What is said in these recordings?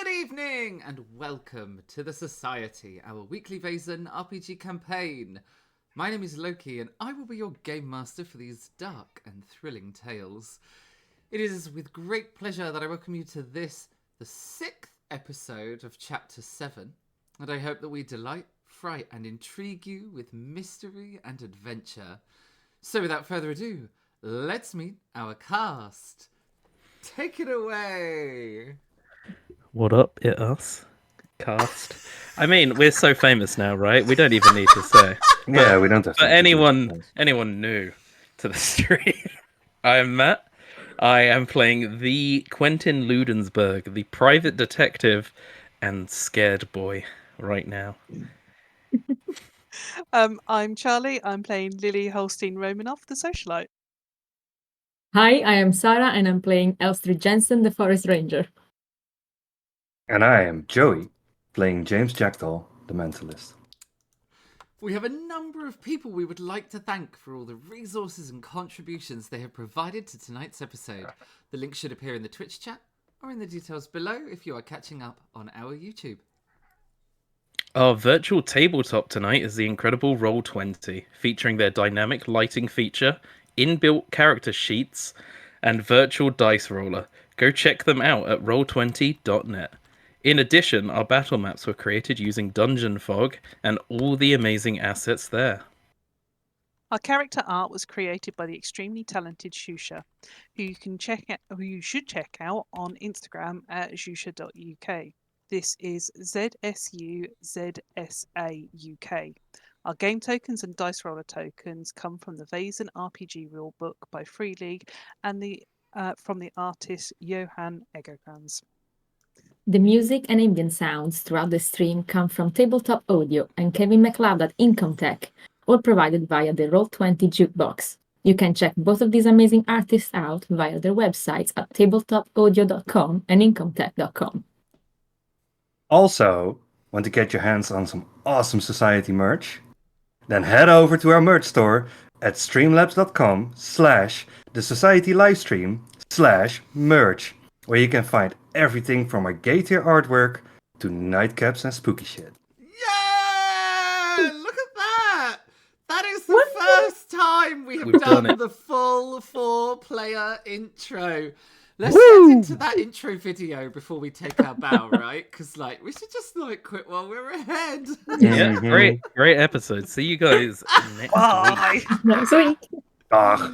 Good evening and welcome to the Society, our weekly Vaesen RPG campaign. My name is Loki and I will be your game master for these dark and thrilling tales. It is with great pleasure that I welcome you to this, the 6th episode of Chapter 7, and I hope that we delight, fright and intrigue you with mystery and adventure. So without further ado, let's meet our cast. Take it away! What up, it us? Cast. I mean, we're so famous now, right? We don't even need to say. Yeah, we don't have to. But anyone new to the stream, I am Matt. I am playing the Quentin Ludensberg, the private detective and scared boy right now. I'm Charlie. I'm playing Lily Holstein-Romanoff, the socialite. Hi, I am Sarah and I'm playing Elstrid Jensen, the forest ranger. And I am Joey, playing James Jackdaw, the mentalist. We have a number of people we would like to thank for all the resources and contributions they have provided to tonight's episode. The link should appear in the Twitch chat or in the details below if you are catching up on our YouTube. Our virtual tabletop tonight is the incredible Roll20, featuring their dynamic lighting feature, inbuilt character sheets, and virtual dice roller. Go check them out at roll20.net. In addition, our battle maps were created using Dungeon Fog and all the amazing assets there. Our character art was created by the extremely talented Shusha, who you should check out on Instagram at shusha.uk. This is ZSUZSAUK. Our game tokens and dice roller tokens come from the Vaesen RPG rulebook by Free League and from the artist Johan Egerkrans. The music and ambient sounds throughout the stream come from Tabletop Audio and Kevin MacLeod at Income Tech, all provided via the Roll20 Jukebox. You can check both of these amazing artists out via their websites at tabletopaudio.com and incomtech.com. Also, want to get your hands on some awesome Society merch? Then head over to our merch store at streamlabs.com/the Society Livestream/merch, where you can find everything from our gay tier artwork to nightcaps and spooky shit. Yeah! Look at that! That is the first time we've done done it. the full 4-player intro. Let's get into that intro video before we take our bow, right? Because we should just quit while we're ahead. Yeah, great episode. See you guys next week. Next week. Ah.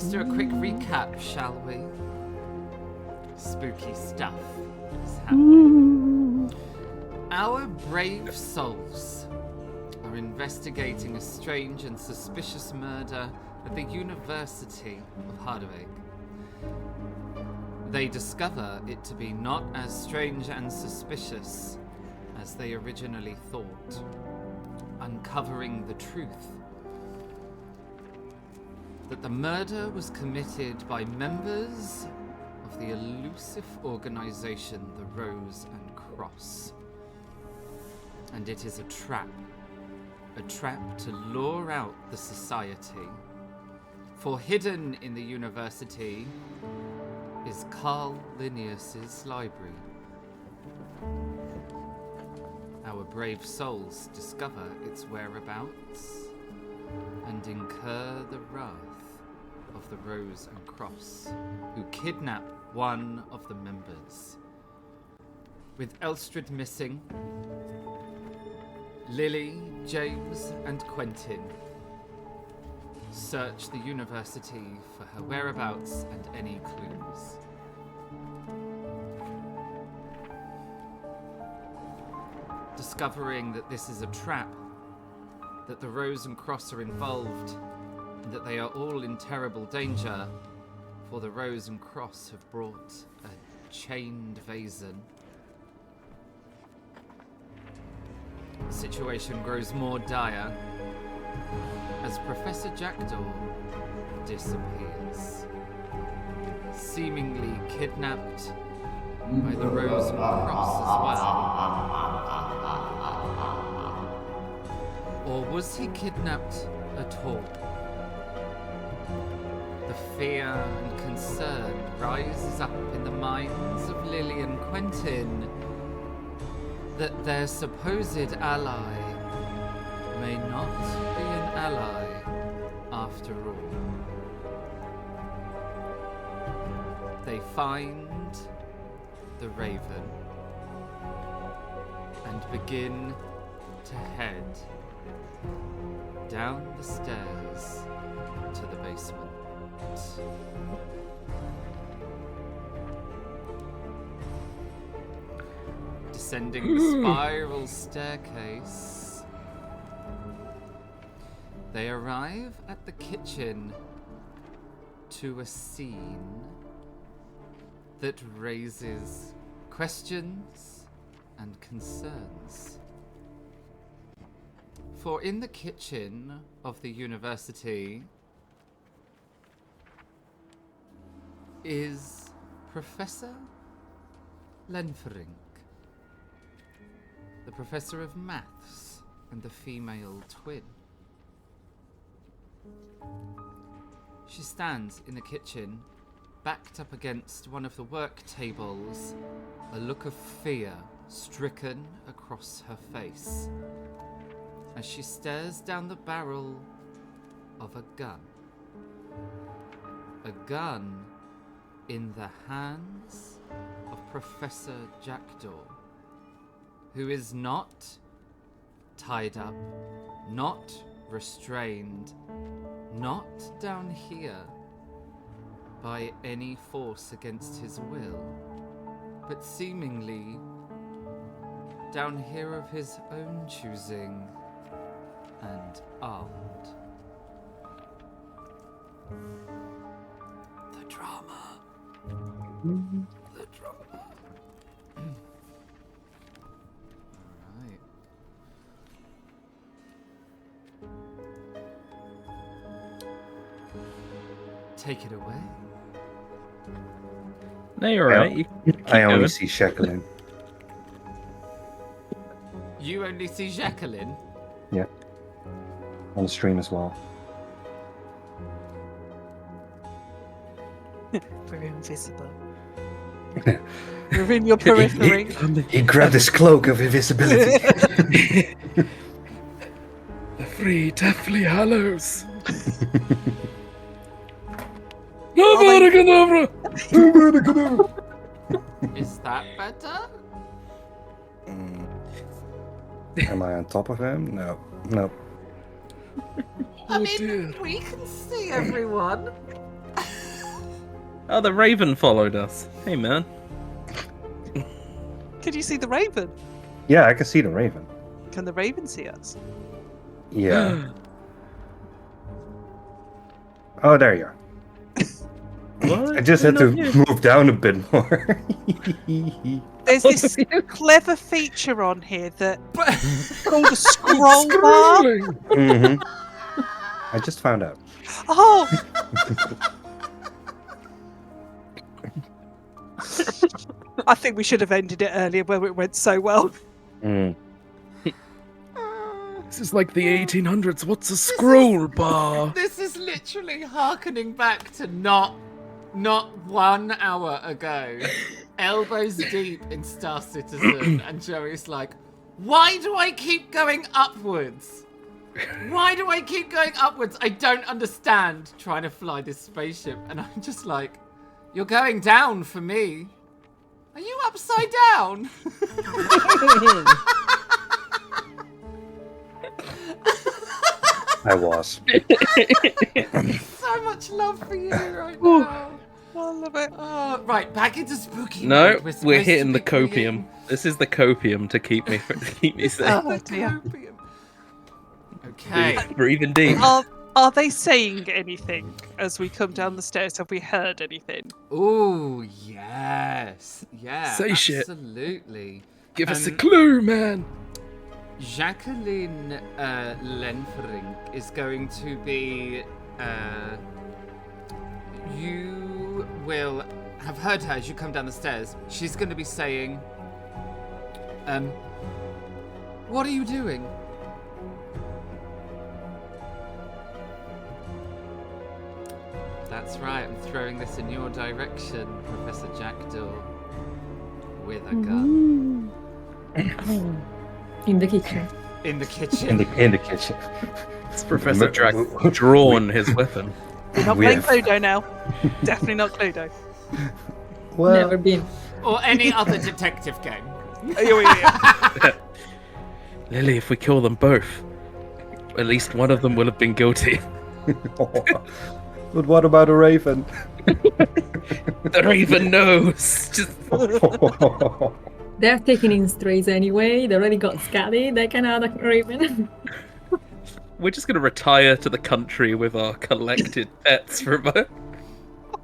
Let's do a quick recap, shall we? Spooky stuff is happening. Our brave souls are investigating a strange and suspicious murder at the University of Harderwijk. They discover it to be not as strange and suspicious as they originally thought, uncovering the truth that the murder was committed by members of the elusive organization the Rose and Cross. And it is a trap to lure out the society. For hidden in the university is Carl Linnaeus's library. Our brave souls discover its whereabouts and incur the wrath of the Rose and Cross, who kidnap one of the members. With Elstrad missing, Lily, James, and Quentin search the university for her whereabouts and any clues. Discovering that this is a trap, that the Rose and Cross are involved, and that they are all in terrible danger, for the Rose and Cross have brought a chained Vaesen. The situation grows more dire as Professor Jackdaw disappears, seemingly kidnapped by the Rose and Cross as well. Or was he kidnapped at all? The fear and concern rises up in the minds of Lily and Quentin that their supposed ally may not be an ally after all. They find the Raven and begin to head down the stairs to the basement. Descending the spiral staircase, they arrive at the kitchen to a scene that raises questions and concerns. For in the kitchen of the university is Professor Lenferink, the professor of maths and the female twin. She stands in the kitchen, backed up against one of the work tables, a look of fear stricken across her face, as she stares down the barrel of a gun. A gun in the hands of Professor Jackdaw, who is not tied up, not restrained, not down here by any force against his will, but seemingly down here of his own choosing and armed. The drama. The drama. Alright. Take it away. No, you're alright. I only see Jacqueline. You only see Jacqueline? Yeah. On the stream as well. We're invisible. We're in your periphery. He grabbed his cloak of invisibility. The three Deathly Hallows. Is that better? Am I on top of him? No. No. I mean, we can see everyone. Oh, the raven followed us. Hey, man. Can you see the raven? Yeah, I can see the raven. Can the raven see us? Yeah. Oh, there you are. What? I just had You're to not here. move down a bit more. There's this clever feature on here that called a scroll bar. hmm I just found out. Oh! I think we should have ended it earlier where it went so well. Mm. This is like the 1800s. What's a scroll bar? This is literally harkening back to not 1 hour ago. Elbows deep in Star Citizen, and Joey's like, why do I keep going upwards? Why do I keep going upwards? I don't understand trying to fly this spaceship. And I'm just like, you're going down for me. Are you upside down? I was. So much love for you right now. I love it. Right, back into spooky No, mode. we're supposed to hitting the be creating- copium. This is the copium to keep me safe. Oh, dear. Copium. Okay. Breathing deep. Are they saying anything as we come down the stairs? Have we heard anything? Oh yes, yeah. Say shit. Absolutely. Give us a clue, man. Jacqueline Lenfrink is going to be. You will have heard her as you come down the stairs. She's going to be saying, "What are you doing?" That's right. I'm throwing this in your direction, Professor Jackdaw, with a gun. In the kitchen. In the kitchen. In the kitchen. It's Professor Drac drawn his weapon. We're not We playing have- Cluedo now. Definitely not Cluedo. Well, Never been. Or any other detective game. Yeah. Lily, if we kill them both, at least one of them will have been guilty. but what about a raven? The raven knows. Just... They're taking in strays anyway. They already got Scally. They can add a raven. We're just gonna retire to the country with our collected pets from our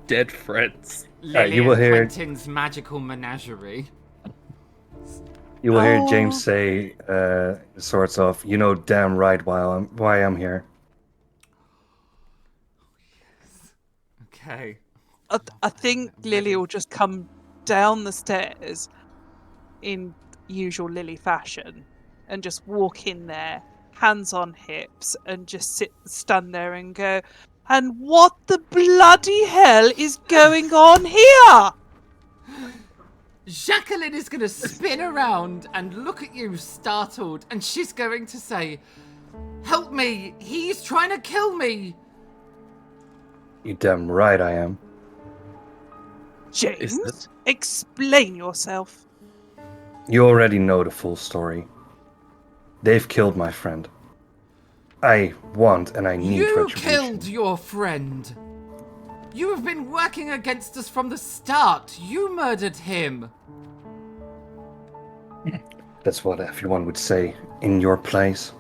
dead friends. Lily you will and hear- Quentin's magical menagerie. You will hear Oh. James say, sorts of, you know damn right why I'm here. Okay. I think Lily will just come down the stairs in usual Lily fashion and just walk in there, hands on hips, and just stand there and go, and what the bloody hell is going on here? Jacqueline is going to spin around and look at you startled, and she's going to say, "Help me! He's trying to kill me!" You damn right I am. James, that- explain yourself. You already know the full story. They've killed my friend. I want and I need You retribution. killed your friend! You have been working against us from the start! You murdered him! That's what everyone would say in your place.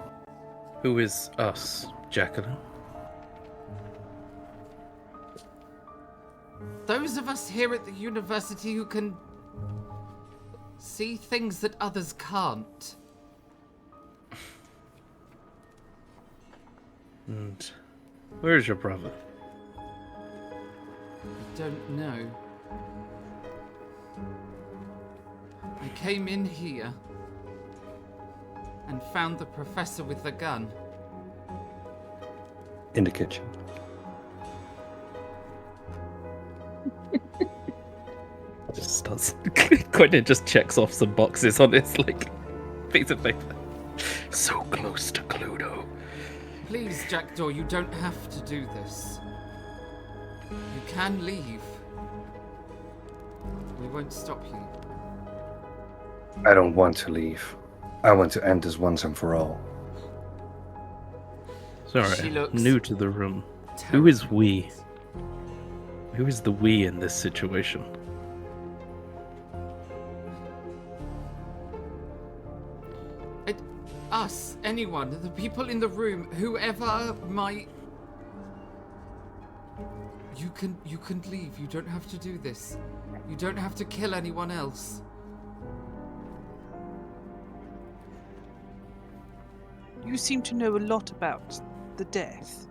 Who is us, Jacqueline? Those of us here at the university who can see things that others can't. And where is your brother? I don't know. I came in here and found the professor with the gun. In the kitchen. Just does. Quentin just checks off some boxes on his piece of paper. So close to Cluedo. Please, Jackdaw, you don't have to do this. You can leave. We won't stop you. I don't want to leave. I want to end this once and for all. Sorry, She looks new to the room. Who is we? Who is the we in this situation? Us, anyone, the people in the room, whoever might. You can leave. You don't have to do this. You don't have to kill anyone else. You seem to know a lot about the death.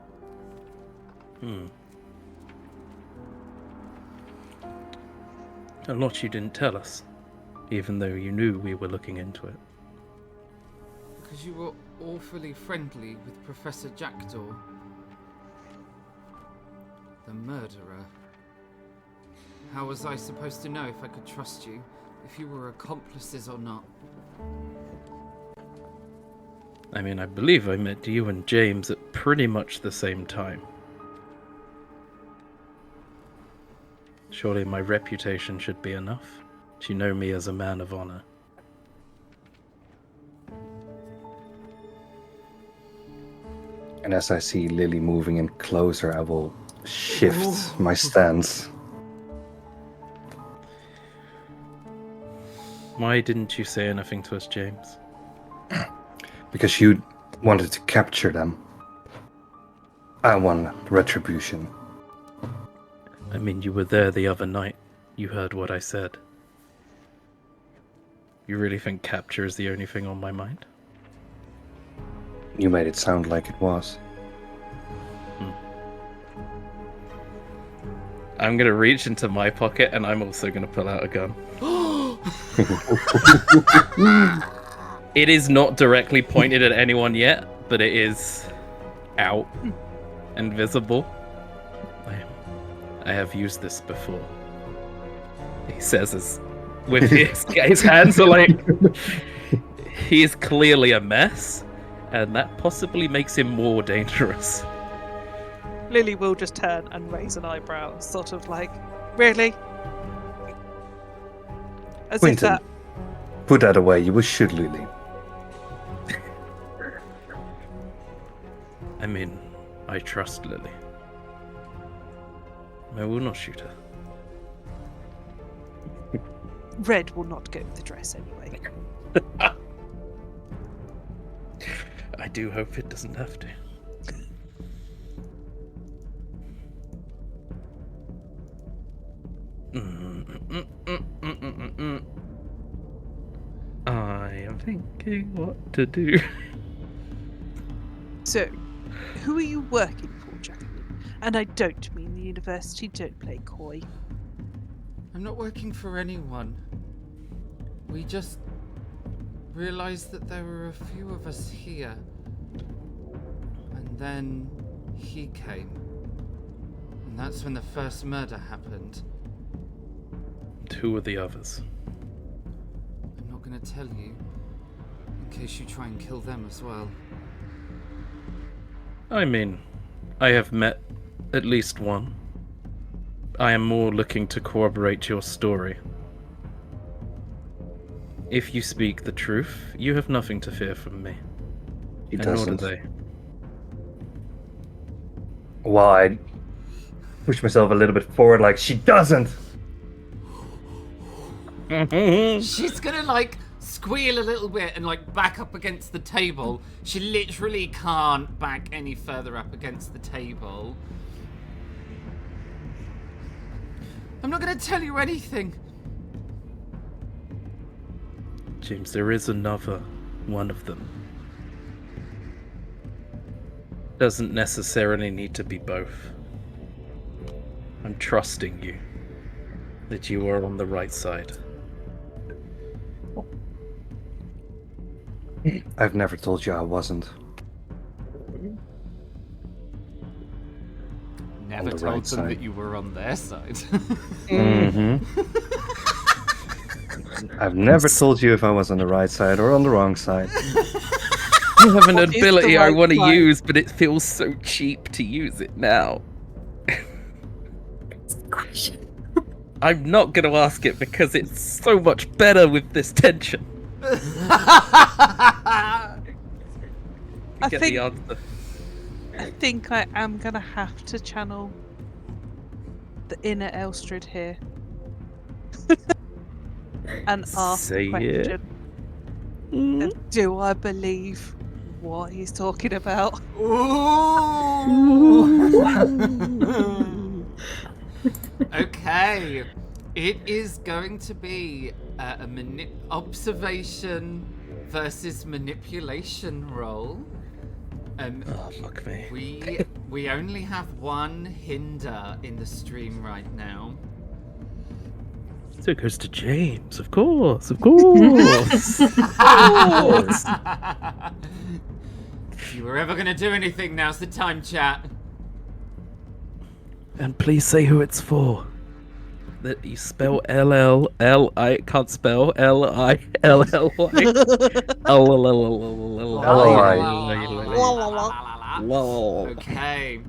A lot you didn't tell us, even though you knew we were looking into it. Because you were awfully friendly with Professor Jackdaw. The murderer. How was I supposed to know if I could trust you? If you were accomplices or not? I mean, I believe I met you and James at pretty much the same time. Surely my reputation should be enough. You know me as a man of honor. And as I see Lily moving in closer, I will shift my stance. Why didn't you say anything to us, James? Because you wanted to capture them. I want retribution. I mean, you were there the other night. You heard what I said. You really think capture is the only thing on my mind? You made it sound like it was. I'm gonna reach into my pocket and I'm also gonna pull out a gun. It is not directly pointed at anyone yet, but it is out and visible. I have used this before. He says as with his hands are like he is clearly a mess, and that possibly makes him more dangerous. Lily will just turn and raise an eyebrow, sort of like, really? As Quentin, if that... put that away. You will shoot Lily. I mean, I trust Lily. I will not shoot her. Red will not go with the dress anyway. I do hope it doesn't have to. I am thinking what to do. So, who are you working for, Jacqueline? And I don't mean the university, don't play coy. I'm not working for anyone. We just realized that there were a few of us here. And then he came. And that's when the first murder happened. Who are the others? I'm not going to tell you, in case you try and kill them as well. I mean, I have met at least one. I am more looking to corroborate your story. If you speak the truth, you have nothing to fear from me. He And nor do doesn't. they. Well, I push myself a little bit forward, like, she doesn't! She's gonna like squeal a little bit and like back up against the table. She literally can't back any further up against the table. I'm not gonna tell you anything. James, there is another one of them. Doesn't necessarily need to be both. I'm trusting you that you are on the right side. I've never told you I wasn't. Never the told right them side. that you were on their side. I've never told you if I was on the right side or on the wrong side. You have an What is the ability I right want to side? use, but it feels so cheap to use it now. I'm not going to ask it because it's so much better with this tension. I Get think the answer. I think I am gonna have to channel the inner Elstrad here and ask Say the it. question. Do I believe what he's talking about? Ooh. Okay. It is going to be a observation versus manipulation roll. Oh, fuck me. We only have one hinder in the stream right now. So it goes to James, of course, of course. If you were ever going to do anything, now's the time, chat. And please say who it's for. That you spell L-L-L-I, can't spell L-I-L-L-Y. Okay.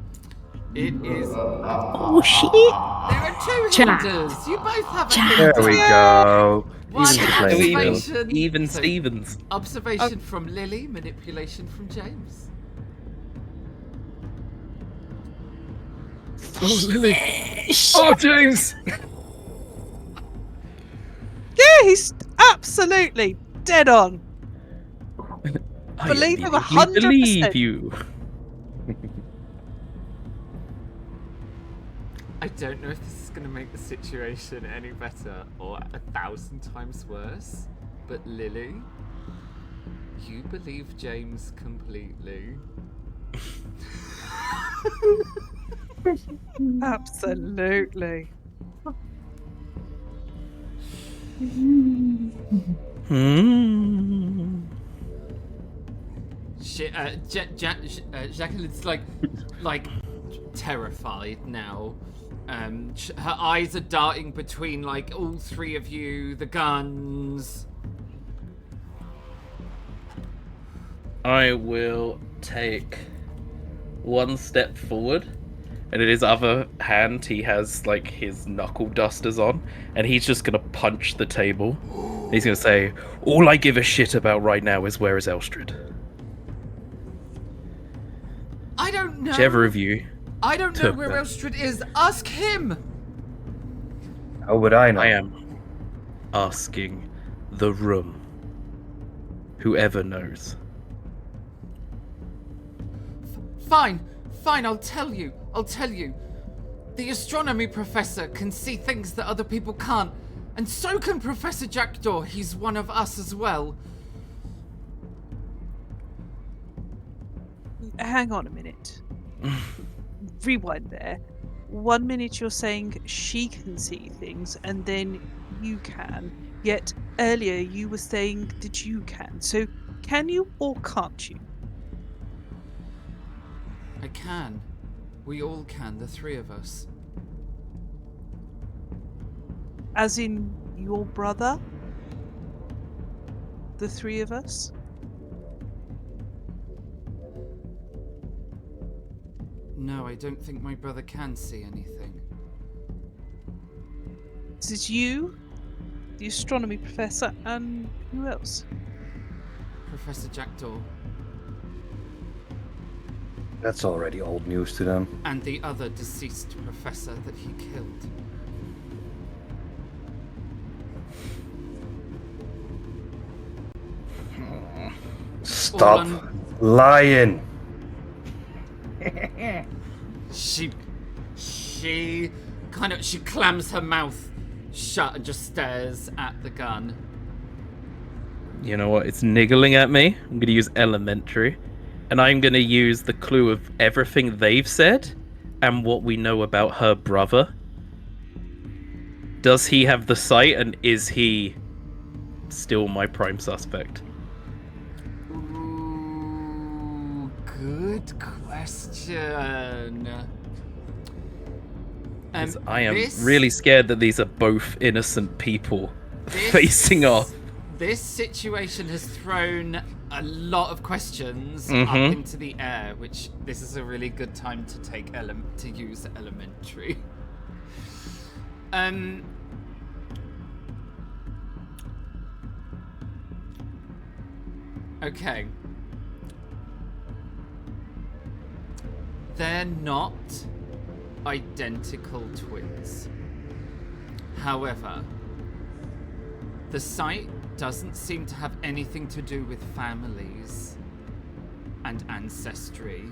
It is. Oh shit! There are two Chat. hinders. You both have a Chat. hinder. There we go. One Even the playing field. observation. Even So, Stevens. observation from Lily, manipulation from James. Oh, Lily. Oh, James. Yeah, he's absolutely dead on. Believe him immediately 100%. believe you. I don't know if this is going to make the situation any better or 1,000 times worse, but Lily, you believe James completely. Absolutely. Jacqueline's like terrified now. Her eyes are darting between like all three of you, the guns. I will take one step forward, and in his other hand he has like his knuckle dusters on, and he's just gonna punch the table. He's gonna say, "All I give a shit about right now is where is Elstrad." I don't know. Whichever of you. I don't know took where that. Elstrad is. Ask him. How would I know? I am asking the room. Whoever knows. Fine, I'll tell you. The astronomy professor can see things that other people can't, and so can Professor Jackdaw. He's one of us as well. Hang on a minute. Rewind there. 1 minute you're saying she can see things, and then you can. Yet earlier you were saying that you can. So can you or can't you? I can. We all can, the three of us. As in your brother? The three of us? No, I don't think my brother can see anything. This is you, the astronomy professor, and who else? Professor Jackdaw. That's already old news to them. And the other deceased professor that he killed. Stop lying. She clams her mouth shut and just stares at the gun. You know what? It's niggling at me. I'm going to use elementary. And I'm going to use the clue of everything they've said and what we know about her brother. Does he have the sight, and is he still my prime suspect? Ooh, good question. 'Cause I am this- really scared that these are both innocent people facing off. This situation has thrown a lot of questions up Mhm. into the air, which this is a really good time to take to use elementary. Okay. They're not identical twins. However, the site doesn't seem to have anything to do with families and ancestry,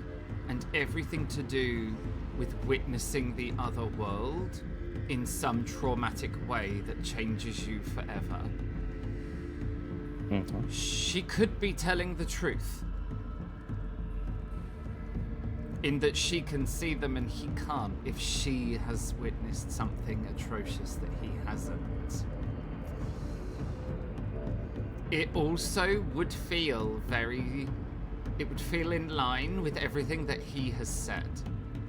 and everything to do with witnessing the other world in some traumatic way that changes you forever. Mm-hmm. She could be telling the truth, in that she can see them and he can't, if she has witnessed something atrocious that he hasn't. It also would feel in line with everything that he has said,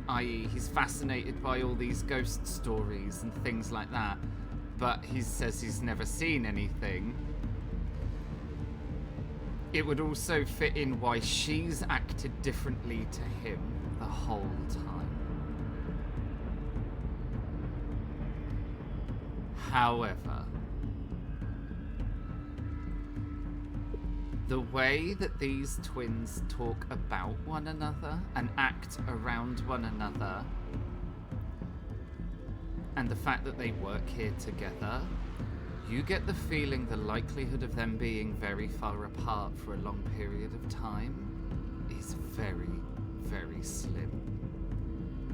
i.e. he's fascinated by all these ghost stories and things like that, but he says he's never seen anything. It would also fit in why she's acted differently to him the whole time. However, the way that these twins talk about one another and act around one another, and the fact that they work here together, you get the feeling the likelihood of them being very far apart for a long period of time is very, very slim.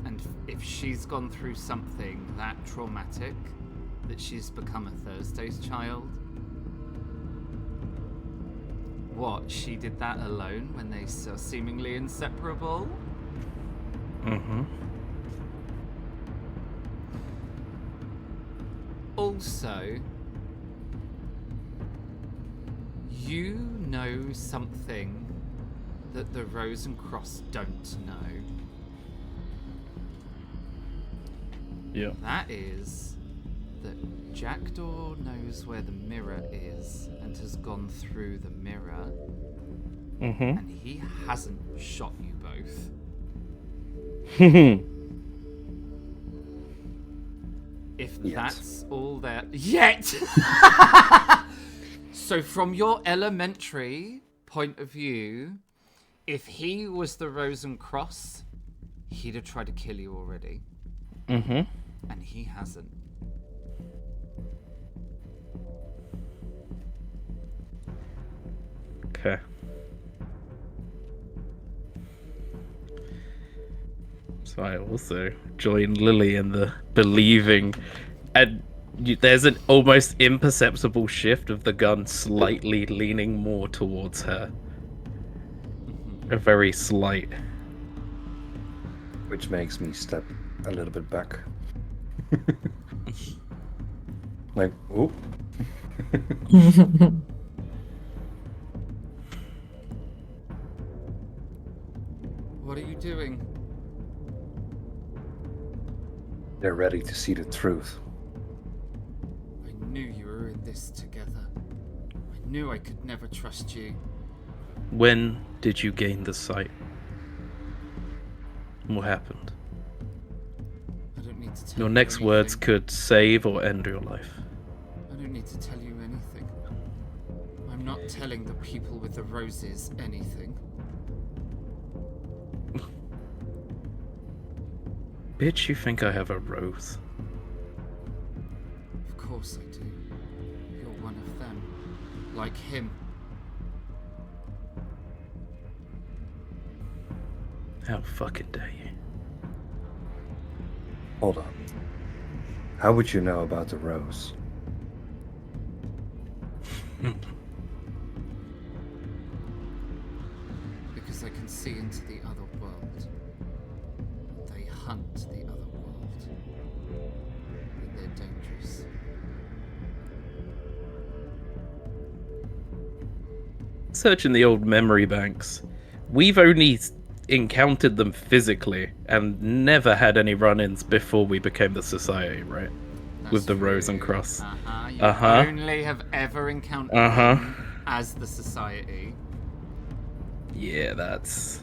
And if she's gone through something that traumatic, that she's become a Thursday's child, what, she did that alone when they are seemingly inseparable? Mm-hmm. Also, you know something that the Rose and Cross don't know. Yeah. That is that Jackdaw knows where the mirror is and has gone through the mirror, Mm-hmm. and he hasn't shot you both. If Yet. that's all there yet. So from your elementary point of view, if he was the Rose and Cross, he'd have tried to kill you already. Mm-hmm. And he hasn't. Okay. So I also join Lily in the believing, and there's an almost imperceptible shift of the gun slightly leaning more towards her. A very slight. Which makes me step a little bit back. Like, oop. What are you doing? They're ready to see the truth. I knew you were in this together. I knew I could never trust you. When did you gain the sight? What happened? I don't need to tell Your you next words anything. could save or end your life. I don't need to tell you anything. I'm not telling the people with the roses anything. Bitch, you think I have a rose? Of course I do. You're one of them. Like him. How fucking dare you? Hold on. How would you know about the rose? Because I can see into the other world. They hunt the other world. And they're dangerous. Searching the old memory banks, we've only encountered them physically and never had any run-ins before we became the society, right? With the Rose and Cross. You Uh-huh. only have ever encountered Uh-huh. them as the society. Yeah, that's...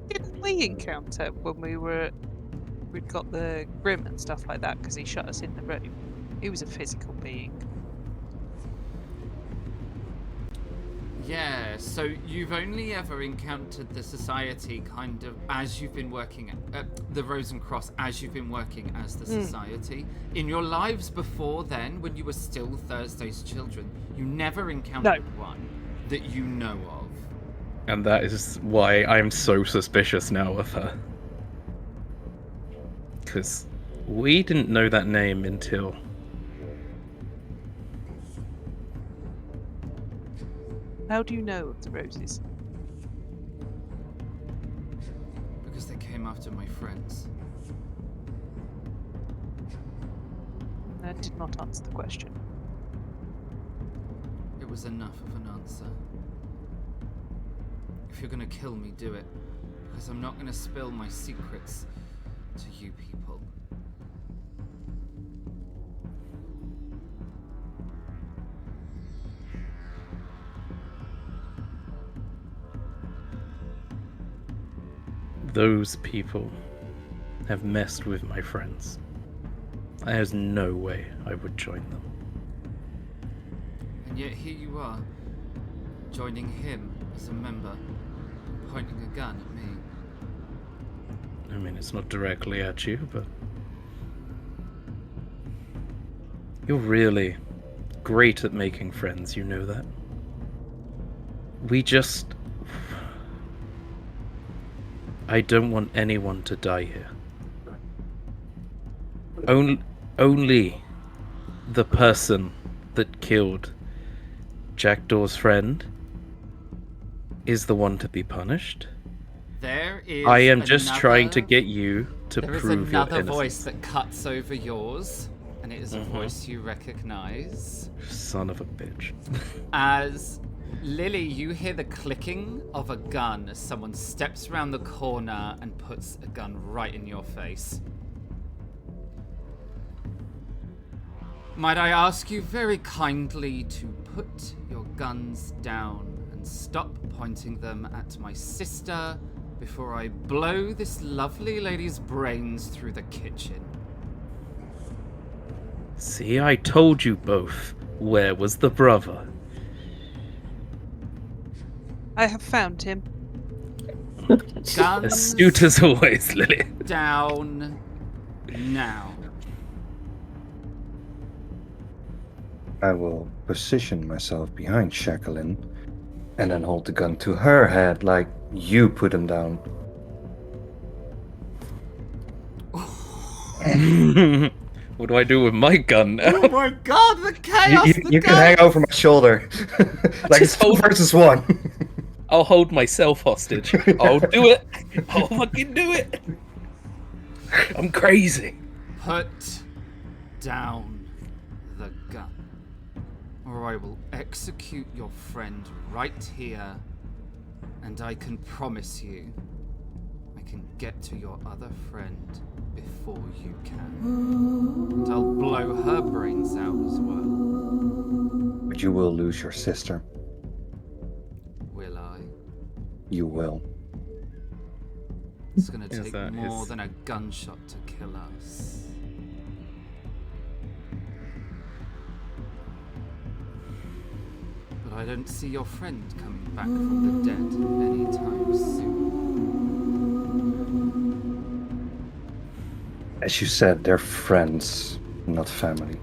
Didn't we encounter when we'd got the Grim and stuff like that because he shut us in the room? He was a physical being. Yeah, so you've only ever encountered the society kind of as you've been working at the Rose and Cross, as you've been working as the society. In your lives before then, when you were still Thursday's children, you never encountered one that you know of. And that is why I'm so suspicious now of her. Because we didn't know that name until... How do you know of the Roses? Because they came after my friends. That did not answer the question. It was enough of an answer. If you're gonna kill me, do it. Because I'm not gonna spill my secrets to you people. Those people have messed with my friends. There's no way I would join them. And yet here you are, joining him as a member, pointing a gun at me. I mean, it's not directly at you, but... You're really great at making friends, you know that? We just... I don't want anyone to die here. Only the person that killed Jackdaw's friend is the one to be punished. There is I am just trying to get you to there is prove your another innocence. voice that cuts over yours, and it is a voice you recognize. Son of a bitch. As Lily, you hear the clicking of a gun as someone steps around the corner and puts a gun right in your face. Might I ask you very kindly to put your guns down and stop pointing them at my sister before I blow this lovely lady's brains through the kitchen? See, I told you both. Where was the brother? I have found him. Guns Astute as always, Lily. down now. I will position myself behind Jacqueline and then hold the gun to her head like you put him down. What do I do with my gun now? Oh my god, the chaos! You can hang over my shoulder. Like it's 2 versus 1. I'll hold myself hostage. I'll do it. I'll fucking do it. I'm crazy. Put down the gun, or I will execute your friend right here, and I can promise you, I can get to your other friend before you can. And I'll blow her brains out as well. But you will lose your sister. Will I? You will. It's gonna Yes, take that more is- than a gunshot to kill us. But I don't see your friend coming back from the dead anytime soon. As you said, they're friends, not family.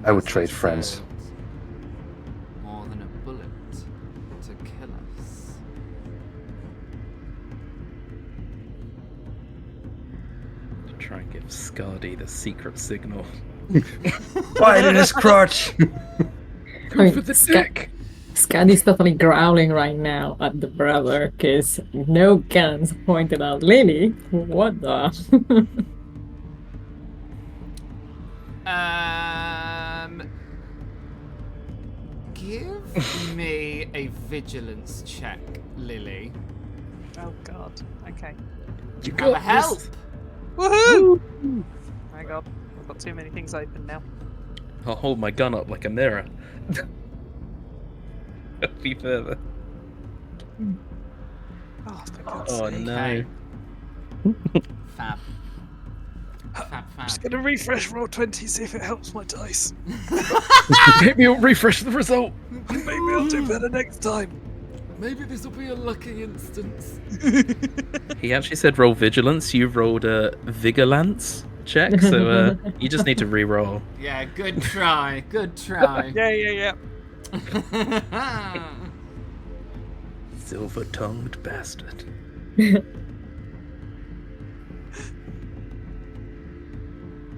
I would Unless trade said friends. More than a bullet to kill us. Try and give Scardy the secret signal. Right in his crotch! Go for the dick. Scuddy's totally growling right now at the brother because no guns pointed at Lily. What the? Give me a vigilance check, Lily. Oh god. Okay. You Have got a help! this. Woohoo! My god. I've got too many things open now. I'll hold my gun up like a mirror. Be further. Oh, for God's Oh sake. no. Okay. Fab. Fab. Just gonna refresh roll 20, see if it helps my dice. Maybe you'll refresh the result. Maybe I'll do better next time. Maybe this will be a lucky instance. He actually said roll vigilance. You rolled a vigilance check, so you just need to re-roll. Yeah, good try. Good try. Yeah. Silver-tongued bastard.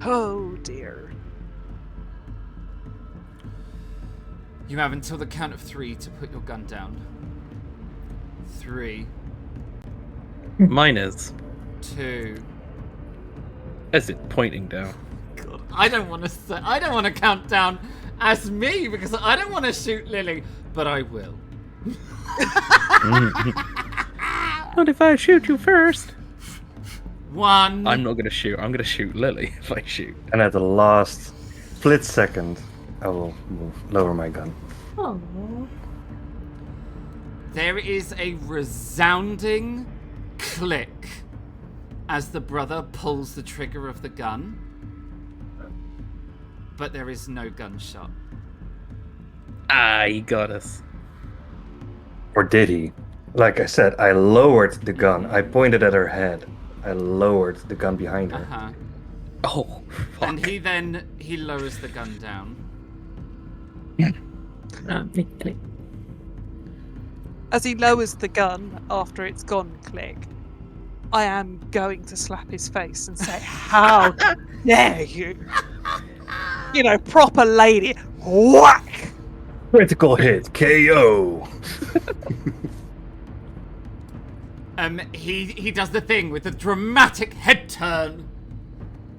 Oh dear. You have until the count of 3 to put your gun down. 3, Mine is. 2. Is it pointing down? God, I don't want to count down as me because I don't want to shoot Lily, but I will. What if I shoot you first? 1. I'm not gonna shoot. I'm gonna shoot Lily if I shoot. And at the last split second, I will lower my gun. Oh. There is a resounding click as the brother pulls the trigger of the gun, but there is no gunshot. Ah, he got us. Or did he? Like I said, I lowered the gun. I pointed at her head. I lowered the gun behind her. Uh-huh. Oh, fuck. And he lowers the gun down. Big click. As he lowers the gun after it's gone click, I am going to slap his face and say, "How dare you!" You know, proper lady. Whack! Critical hit, KO. He does the thing with the dramatic head turn,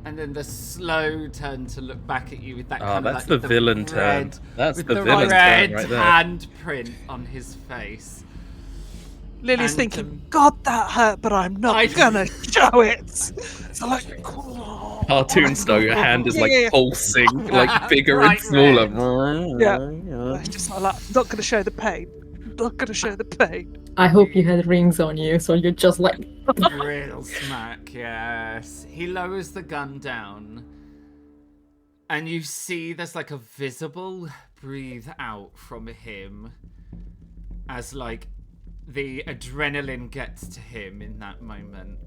and then the slow turn to look back at you with that kind of that's like the villain turn. red, That's with the the villain red turn right there. handprint on his face. Lily's And, thinking, "God, that hurt, but I'm not gonna show it." So like, Cartoon style, your hand is like Yeah. pulsing, like bigger and Bright smaller. It's just like, I'm not gonna show the pain. Not gonna show the pain. I hope you had rings on you, so you're just like. Real smack, yes. He lowers the gun down, and you see there's like a visible breathe out from him as like the adrenaline gets to him in that moment.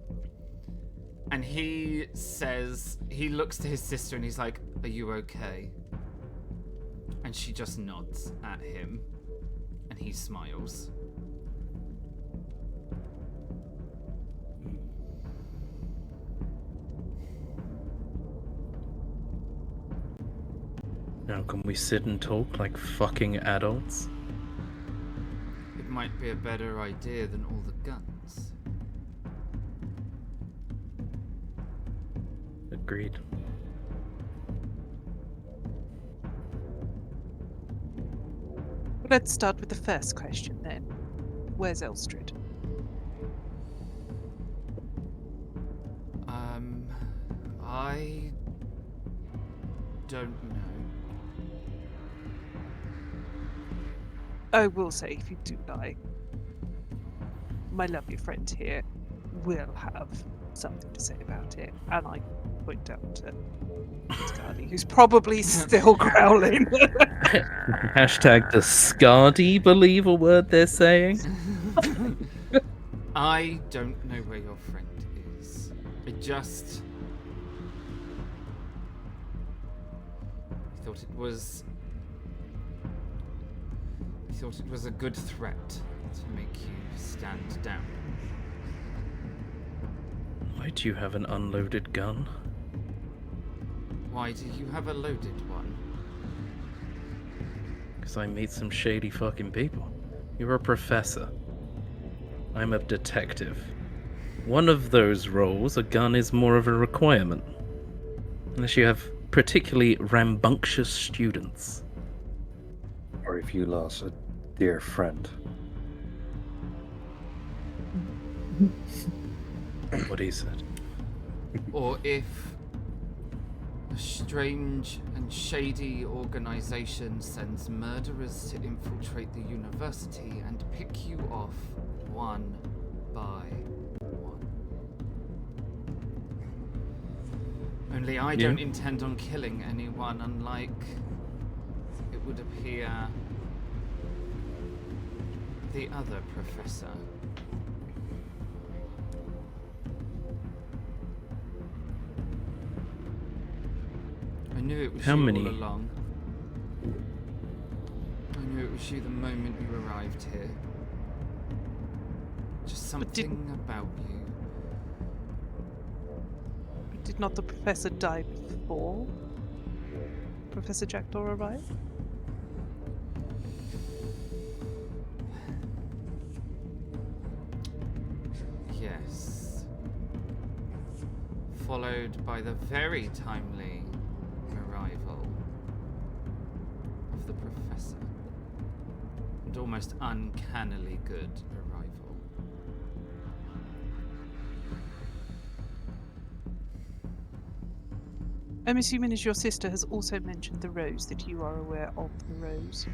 And he says, he looks to his sister and he's like, "Are you okay?" And she just nods at him, and he smiles. Now can we sit and talk like fucking adults? It might be a better idea than all the guns. Agreed. Let's start with the first question then. Where's Elstrad? I don't know. I will say, if you do die, my lovely friend here will have something to say about it, and I point down to Scardy, who's probably still growling. Hashtag does Scardy believe a word they're saying? I don't know where your friend is. I just thought it was a good threat to make you stand down. Why do you have an unloaded gun? Why do you have a loaded one? Because I meet some shady fucking people. You're a professor. I'm a detective. One of those roles, a gun is more of a requirement. Unless you have particularly rambunctious students. Or if you lost a dear friend. What he said. Or if a strange and shady organization sends murderers to infiltrate the university and pick you off one by one. Only I don't intend on killing anyone, unlike it would appear the other professor. I knew it was you all along. I knew it was you the moment you arrived here. Just something about you. Did not the professor die before Professor Jackdaw arrived? Yes. Followed by the very timely arrival of the professor. And almost uncannily good arrival. I'm assuming as your sister has also mentioned the rose, that you are aware of the rose.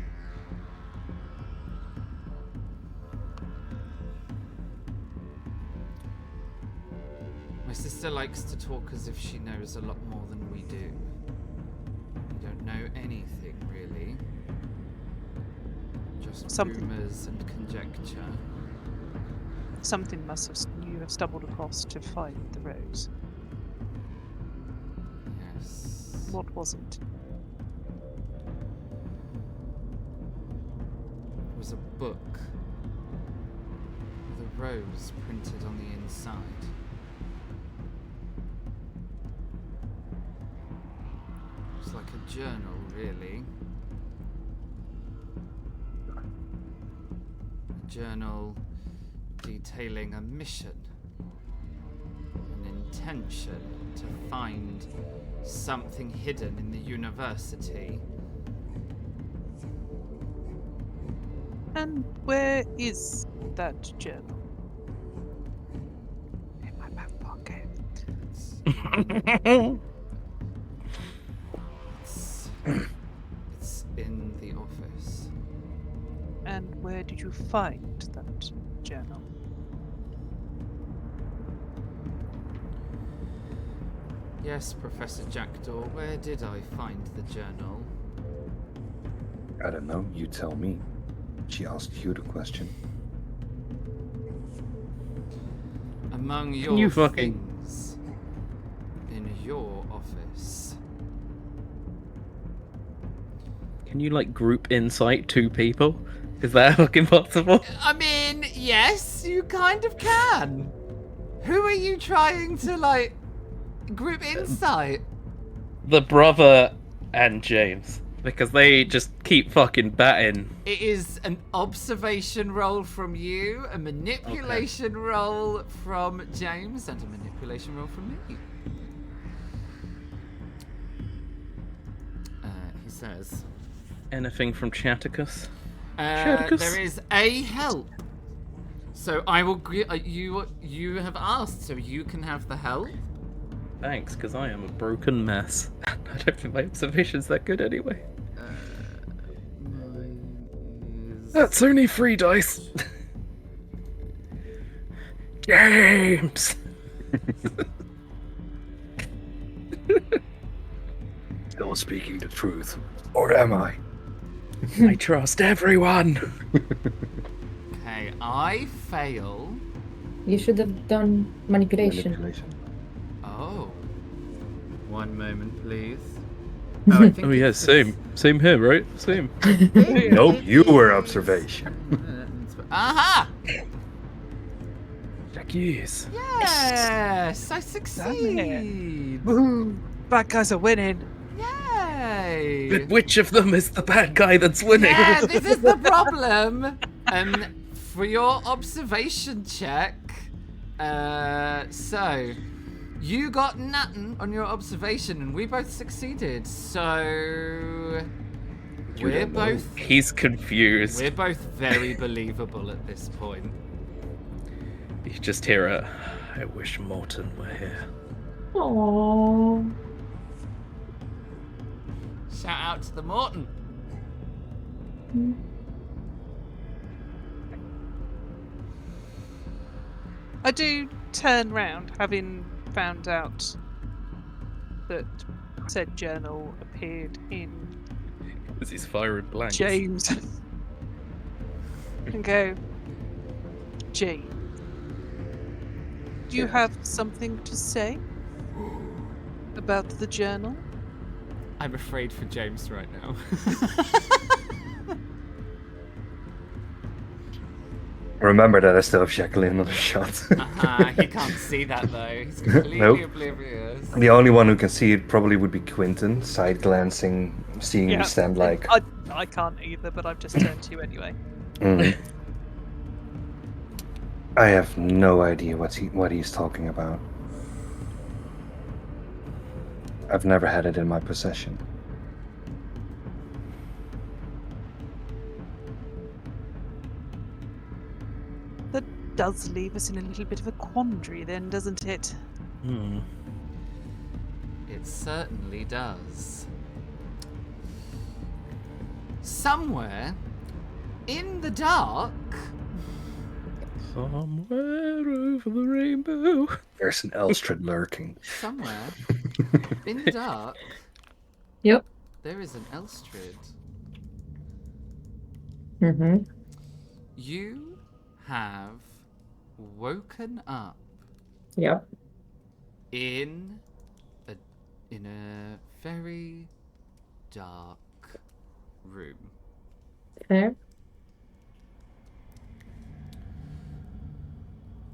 My sister likes to talk as if she knows a lot more than we do. We don't know anything, really. Just rumors and conjecture. Something you have stumbled across to find the rose. Yes. What was it? It was a book with a rose printed on the inside. It's like a journal, really. A journal detailing a mission, an intention to find something hidden in the university. And where is that journal? In my back pocket. It's in the office. And where did you find that journal? Yes, Professor Jackdaw, where did I find the journal? I don't know, you tell me. She asked you the question. Among your things in your office. Can you, like, group insight two people? Is that fucking possible? I mean, yes, you kind of can. Who are you trying to, like, group insight? The brother and James. Because they just keep fucking batting. It is an observation roll from you, a manipulation roll from James, and a manipulation roll from me. He says... Anything from Chatticus? There is a help. So I will... you have asked, so you can have the help. Thanks, because I am a broken mess. I don't think my observation's that good anyway. Mine is... That's only 3 dice. James! Still speaking the truth. Or am I? I trust everyone. Okay, I fail. You should have done manipulation. Oh. One moment, please. Oh yeah, same. Same here, right? Same. Nope, you were observation. Aha! Yes. Yes, I succeed. Woohoo! Bad guys are winning. Yay! But which of them is the bad guy that's winning? Yeah, this is the problem. For your observation check, so you got nothing on your observation, and we both succeeded. So we're both. He's confused. We're both very believable at this point. You just hear a, I wish Morton were here. Aww. Shout out to the Morton. I do turn round, having found out that said journal appeared in This is fire and blanks. James and go, James, do you Yes. have something to say about the journal? I'm afraid for James right now. Remember that I still have Jacqueline on the shot. He can't see that though. He's completely Nope. oblivious. The only one who can see it probably would be Quentin, side glancing, seeing me stand and like. I can't either, but I've just turned to you anyway. Mhm. I have no idea what he's talking about. I've never had it in my possession. That does leave us in a little bit of a quandary then, doesn't it? Hmm. It certainly does. Somewhere in the dark. Somewhere over the rainbow. There's an Elstrad lurking. Somewhere in the dark. Yep. There is an Elstrad. Mm-hmm. You have woken up Yep. in a very dark room. Fair.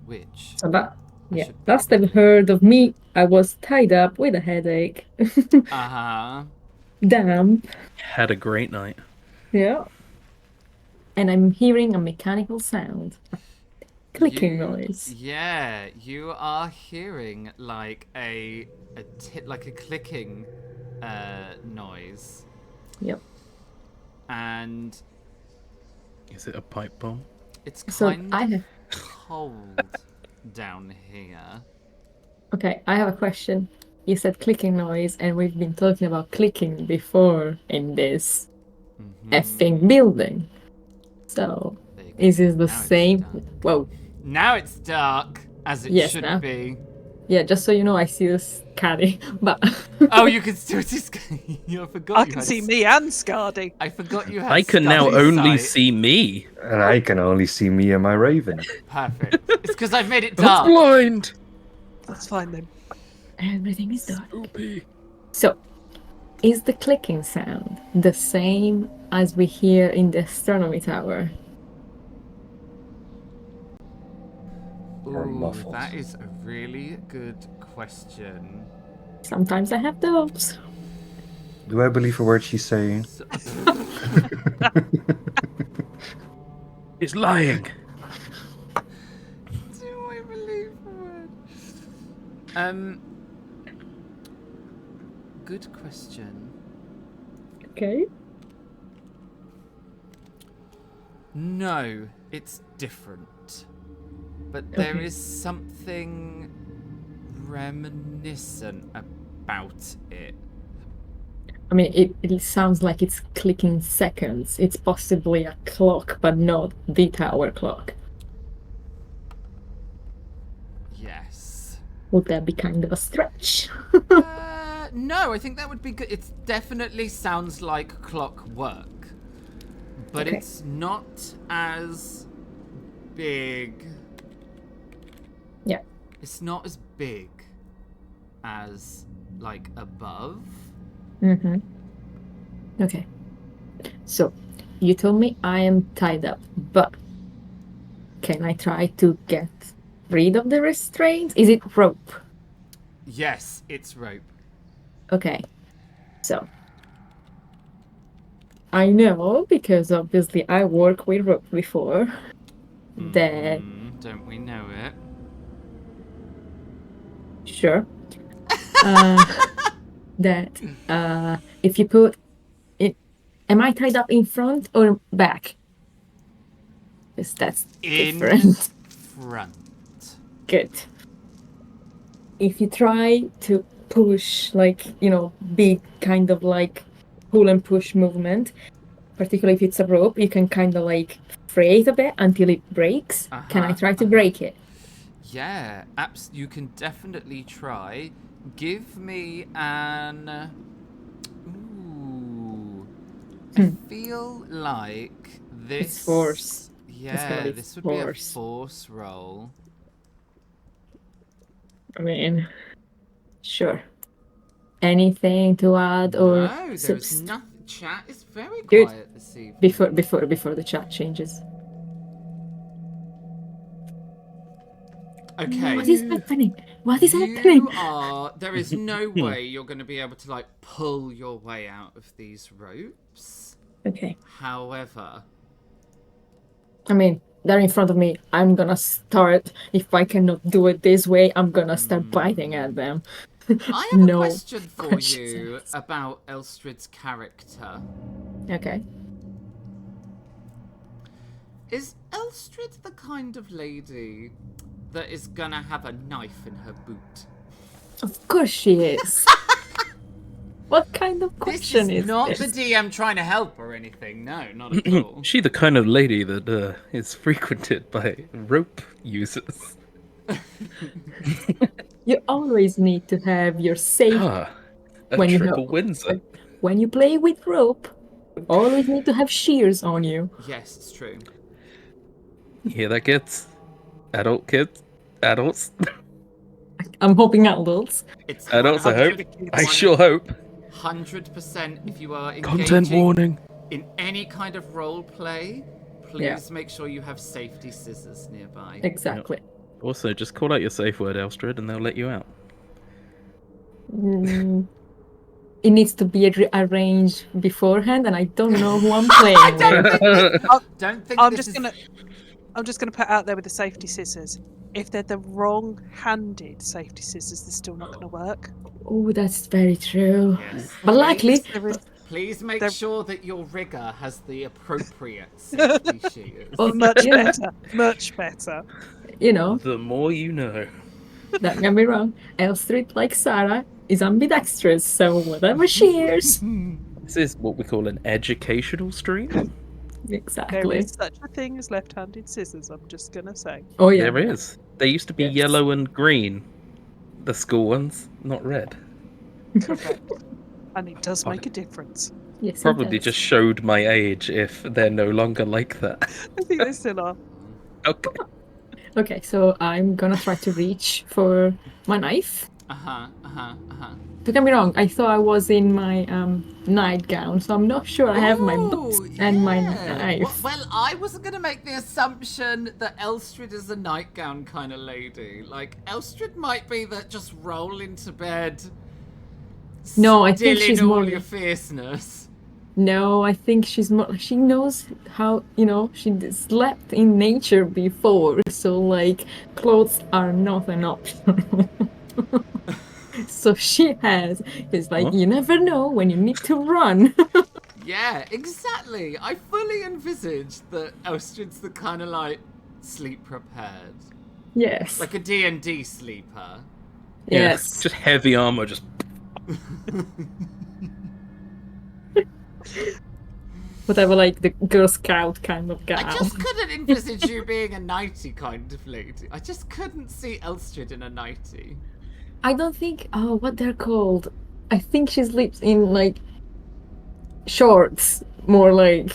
Which So that, I yeah, should last I've heard of me, I was tied up with a headache. Damp. Had a great night. Yeah. And I'm hearing a mechanical sound. A clicking noise. Yeah, you are hearing like a clicking noise. Yep. And Is it a pipe bomb? it's So kind I of have cold down here. okay, I have a question. You said clicking noise, and we've been talking about clicking before in this effing building. So There you go. is it the Now it's same? dark. Whoa. Now it's dark, as it Yes, should now. be. Yeah, just so you know, I see this caddy, but Oh, you can still see I forgot I you can had see me and Scardy. I forgot you had I can now Scully only sight. see me. And I can only see me and my raven. Perfect. It's because I've made it I'm dark. blind. That's fine then. everything is dark. Spoopy. So, is the clicking sound the same as we hear in the astronomy tower? Or Ooh, muffled. that is a really good question. Sometimes I have those. Do I believe a word she's saying? So- It's lying. Do I believe the word? Good question. Okay. No, it's different. But there Okay. is something reminiscent about it. I mean, it sounds like it's clicking seconds. It's possibly a clock, but not the tower clock. Yes. Would that be kind of a stretch? No, I think that would be good. It definitely sounds like clockwork, but Okay. it's not as big. Yeah. It's not as big as like above. Mm-hmm. Okay. So, you told me I am tied up, but can I try to get rid of the restraints? Is it rope? Yes, it's rope. Okay. So, I know because obviously I work with rope before that Don't we know it? sure. That if you put it, am I tied up in front or back? Because that's In different. front. Good. If you try to push, like, big kind of like pull and push movement, particularly if it's a rope, you can kind of like fray it a bit until it breaks. Can I try to break it? Yeah, you can definitely try. Give me an... Ooh. I feel like this... It's force. It's gonna Yeah, be this would be a force. force roll. I mean, sure. Anything to add or No, there's nothing. Chat is very Good. quiet this evening. before the chat changes? Okay. What is happening? What is happening? There is no way you're going to be able to, like, pull your way out of these ropes. Okay. However... I mean, they're in front of me. I'm gonna start. If I cannot do it this way, I'm gonna start biting at them. I have No a question for questions you asked. about Elstrid's character. Okay. Is Elstrid the kind of lady that is gonna have a knife in her boot? Of course she is. What kind of This question is not this? the DM trying to help or anything. No, not at all. She the kind of lady that is frequented by rope users. You always need to have your safe A when you triple have- Windsor. when you play with rope. You always need to have shears on you. Yes, it's true. You hear that, kids? Adults. I'm hoping adults. It's Adults, I hope. 100% I sure hope. 100% if you are Content engaging warning. in any kind of role play, please Yeah. make sure you have safety scissors nearby. Exactly. Also, just call out your safe word, Elstrid, and they'll let you out. It needs to be arranged beforehand, and I don't know who I'm playing with. Don't think I'm this just is... gonna put out there with the safety scissors. If they're the wrong-handed safety scissors, they're still not gonna work. Oh, that's very true. Yes. But luckily, Please make They're- sure that your rigger has the appropriate safety shears. oh, Much yeah, better. Much better. you know, The more you know. don't get me wrong. Elstrid, like Sarah, is ambidextrous, so whatever she hears. This is what we call an educational stream. There Exactly. is such a thing as left-handed scissors. I'm just gonna say. Oh yeah. There is. They used to be Yes. yellow and green. The school ones, not red. Correct. And it does make a difference. Yes, it Probably does. just showed my age if they're no longer like that. I think they still are. Okay. Okay, so I'm gonna try to reach for my knife. Don't get me wrong, I thought I was in my nightgown, so I'm not sure I have my books and my knife. Well, I wasn't going to make the assumption that Elstrid is a nightgown kind of lady. Like, Elstrid might be that just roll into bed. No, I think still in she's all more- your fierceness. No, I think she's more. She knows how, she slept in nature before, so like clothes are not an option. So she has. It's like Huh? you never know when you need to run. Yeah, exactly. I fully envisaged that Elstrid's the kind of like sleep prepared, Yes. like a D&D sleeper. Yeah, Yes. just heavy armor, just. Whatever, like the Girl Scout kind of gown. I just couldn't envisage you being a nighty kind of lady. I just couldn't see Elstrid in a nighty. I don't think. Oh, what they're called? I think she sleeps in like shorts, more like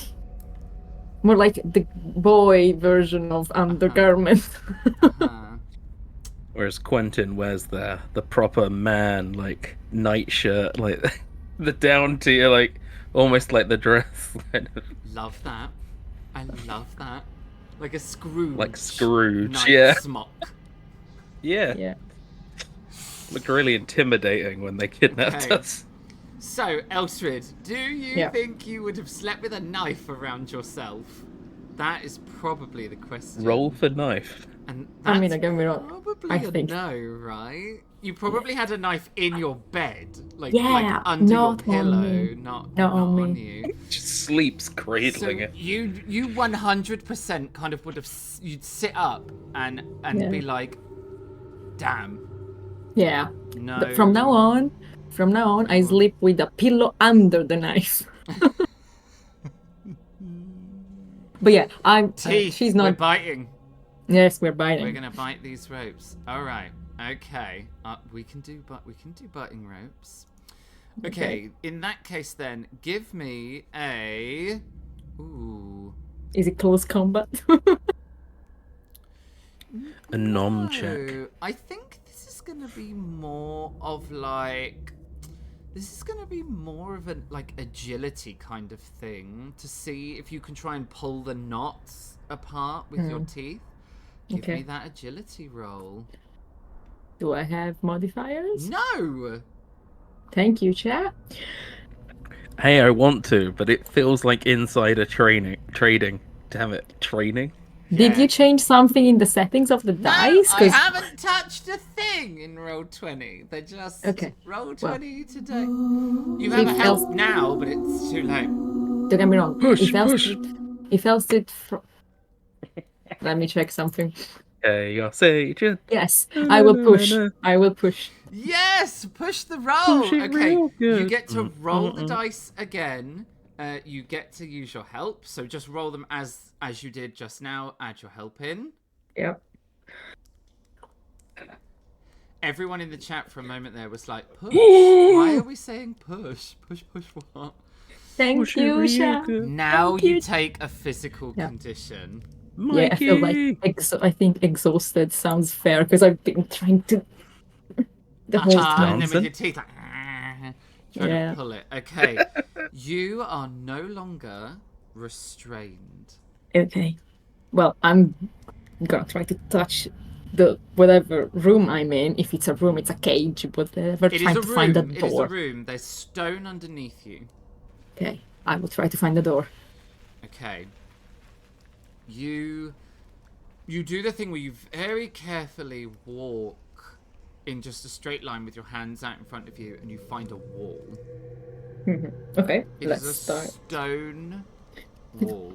the boy version of undergarment. Whereas Quentin wears the proper man, like, night shirt, like, the down tier, like, almost like the dress. Kind of. Love that. I love that. Like a Scrooge. Like Scrooge, night yeah. smock. Yeah. Yeah. Looked really intimidating when they kidnapped Okay. us. So, Elstrid, do you Yeah. think you would have slept with a knife around yourself? That is probably the question. Roll for knife. And I mean, that's don't get me wrong. probably I a think- no, right? You probably had a knife in your bed, like Yeah, under your not on pillow, me. not Not on on me. you. Just sleeps So cradling it. you 100% kind of would have you'd sit up and be Yeah. like, damn, Yeah. no. But from now on, I sleep with a pillow under the knife. But yeah, Teeth. she's We're not. biting. Yes, we're We're biting. gonna bite these ropes. All right. Okay. We can do butting ropes. Okay. In that case, then give me a. Ooh. Is it close combat? A nom check. No, I think this is gonna be more of like. This is gonna be more of an agility kind of thing to see if you can try and pull the knots apart with your teeth. Give me that agility roll. Do I have modifiers? No. Thank you, chat. Hey, I want to, but it feels like insider trading. Damn it, training. Did you change something in the settings of the dice? I haven't touched a thing in Roll20. They're just Roll20 today. You have a help now, but it's too late. Don't get me wrong. If else did. Let me check something. Chaos Agent. Yes, I will push. I will push. Yes, push the roll. Okay, you good. get to roll the dice again. You get to use your help, so just roll them as you did just now. Add your help in. Yep. Everyone in the chat for a moment there was like, push. Why are we saying push? Push what? Thank you, Sha. Now you take a physical condition. Mikey. Yeah, I feel like I think exhausted sounds fair because I've been trying to the whole time. And then with your teeth like trying to pull it. Okay. You are no longer restrained. Okay. Well, I'm gonna try to touch the whatever room I'm in. If it's a room, it's a cage, whatever. Trying to find a door. It is a room. There's stone underneath you. Okay. I will try to find the door. Okay. You do the thing where you very carefully walk in just a straight line with your hands out in front of you, and you find a wall. Okay, let's start. Stone wall.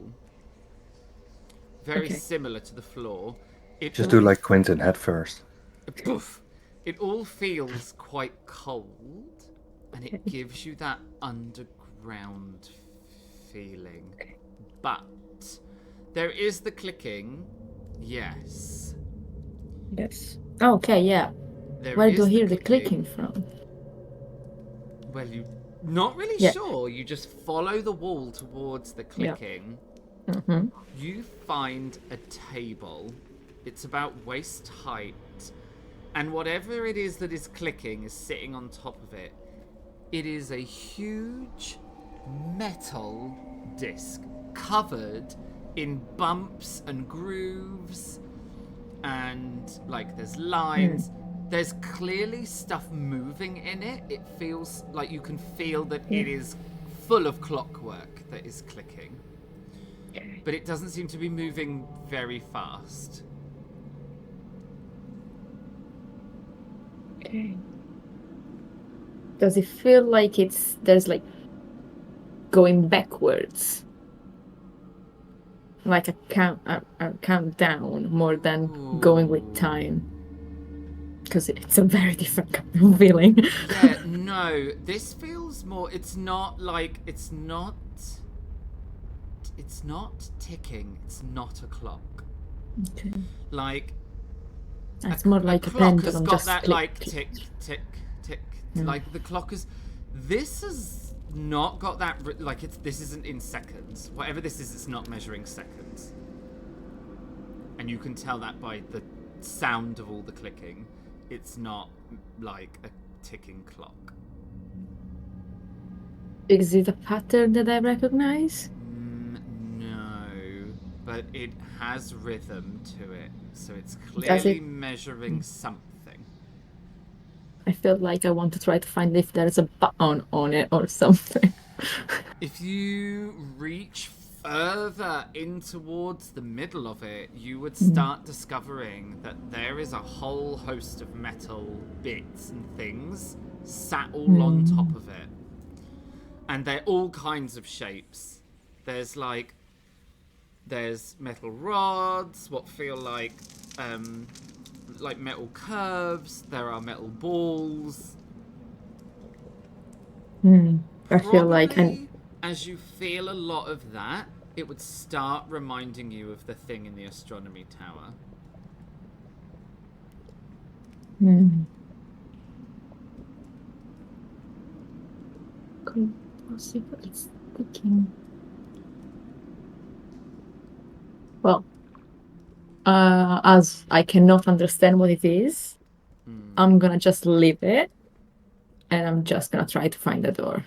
Very similar to the floor. Just do like Quentin head first. Poof. It all feels quite cold, and it gives you that underground feeling. But there is the clicking. Yes. Yes. Okay, yeah. Where do I hear the clicking from? Well, you're not really sure. You just follow the wall towards the clicking. Yeah. You find a table. It's about waist height. And whatever it is that is clicking is sitting on top of it. It is a huge metal disc covered in bumps and grooves. And, there's lines. There's clearly stuff moving in it. It feels like you can feel that it is full of clockwork that is clicking. But it doesn't seem to be moving very fast. Okay. Does it feel like there's going backwards? Like a countdown more than going with time? Because it's a very different kind of feeling. Yeah, no, this feels more. It's not ticking. It's not a clock. Okay. It's more like a pendulum. Clock has got that click, tick, tick, tick. The clock is. This has not got that. This isn't in seconds. Whatever this is, it's not measuring seconds. And you can tell that by the sound of all the clicking. It's not like a ticking clock. Is it a pattern that I recognize? No, but it has rhythm to it, so it's clearly measuring something. I feel like I want to try to find if there's a button on it or something. If you reach further in towards the middle of it, you would start discovering that there is a whole host of metal bits and things sat all on top of it. And they're all kinds of shapes. There's metal rods, what feel like metal curves. There are metal balls. I feel like as you feel a lot of that, it would start reminding you of the thing in the astronomy tower. Could possibly sticking. Well, as I cannot understand what it is, I'm gonna just leave it, and I'm just gonna try to find the door.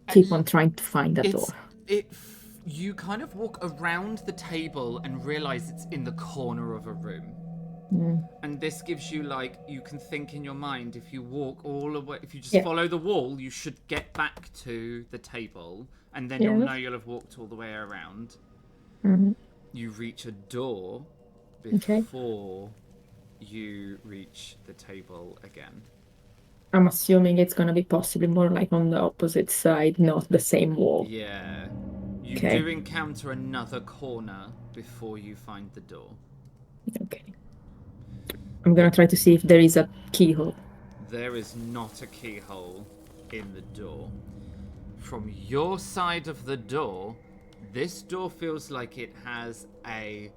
Keep on trying to find the door. You kind of walk around the table and realize it's in the corner of a room. And this gives you, like, you can think in your mind, if you walk all the way, if you just follow the wall, you should get back to the table, and then you'll know you'll have walked all the way around. You reach a door before you reach the table again. I'm assuming it's gonna be possibly more like on the opposite side, not the same wall. Yeah. You do encounter another corner before you find the door. Okay. I'm gonna try to see if there is a keyhole. There is not a keyhole in the door. From your side of the door, this door feels like it has a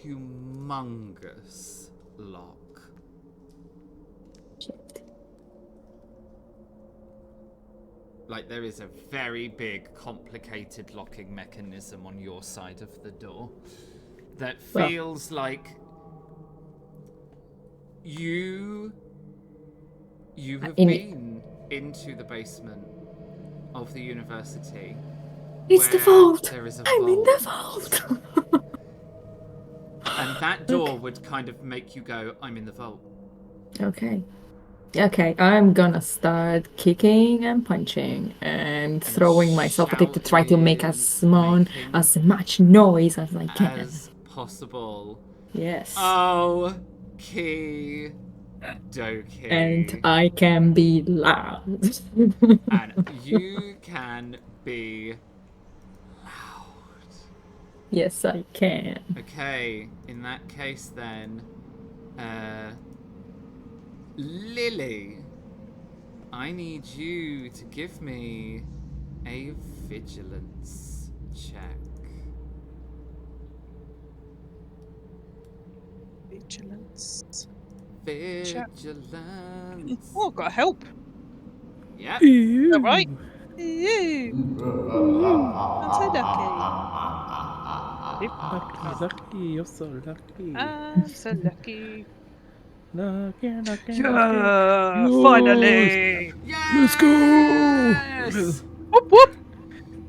humongous lock. Shit. Like, there is a very big, complicated locking mechanism on your side of the door that feels like you have been into the basement of the university. It's the vault! There is a I'm vault. in the vault! And that door would kind of make you go, I'm in the vault. Okay, I'm gonna start kicking and punching and throwing myself at it to try to make as much noise as I can. As possible. Yes. Okie dokie. And I can be loud. And you can be loud. Yes, I can. Okay, in that case then, Lily, I need you to give me a vigilance check. Vigilance. Vigilance. Oh, got help. Yep. All right. I'm so lucky. Lucky, you're so lucky. I'm so lucky. Lucky. Yeah, finally. Yes! Let's go! Whoop, whoop.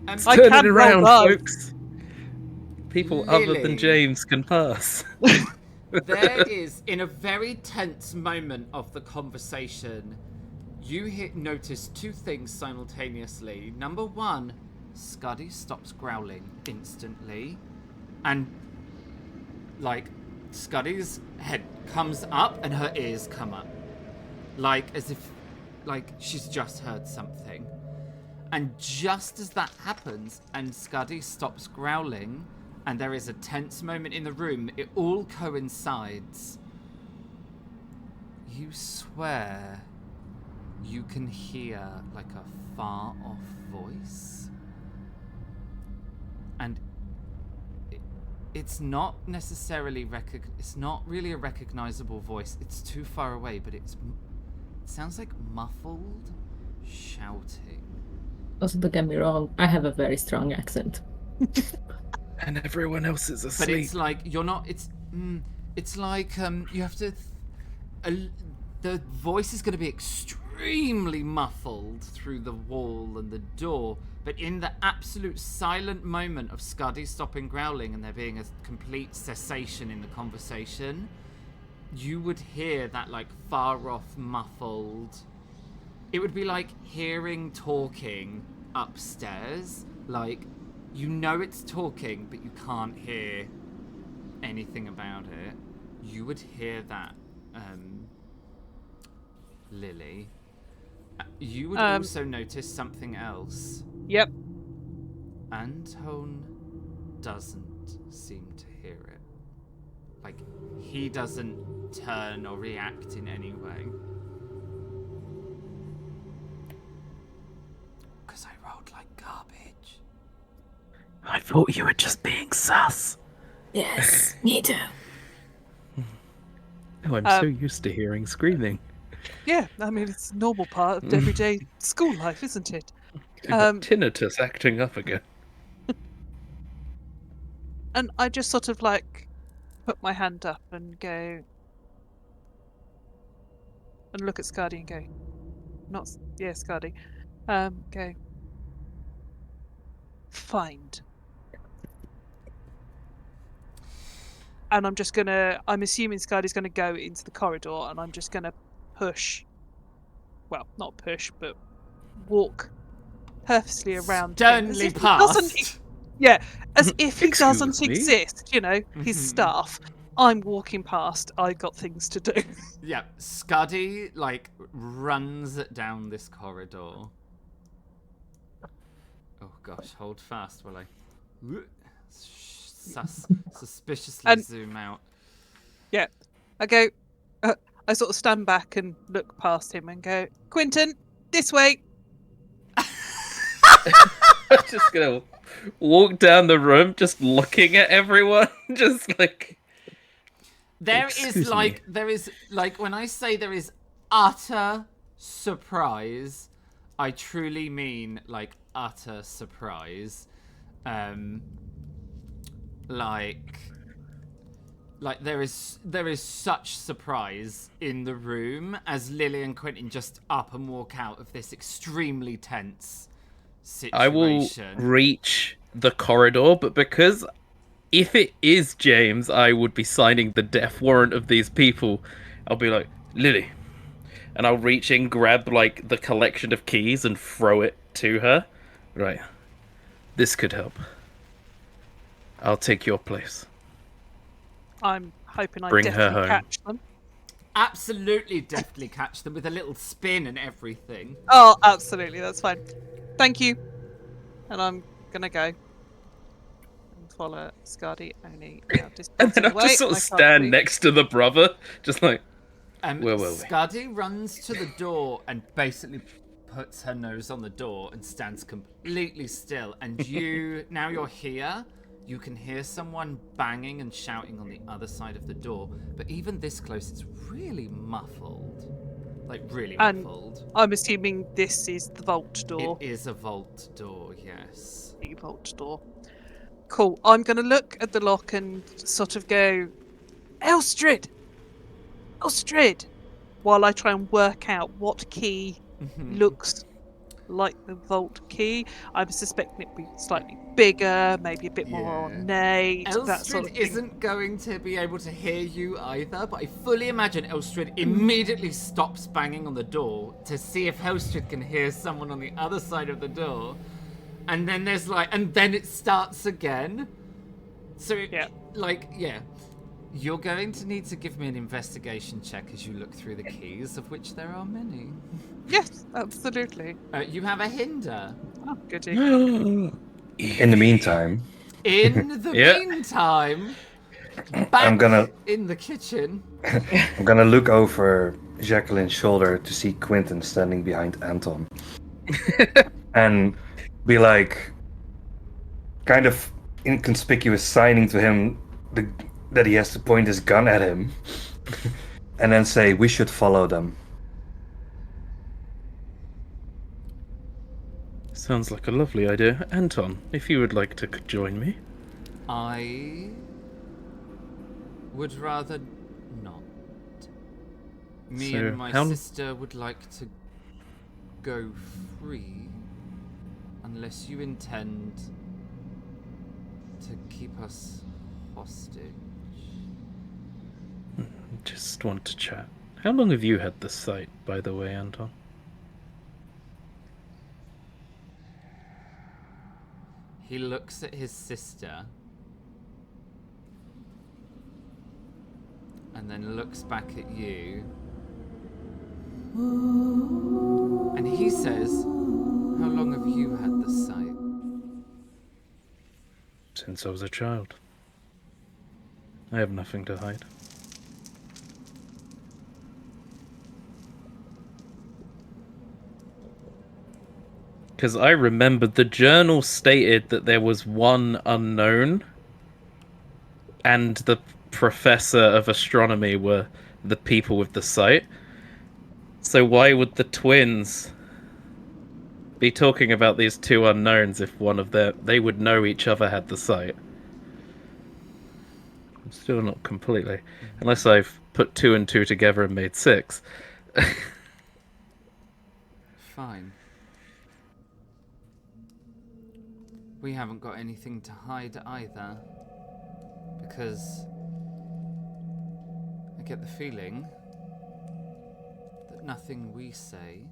Let's I turn can it around, roll low. folks. People other than Lily. James can pass. There is, in a very tense moment of the conversation, you notice two things simultaneously. Number one, Scuddy stops growling instantly. And, like, Scuddy's head comes up and her ears come up. Like, as if, like, she's just heard something. And just as that happens and Scuddy stops growling and there is a tense moment in the room, it all coincides. You swear you can hear, like, a far-off voice. And it's not necessarily it's not really a recognizable voice. It's too far away, but it sounds like muffled shouting. Also, don't get me wrong, I have a very strong accent. And everyone else is asleep. But it's like you're not. It's like you have to. The voice is going to be extremely muffled through the wall and the door. But in the absolute silent moment of Scuddy stopping growling and there being a complete cessation in the conversation, you would hear that, like, far off muffled. It would be like hearing talking upstairs. Like, you know it's talking, but you can't hear anything about it. You would hear that, Lily. You would also notice something else. Yep. Anton doesn't seem to hear it. Like, he doesn't turn or react in any way. Because I rolled like garbage. I thought you were just being sus. Yes, me too. Oh, I'm so used to hearing screaming. Yeah, I mean, it's a normal part of everyday school life, isn't it? You've got tinnitus acting up again. And I just sort of like put my hand up and go and look at Scardy and go, Scardy. Go, find. And I'm assuming Scardy's gonna go into the corridor, and I'm just gonna push. Well, not push, but walk purposely around him. As Sternly if he doesn't, past. as if he doesn't Excuse me? exist, his staff. I'm walking past, I got things to do. Yeah, Scuddy, like, runs down this corridor. Oh gosh, hold fast while I suspiciously zoom out. Yeah, I go, I sort of stand back and look past him and go, Quentin, this way. I'm just gonna walk down the room, just looking at everyone, just like. There Excuse is me. when I say there is utter surprise, I truly mean like utter surprise. Like there is such surprise in the room as Lily and Quentin just up and walk out of this extremely tense situation. I will reach the corridor, but because if it is James, I would be signing the death warrant of these people. I'll be like, Lily. And I'll reach in, grab like the collection of keys and throw it to her. Right. This could help. I'll take your place. I'm hoping I Bring her definitely home. catch them. Absolutely deftly catch them with a little spin and everything. Oh, absolutely, that's fine. Thank you. And I'm gonna go and follow Scardy only. And then I'll just sort of stand next to the brother, just like, where were we? Scuddy runs to the door and basically puts her nose on the door and stands completely still. And now you're here, you can hear someone banging and shouting on the other side of the door. But even this close, it's really muffled. Like, really muffled. I'm assuming this is the vault door. It is a vault door, yes. The vault door. Cool. I'm going to look at the lock and sort of go, Elstrid! Elstrid! While I try and work out what key looks like the vault key. I'm suspecting it be slightly bigger, maybe a bit more ornate. Elstrid that sort of thing. isn't going to be able to hear you either, but I fully imagine Elstrid immediately stops banging on the door to see if Elstrid can hear someone on the other side of the door. And then and then it starts again. So, you're going to need to give me an investigation check as you look through the keys, of which there are many. Yes, absolutely. You have a hinder. Oh, goody. In the meantime, I'm gonna in the kitchen. I'm gonna look over Jacqueline's shoulder to see Quentin standing behind Anton, and be like, kind of inconspicuous, signing to him that he has to point his gun at him, and then say, "We should follow them." Sounds like a lovely idea. Anton, if you would like to join me. I would rather not. Me and my sister would like to go free, unless you intend to keep us hostage. Just want to chat. How long have you had this site, by the way, Anton? He looks at his sister and then looks back at you. And he says, "How long have you had the sight?" Since I was a child. I have nothing to hide. Because I remembered the journal stated that there was one unknown, and the professor of astronomy were the people with the sight. So why would the twins be talking about these two unknowns if one of they would know each other had the sight? I'm still not completely, unless I've put 2 and 2 together and made 6. Fine. We haven't got anything to hide either, because I get the feeling that nothing we say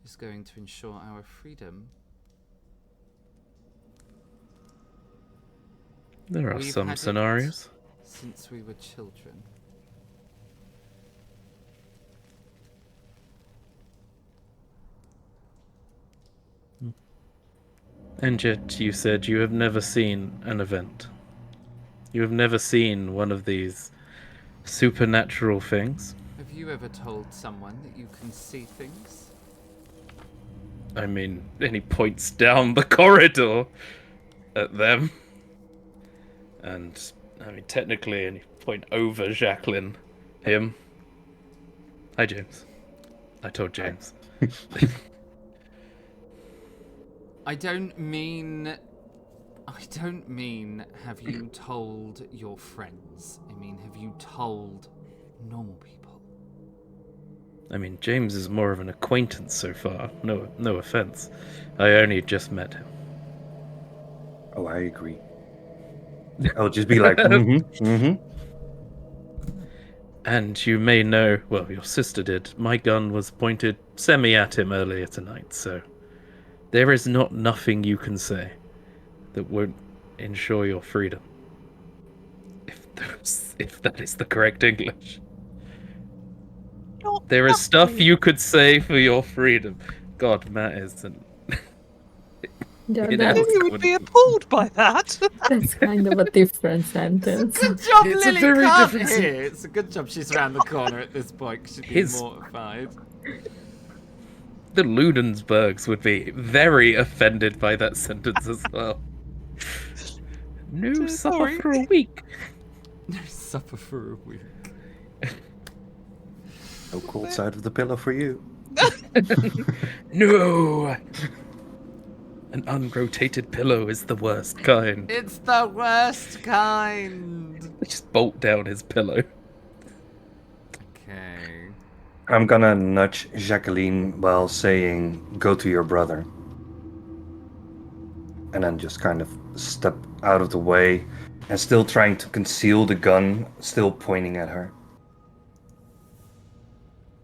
is going to ensure our freedom. There are We've some had it scenarios. since we were children. And yet you said you have never seen an event. You have never seen one of these supernatural things. Have you ever told someone that you can see things? I mean, and he points down the corridor at them. And, I mean, technically, and you point over Jacqueline, him. Hi, James. I told James. I don't mean have you told your friends. I mean, have you told normal people? I mean, James is more of an acquaintance so far. No offense. I only just met him. Oh, I agree. I'll just be like, And you may know, well, your sister did, my gun was pointed semi at him earlier tonight, so there is nothing you can say that won't ensure your freedom. If that is the correct English. There is stuff you could say for your freedom. God, Matt isn't. Yeah, You would be appalled by that. that's kind of a different sentence. Good job, It's a Lily very can't different hear. It's a good job she's around the corner at this point. She'd be mortified. The Ludensbergs would be very offended by that sentence as well. No supper Sorry. for a week. No supper for a week. no cold side of the pillow for you. No! An unrotated pillow is the worst kind. It's the worst kind. Just bolt down his pillow. Okay. I'm gonna nudge Jacqueline while saying, go to your brother. And then just kind of step out of the way and still trying to conceal the gun, still pointing at her.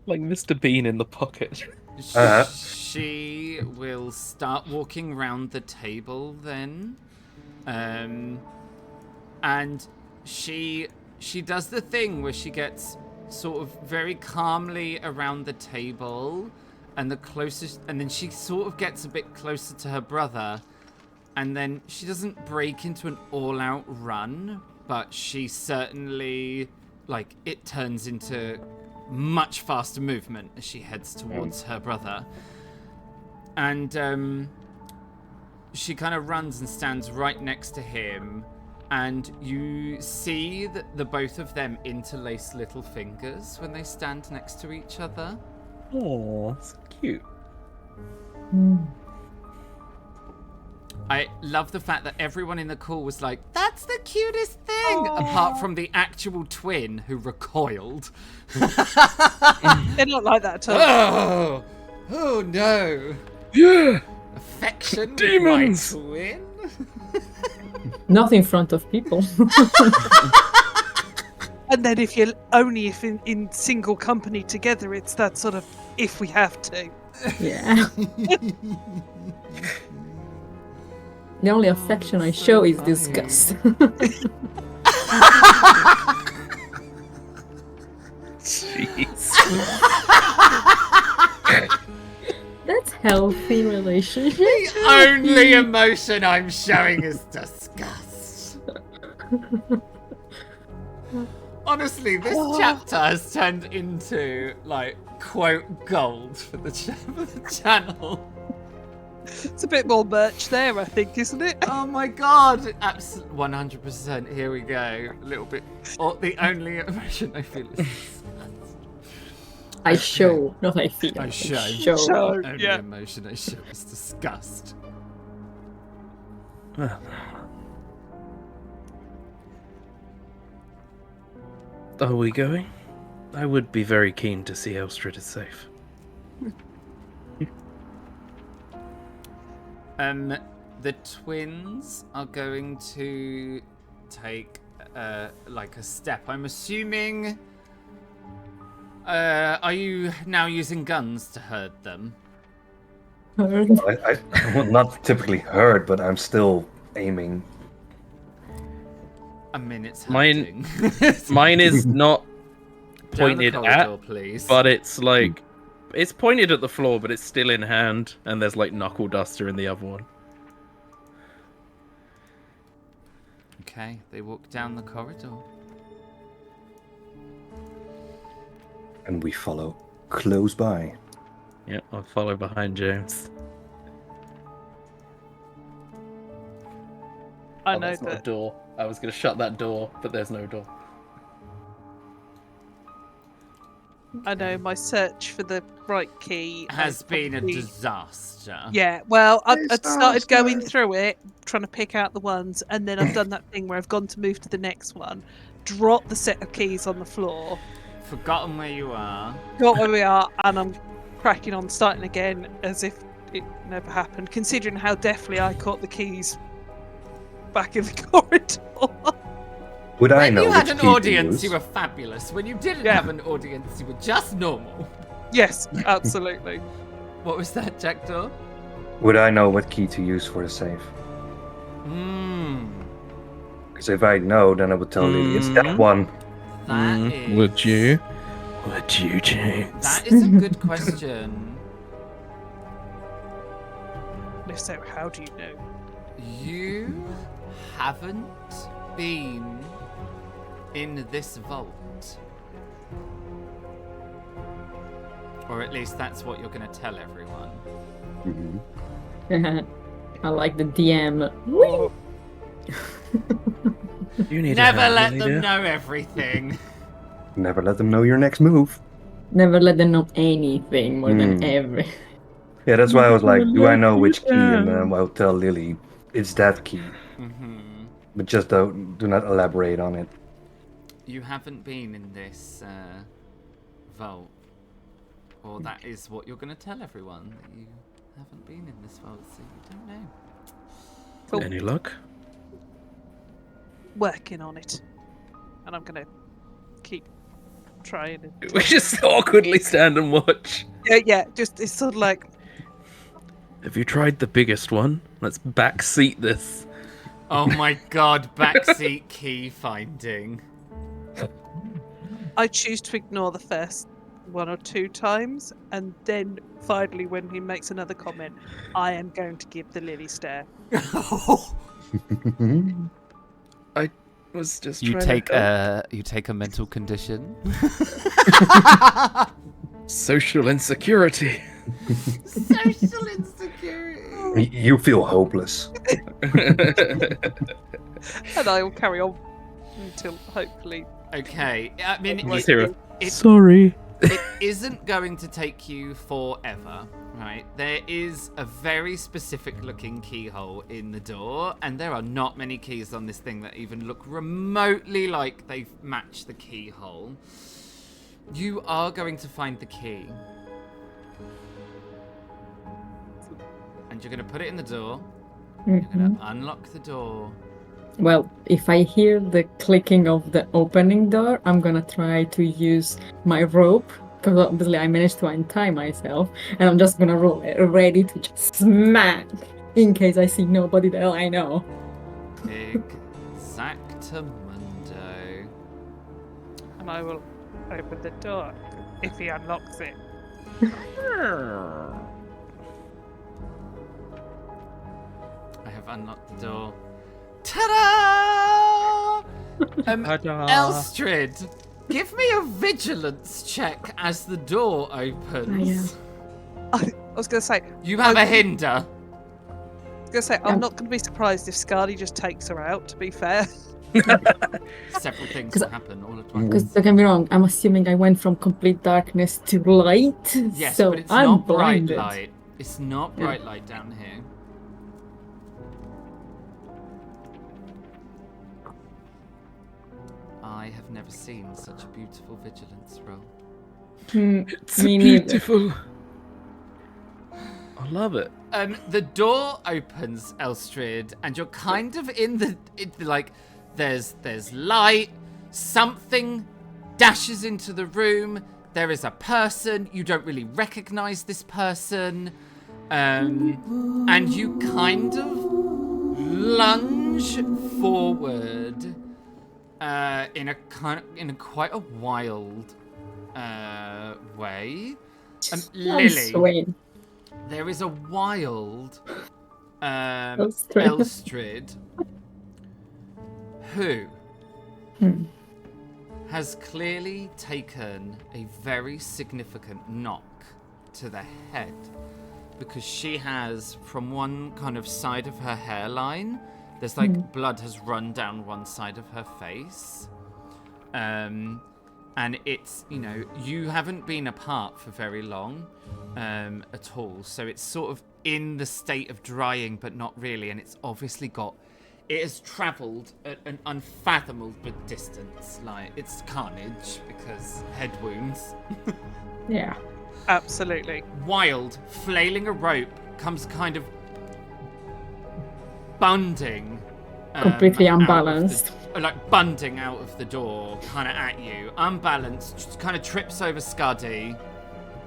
Like Mr. Bean in the pocket. She will start walking round the table then. And she does the thing where she gets sort of very calmly around the table and then she sort of gets a bit closer to her brother, and then she doesn't break into an all-out run, but she certainly, like, it turns into much faster movement as she heads towards her brother. And she kind of runs and stands right next to him, and you see that the both of them interlace little fingers when they stand next to each other. Oh, that's cute. I love the fact that everyone in the call was like, that's the cutest thing, apart from the actual twin who recoiled. They're not like that at all. Oh no. Yeah! Affection Demons! with my twin? Not in front of people. And then if in single company together, it's that sort of if we have to. Yeah. The only affection I show is disgust. Jeez. That's healthy relationship. The only emotion I'm showing is disgust. Honestly, this chapter has turned into, like, quote, gold for the channel. It's a bit more merch there, I think, isn't it? Oh my god! Absolutely, 100%. Here we go. A little bit. The only emotion I feel is disgust. I show, not I feel. I show. Show, The only yeah. emotion I show is disgust. Well. Are we going? I would be very keen to see Elstrad is safe. The twins are going to take like a step. I'm assuming. Are you now using guns to herd them? I well, not typically hurt, but I'm still aiming. A minute's Mine- hurting. Mine is not Down the pointed corridor, at, please. but it's like it's pointed at the floor, but it's still in hand, and there's like knuckle duster in the other one. Okay, they walk down the corridor. And we follow close by. Yep, I'll follow behind James. I Oh, know that's not a that. door. I was going to shut that door, but there's no door. I know my search for the right key Has been a probably- disaster. Yeah, well, I'd started going Disaster. through it, trying to pick out the ones, and then I've done that thing where I've gone to move to the next one, dropped the set of keys on the floor, Forgotten where you are. got where we are, and I'm cracking on, starting again as if it never happened, considering how deftly I caught the keys back in the corridor. Would I When know you had which an key to audience, use? you were fabulous. When you didn't Yeah. have an audience, you were just normal. Yes, absolutely. What was that, Jackdaw? Would I know what key to use for the safe? Because if I know, then I would tell Lily it's that one. That is... Would you? Would you, James? That is a good question. If so, how do you know? You haven't been in this vault. Or at least that's what you're going to tell everyone. Mhm. I like the DM. Oh, You need Never a hand, let leader. them know everything. Never let them know your next move. Never let them know anything more than every. Yeah, that's why I was like, do I know which key? Yeah. And then I'll tell Lily it's that key. But just do not elaborate on it. You haven't been in this vault. Or that is what you're going to tell everyone. That you haven't been in this vault, so you don't know. cool. Any luck? Working on it. And I'm going to keep trying. And... We just awkwardly stand and watch. Yeah, just it's sort of like, Have you tried the biggest one? Let's backseat this. Oh my god, backseat key finding. I choose to ignore the first one or two times, and then finally, when he makes another comment, I am going to give the Lily stare. I was just You trying take to help. you take a mental condition. Social insecurity. Social insecurity. You feel hopeless. And I will carry on until hopefully. Okay, I mean, You just hear a, it- sorry. it isn't going to take you forever, right? There is a very specific looking keyhole in the door, and there are not many keys on this thing that even look remotely like they match the keyhole. You are going to find the key. And you're going to put it in the door. You're going to unlock the door. Well, if I hear the clicking of the opening door, I'm gonna try to use my rope, because obviously I managed to untie myself, and I'm just gonna roll it, ready to just smack, in case I see nobody that I know. Exactamundo. And I will open the door if he unlocks it. I have unlocked the door. Ta-da! Elstrad, give me a vigilance check as the door opens. I was going to say, You have a hinder. was gonna say, I'm not gonna be surprised if Scardy just takes her out, to be fair. Several things will happen all at once. Because don't get me wrong, I'm assuming I went from complete darkness to light. Yes, so but it's I'm not blinded. bright light. It's not bright light down here. I have never seen such a beautiful vigilance roll. It's Me neither. beautiful. I love it. The door opens, Elstrid, and you're kind of in the there's light. Something dashes into the room. There is a person. You don't really recognize this person, and you kind of lunge forward in a quite a wild way. Lily. There is a wild Elstrid who has clearly taken a very significant knock to the head, because she has, from one kind of side of her hairline, there's like blood has run down one side of her face. And it's, you haven't been apart for very long at all. So it's sort of in the state of drying, but not really. And it's obviously it has travelled at an unfathomable distance. Like, it's carnage because head wounds. Yeah. Absolutely. Wild, flailing a rope, comes kind of bunding. Completely unbalanced. Bunding out of the door, kind of at you. Unbalanced, just kind of trips over Scuddy.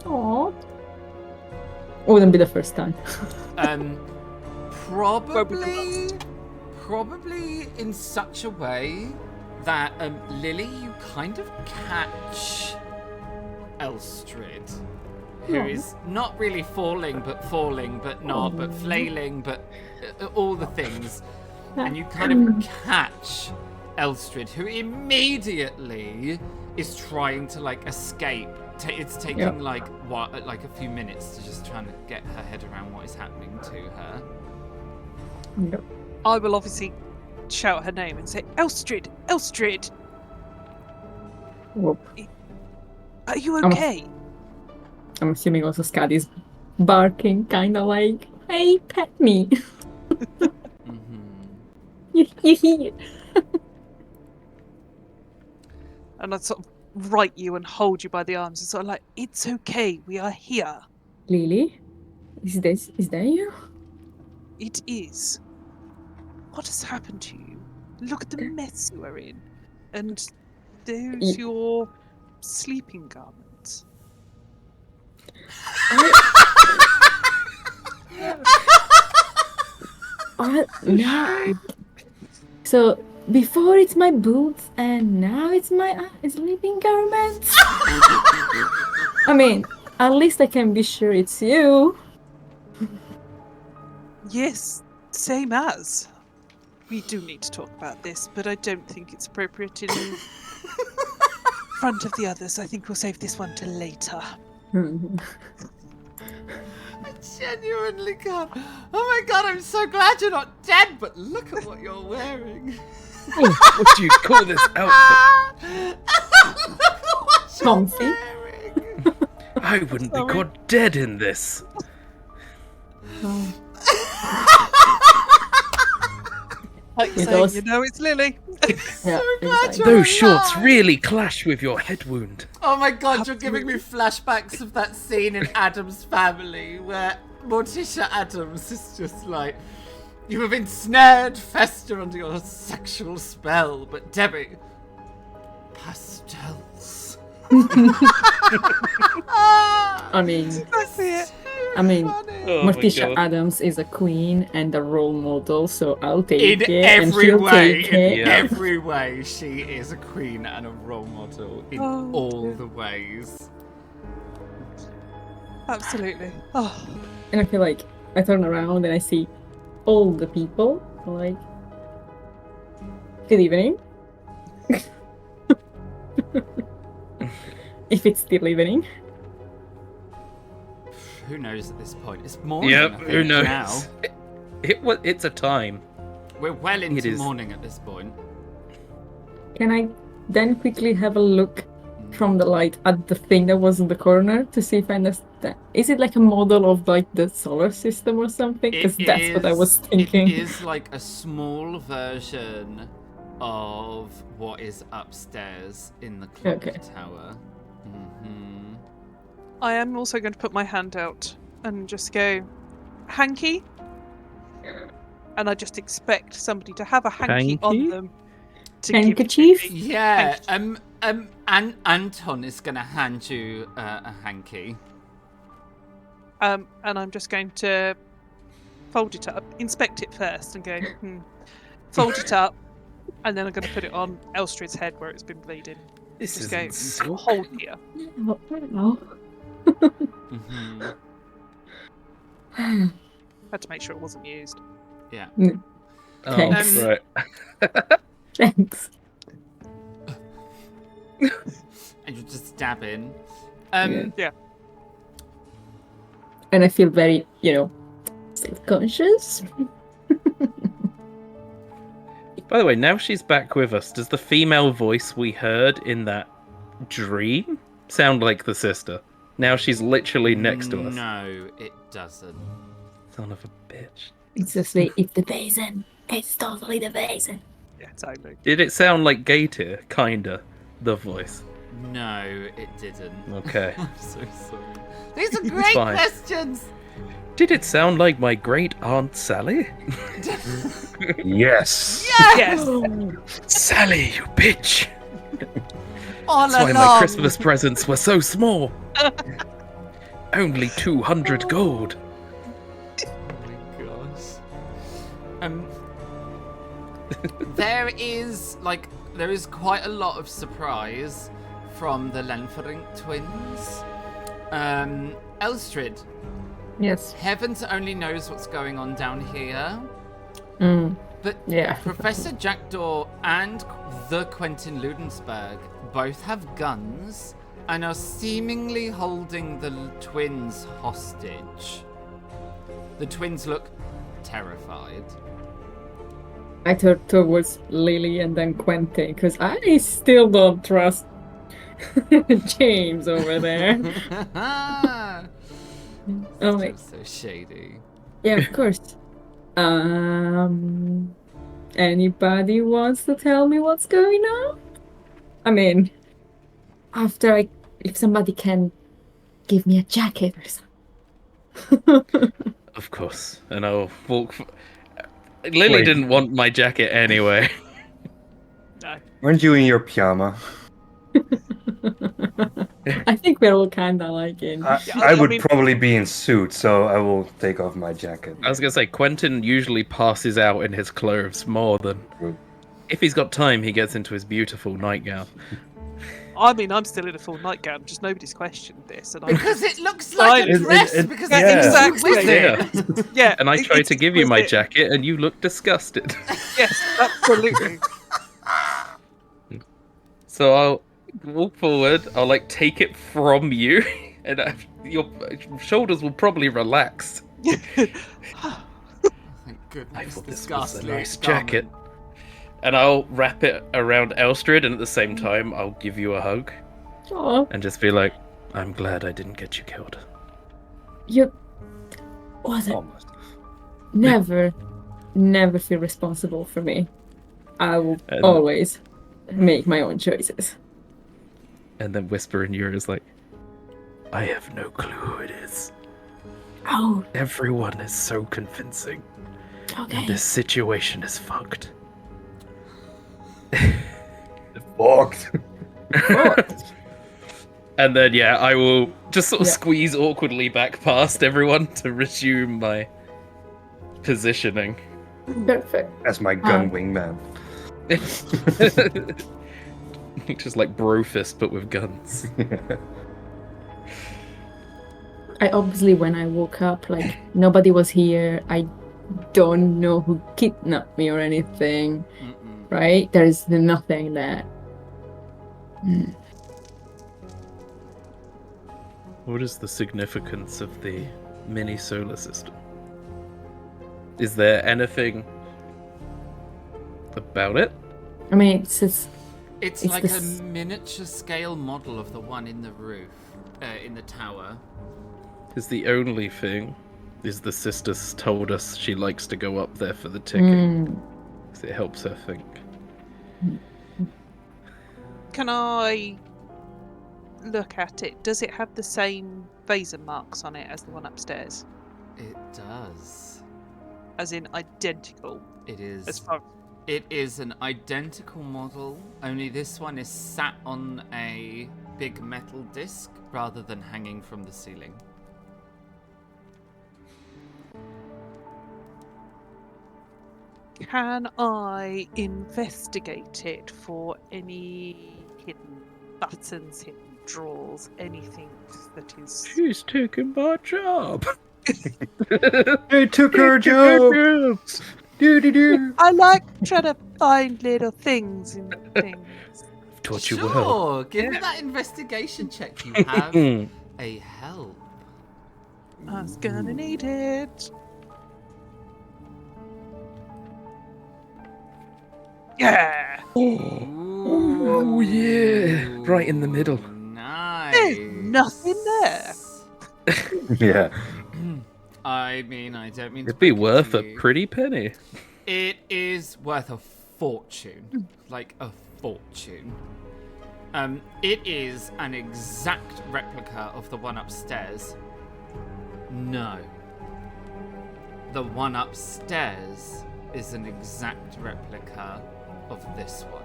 Aww. Wouldn't be the first time. Probably in such a way that Lily, you kind of catch Elstrid, who is not really falling, but not, but flailing, but all the things. And you kind of catch Elstrid, who immediately is trying to escape. It's taking a few minutes to just trying to get her head around what is happening to her. Yep. I will obviously shout her name and say, Elstrid! Elstrid! Whoop. Are you okay? I'm assuming also Scuddy's barking, kind of like, hey, pet me. You hear? And I'd sort of right you and hold you by the arms and sort of like, it's okay, we are here. Lily? Is that you? It is. What has happened to you? Look at the mess you are in. And there's your sleeping garments. No. So before it's my boots and now it's my sleeping garments. I mean, at least I can be sure it's you. Yes, same as. We do need to talk about this, but I don't think it's appropriate in front of the others. I think we'll save this one till later. I genuinely can't. Oh my god, I'm so glad you're not dead, but look at what you're wearing. What do you call this outfit? Look at what you're Comfy. wearing. I wouldn't be caught dead in this. Like saying, it's Lily. So glad you're Those shorts alive. really clash with your head wound. Oh my god, you're giving me flashbacks of that scene in Adam's Family where Morticia Adams is just like, you have ensnared Fester under your sexual spell, but Debbie, pastels. I mean, That's it. Oh my Morticia God. Adams is a queen and a role model, so I'll take In it. and every she'll way, take in it. Yeah. every way, she is a queen and a role model in all the ways. Absolutely. Oh, And I feel like I turn around and I see all the people like, good evening. If it's still evening. Who knows at this point? It's morning. Yep, I who think, knows? Now. It's a time. We're well It into is. morning at this point. Can I then quickly have a look from the light at the thing that was in the corner to see if I understand? Is it like a model of like the solar system or something? Because that's what I was thinking. It is like a small version of what is upstairs in the clock tower. Mm-hmm. I am also going to put my hand out and just go, hanky? And I just expect somebody to have a hanky on Hanky? them. To give Handkerchief? to me. Yeah. Anton is gonna hand you a hanky. And I'm just going to fold it up, inspect it first, and go, fold it up, and then I'm going to put it on Elstrid's head where it's been bleeding. This Just isn't go, silk. hold here. Oh. Mm-hmm. Had to make sure it wasn't used. Yeah. Oh, Thanks. right. Thanks. And you just stab in. Yeah. And I feel very, self-conscious. By the way, now she's back with us. Does the female voice we heard in that dream sound like the sister? Now she's literally next to us. No, it doesn't. Son of a bitch. It's just like, it's the Vaesen. It's totally the Vaesen. Yeah, totally. Did it sound like Gator? Kinda. The voice. No, it didn't. Okay. I'm so sorry. These are great fine. questions! Did it sound like my great aunt Sally? Yes. Yes! Sally, you bitch! All That's why along! my Christmas presents were so small. Only 200 gold. Oh my gosh. There is quite a lot of surprise from the Lenferink twins. Elstrid, Yes. heavens only knows what's going on down here, but Yeah. Professor Jackdaw and the Quentin Ludensberg both have guns and are seemingly holding the twins hostage. The twins look terrified. I turn towards Lily and then Quentin, because I still don't trust James over there. Oh my. So shady. Yeah, of course. Anybody wants to tell me what's going on? I mean, if somebody can give me a jacket or something. Of course. And I'll walk. Lily Wait. didn't want my jacket anyway. No. Weren't you in your pyjama? I think we're all kind of like in. I would probably be in suit, so I will take off my jacket. I was gonna say, Quentin usually passes out in his clothes more than. True. If he's got time, he gets into his beautiful nightgown. I mean, I'm still in a full nightgown, just nobody's questioned this. And Because it looks like a It- dress, it- because yeah. it's Exactly. exquisite. yeah, And I tried it's to give you my exquisite. jacket, and you look disgusted. Yes, absolutely. So I'll walk forward. I'll take it from you, and your shoulders will probably relax. Thank goodness. I thought this this was a ghastly nice garment. jacket. And I'll wrap it around Elstrid, and at the same time, I'll give you a hug Oh, and just be like, "I'm glad I didn't get you killed." you wasn't. Almost. Never feel responsible for me. I will And- always make my own choices. And then whisper in your ears like, "I have no clue who it is. Oh, Everyone is so convincing. okay. This situation is fucked." Fucked. And then, yeah, I will just sort of Yeah. squeeze awkwardly back past everyone to resume my positioning. Perfect. As my gun wingman. Just like Brofist, but with guns. I obviously, when I woke up, nobody was here. I don't know who kidnapped me or anything, Mm-mm. right? There is nothing there. What is the significance of the mini solar system? Is there anything about it? I mean, it's It's like a miniature scale model of the one in the roof, in the tower. Is the only thing is the sister's told us she likes to go up there for the ticking. 'Cause it helps her think. Can I look at it? Does it have the same Vaesen marks on it as the one upstairs? It does. As in identical? It is. As far... It is an identical model, only this one is sat on a big metal disc rather than hanging from the ceiling. Can I investigate it for any hidden buttons, hidden drawers, anything that is... She's taking my job. They took her job. Do. I like trying to find little things in things. Taught you Sure, well. give me that investigation check. You have a help. I was gonna need it. Yeah! Oh yeah, right in the middle. Nice. There's nothing there. Yeah. I mean, I don't mean It'd to be break it worth to a you. pretty penny. It is worth a fortune. Like a fortune. It is an exact replica of the one upstairs. No. The one upstairs is an exact replica of this one.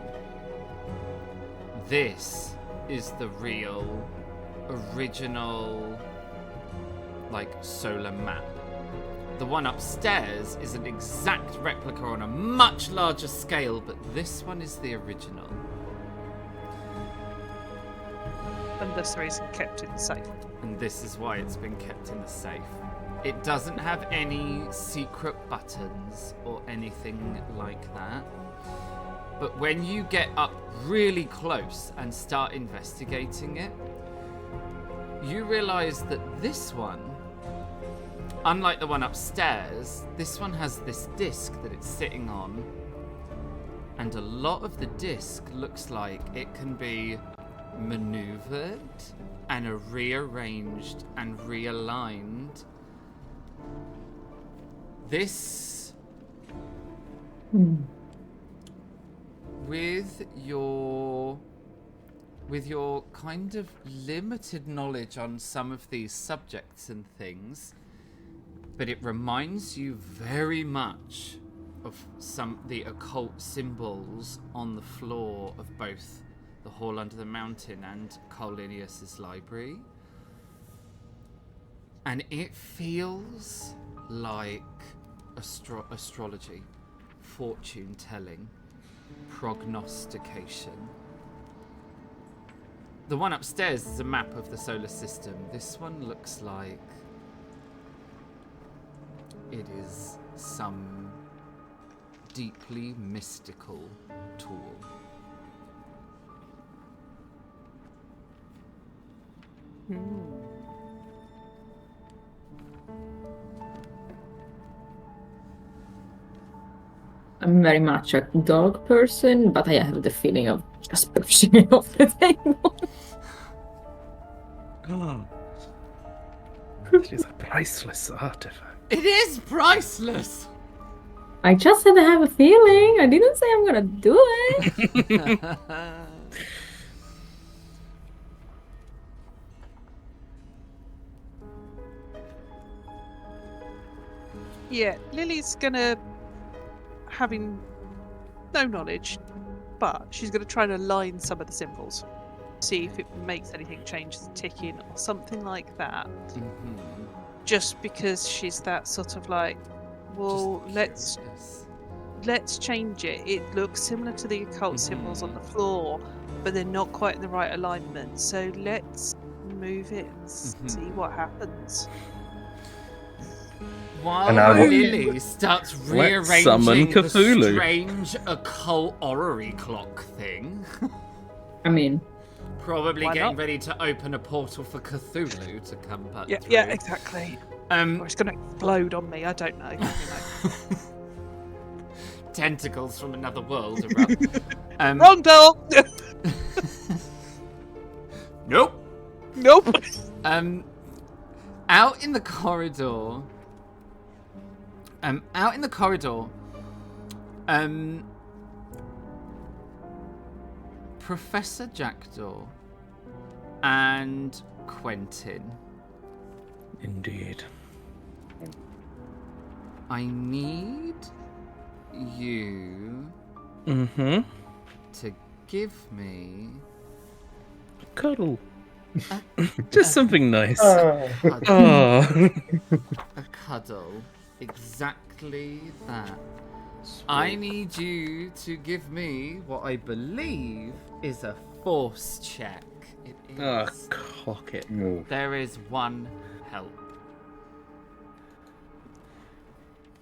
This is the real, original, like, solar map. The one upstairs is an exact replica on a much larger scale, but this one is the original. And this reason kept in the safe. And this is why it's been kept in the safe. It doesn't have any secret buttons or anything like that. But when you get up really close and start investigating it, you realize that this one, unlike the one upstairs, this one has this disc that it's sitting on. And a lot of the disc looks like it can be maneuvered and rearranged and realigned. This, with your kind of limited knowledge on some of these subjects and things, but it reminds you very much of the occult symbols on the floor of both the Hall Under the Mountain and Cole Linnaeus's library. And it feels like astrology, fortune telling, prognostication. The one upstairs is a map of the solar system. This one looks like it is some deeply mystical tool. I'm very much a dog person, but I have the feeling of just pushing it off the table. It is a priceless artifact. It is priceless! I just said I have a feeling. I didn't say I'm gonna do it. Yeah, Lily's gonna, having no knowledge, but she's gonna try and align some of the symbols. See if it makes anything change the ticking or something like that. Just because she's that sort of like, well, let's change it. It looks similar to the occult symbols on the floor, but they're not quite in the right alignment. So let's move it and see what happens. While And I will- Lily starts summon rearranging the Cthulhu. strange occult orrery clock thing, I mean, probably Why getting not? ready to open a portal for Cthulhu to come back Yeah, through. yeah, exactly. Or Um, it's gonna explode on me. I don't know. You know. Tentacles from another world erupt. Wrong door! Nope. Nope. Out in the corridor. Professor Jackdaw and Quentin. Indeed. I need you Mm-hmm. to give me Cuddle. Just something nice. Oh. Oh. a cuddle. Exactly that. I need you to give me what I believe is a force check. It is. Oh, cock it. No. There is one help.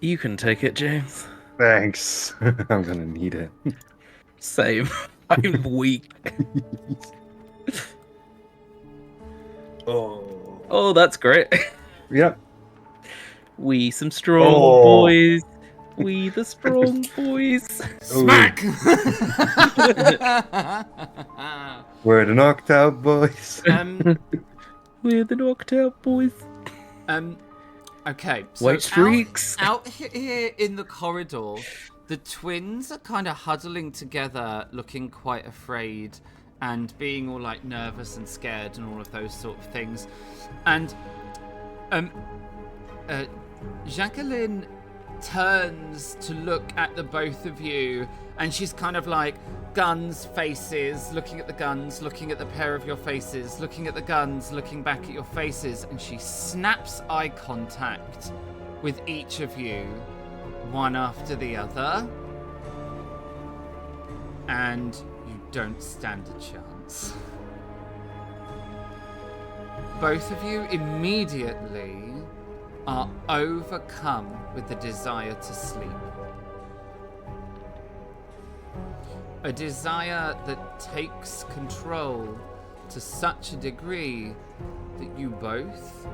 You can take it, James. Thanks. I'm gonna need it. Same. I'm weak. Oh. Oh, that's great. Yep. We some strong Oh. boys. We the strong boys. Smack! We're the knocked out boys. We're the knocked out boys. Okay, so White streaks. out here in the corridor, the twins are kind of huddling together, looking quite afraid and being all like nervous and scared and all of those sort of things. And Jacqueline turns to look at the both of you, and she's kind of like, guns, faces, looking at the guns, looking at the pair of your faces, looking at the guns, looking back at your faces, and she snaps eye contact with each of you, one after the other, and you don't stand a chance. Both of you immediately are overcome with the desire to sleep. A desire that takes control to such a degree that you both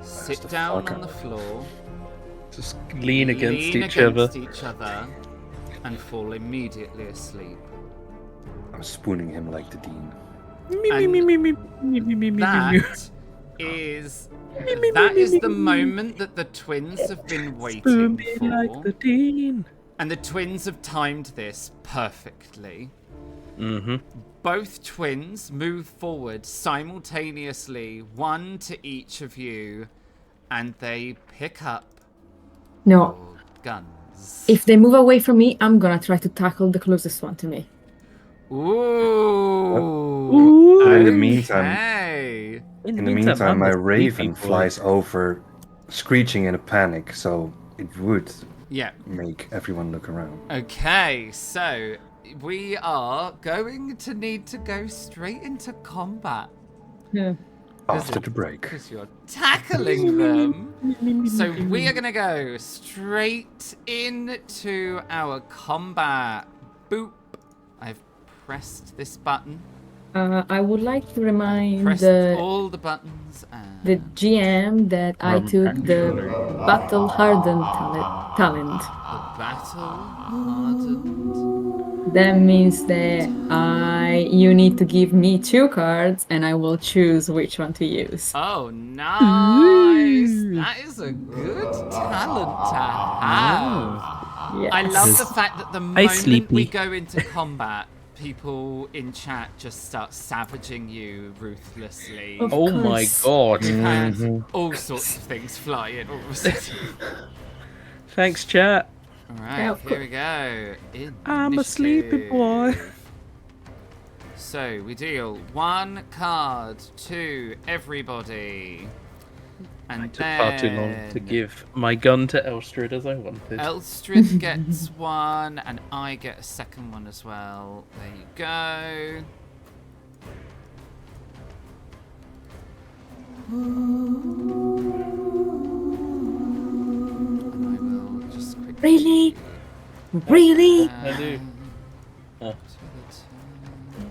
sit the down fuck on the up. floor, Just lean against lean each other. against each other, and fall immediately asleep. I'm spooning him like the dean. That is the moment that the twins have been waiting for. Like the dean. And the twins have timed this perfectly. Mm-hmm. Both twins move forward simultaneously, one to each of you, and they pick up No. your guns. If they move away from me, I'm gonna try to tackle the closest one to me. Ooh. In the meantime- Okay. In the meantime, I'm my the raven sleepy boy. flies over, screeching in a panic, so it would Yeah. make everyone look around. Okay, so we are going to need to go straight into combat. Yeah. After the break. Because you're tackling them. So we are going to go straight into our combat. Boop. I've pressed this button. I would like to remind Pressed the all the buttons. And GM that I took the battle hardened talent. the battle hardened. That means that you need to give me 2 cards, and I will choose which one to use. Oh, nice. That is a good talent to have. Yes. I love the fact that the moment sleepy. we go into combat, people in chat just start savaging you ruthlessly. Of Oh my course. god. We've had all sorts of things fly in all of a sudden. Thanks, chat. Alright, Yeah, of here we go. I'm a sleepy boy. Initiative. So we deal 1 card to everybody. And Took far too long to then give my gun to Elstrid as I wanted. Elstrid gets 1, and I get a second one as well. There you go. And I will just quickly... Really? Really? I do. Oh. To the turn.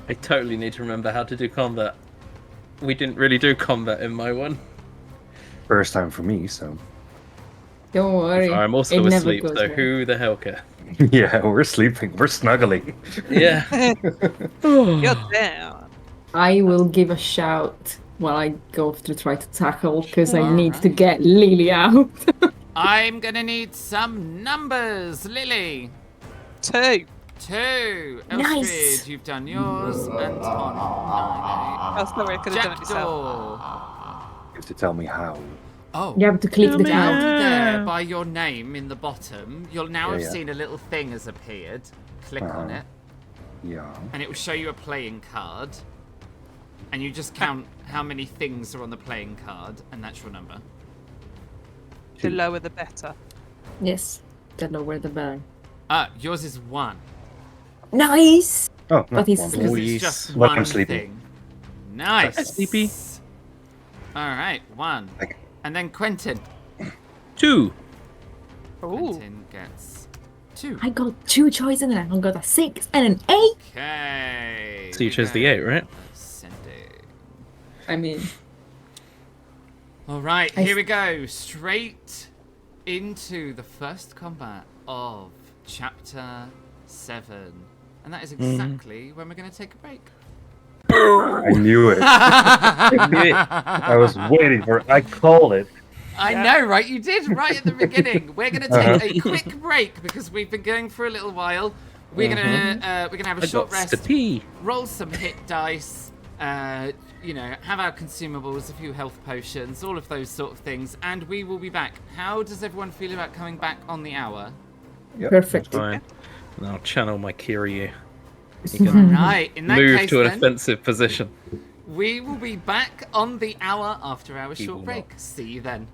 I totally need to remember how to do combat. We didn't really do combat in my one. First time for me, so Don't worry. I'm also it never asleep, goes so wrong. who the hell cares? yeah, we're sleeping, we're snuggling. Yeah. You're down. I will give a shout while I go to try to tackle because I need to Alright. get Lily out. I'm gonna need some numbers, Lily. 2. 2. Nice. Elstrid, you've done yours. Anton, 9. Oh, sorry, I could have done it myself. Jackdaw. You have to tell me how. Oh. You have to click the Down cow. there by your name in the bottom, you'll now have Yeah. seen a little thing has appeared. Click on it, Yeah. and it will show you a playing card. And you just count how many things are on the playing card, and that's your number. The lower the better. Yes, the lower the better. Yours is 1. Nice! Oh, no, But he's one Because more. it's Nice. just Like I'm one sleeping. thing. Nice. That's sleepy. Alright, 1. Okay. And then Quentin. 2. Ooh. Quentin gets 2. I got 2 choices and I got a 6 and an 8. Okay. So you chose the 8, right? Sending. I mean, Alright, I here we go. Straight into the first combat of Chapter 7. And that is exactly when we're going to take a break. I knew it. I was waiting for it. I called it. I know, right? You did right at the beginning. We're going to take a quick break because we've been going for a little while. We're gonna have a I short got to rest, pee. roll some hit dice, have our consumables, a few health potions, all of those sort of things, and we will be back. How does everyone feel about coming back on the hour? Yep, perfect. Fine. And I'll channel my Kiryu. Right, in that Move case to an then, offensive position. we will be back on the hour after our He short will break. See you then.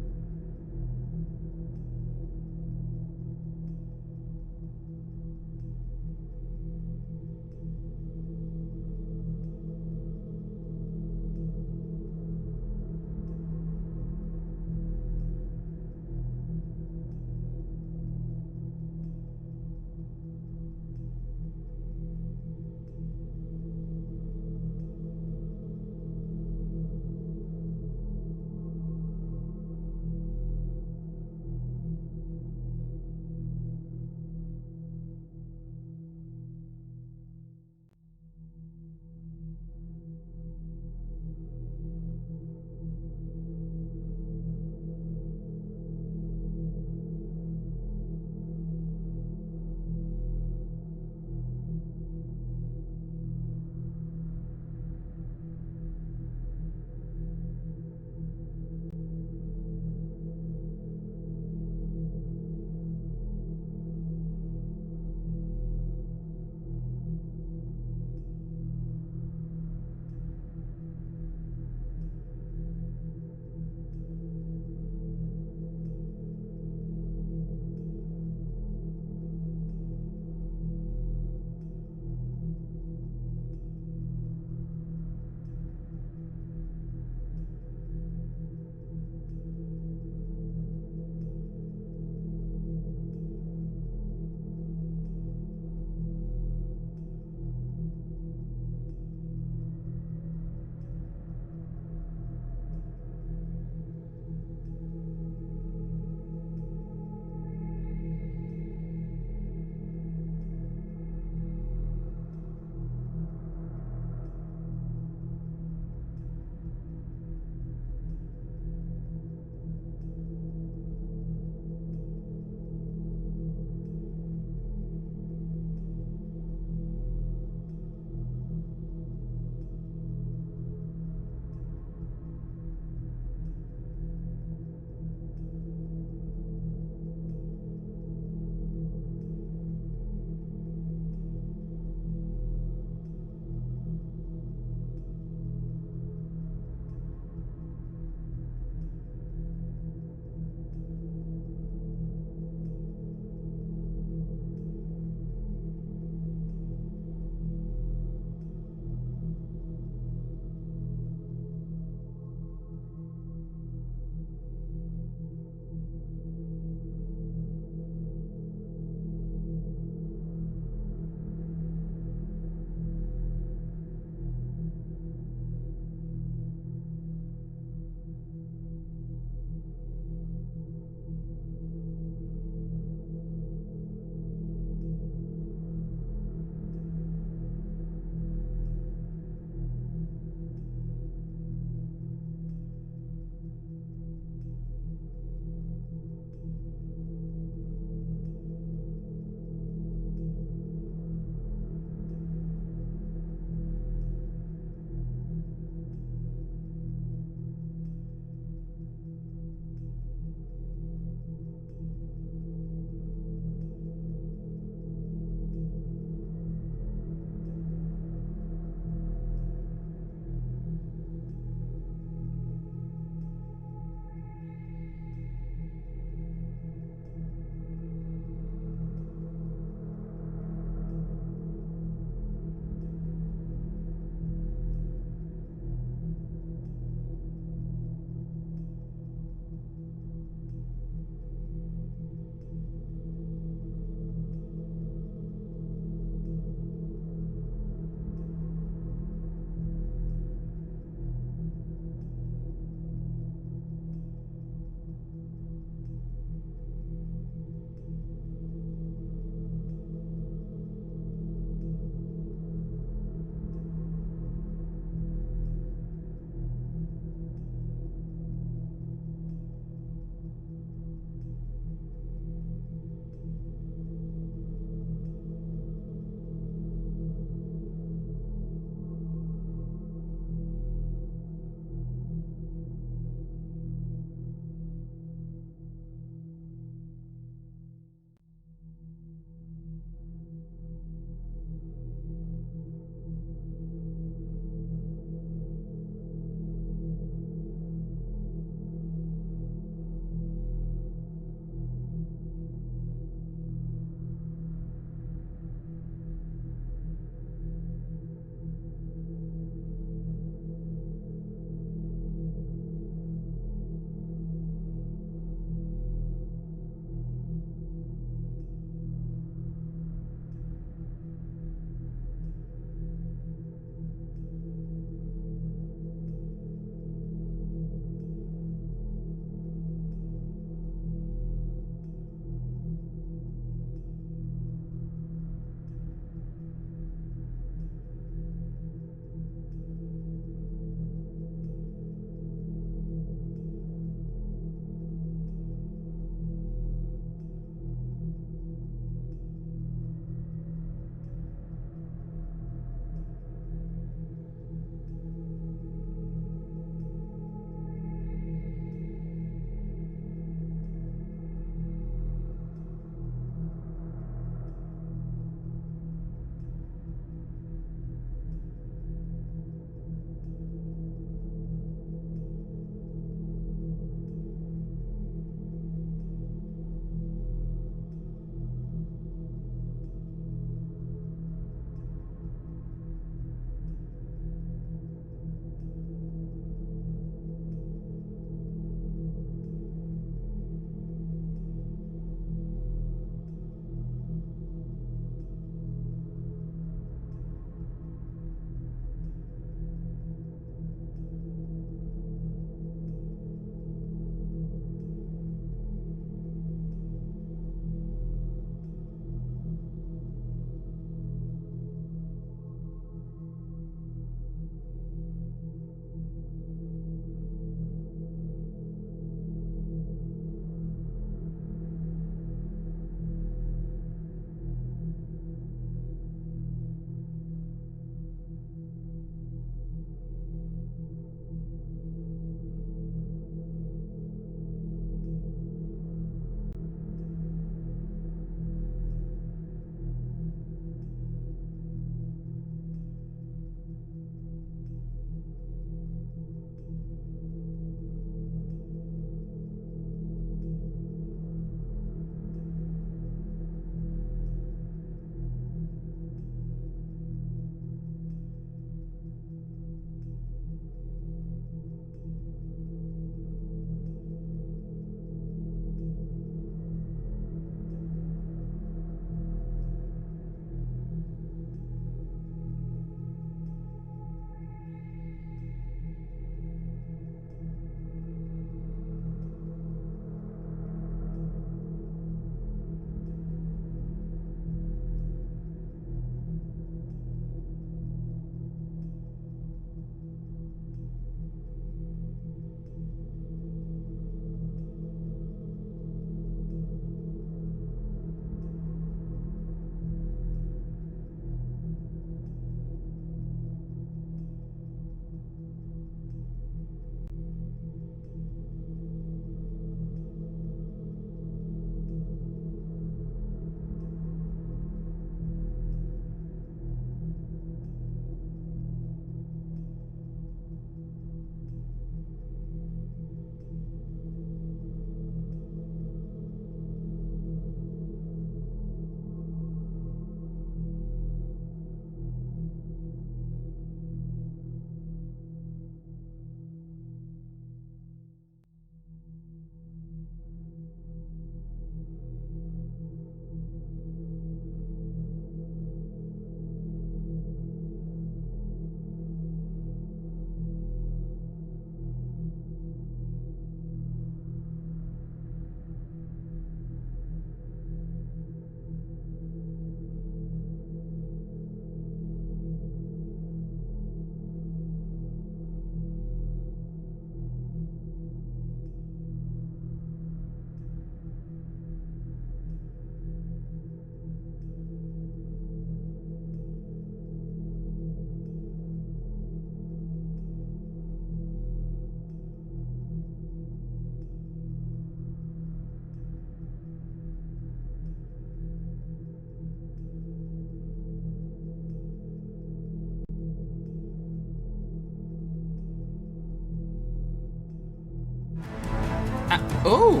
Oh,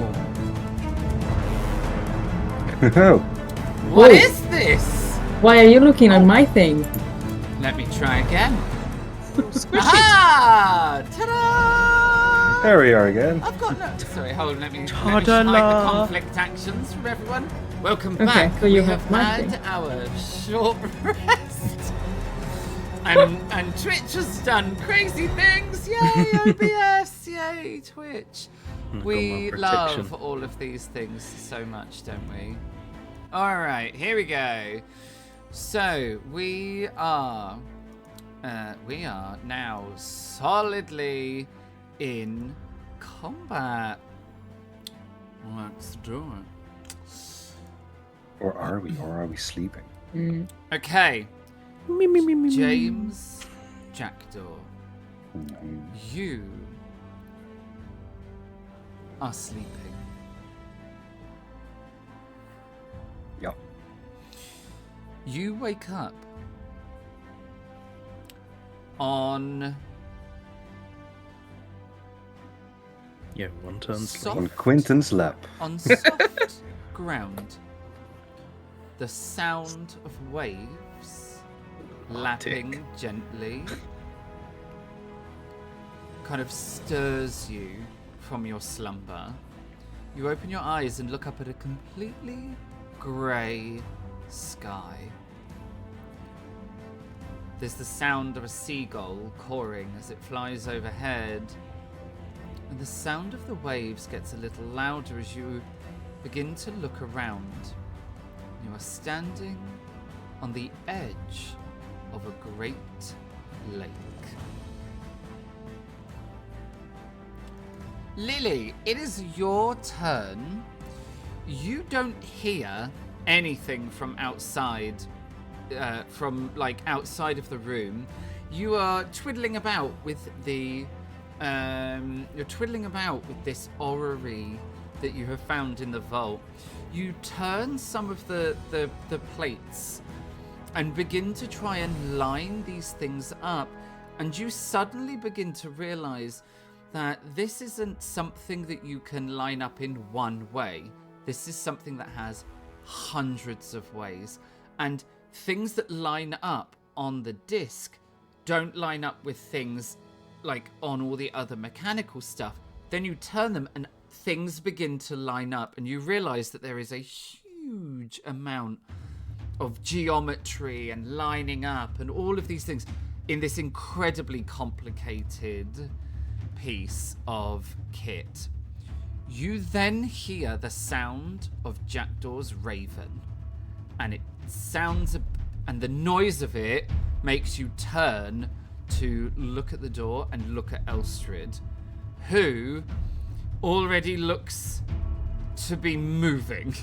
Oh, what Oi. is this? Why are you looking at my thing? Let me try again. Squish it. Ah! Ta-da! there we are again. I've got no. Sorry, hold on. Let me hide the conflict actions from everyone. Welcome Okay, back. so you we have have my had thing. our short rest, and Twitch has done crazy things. Yay, OBS! Yay, Twitch! got We my love protection. all of these things so much, don't we? All right, here we go. So we are now solidly in combat. Let's do it. Or are we? Or are we sleeping? Mm. Okay. James Jackdaw, you are sleeping. Yep. You wake up on Yeah, one turn sleep. soft, On Quinton's lap. on soft ground. The sound of waves lapping gently kind of stirs you from your slumber. You open your eyes and look up at a completely grey sky. There's the sound of a seagull cawing as it flies overhead, and the sound of the waves gets a little louder as you begin to look around. You are standing on the edge of a great lake. Lily, it is your turn. You don't hear anything from outside, outside of the room. You are twiddling about with the, you're twiddling about with this orrery that you have found in the vault. You turn some of the plates and begin to try and line these things up, and you suddenly begin to realize that this isn't something that you can line up in one way. This is something that has hundreds of ways, and things that line up on the disc don't line up with things like on all the other mechanical stuff. Then you turn them and things begin to line up, and you realize that there is a huge amount of geometry and lining up and all of these things in this incredibly complicated piece of kit. You then hear the sound of Jackdaw's raven, and it sounds, and the noise of it makes you turn to look at the door and look at Elstrid, who already looks to be moving.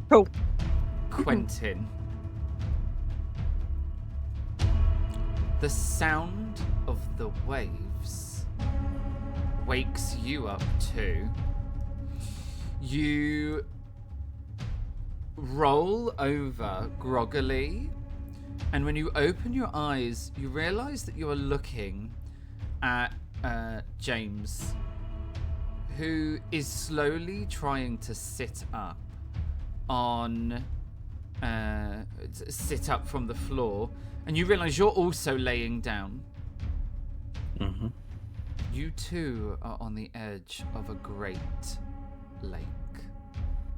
Cool. Quentin. The sound of the waves wakes you up too. You roll over groggily, and when you open your eyes, you realize that you are looking at James, who is slowly trying to sit up sit up from the floor, and you realize you're also laying down. Mm-hmm. You two are on the edge of a great lake.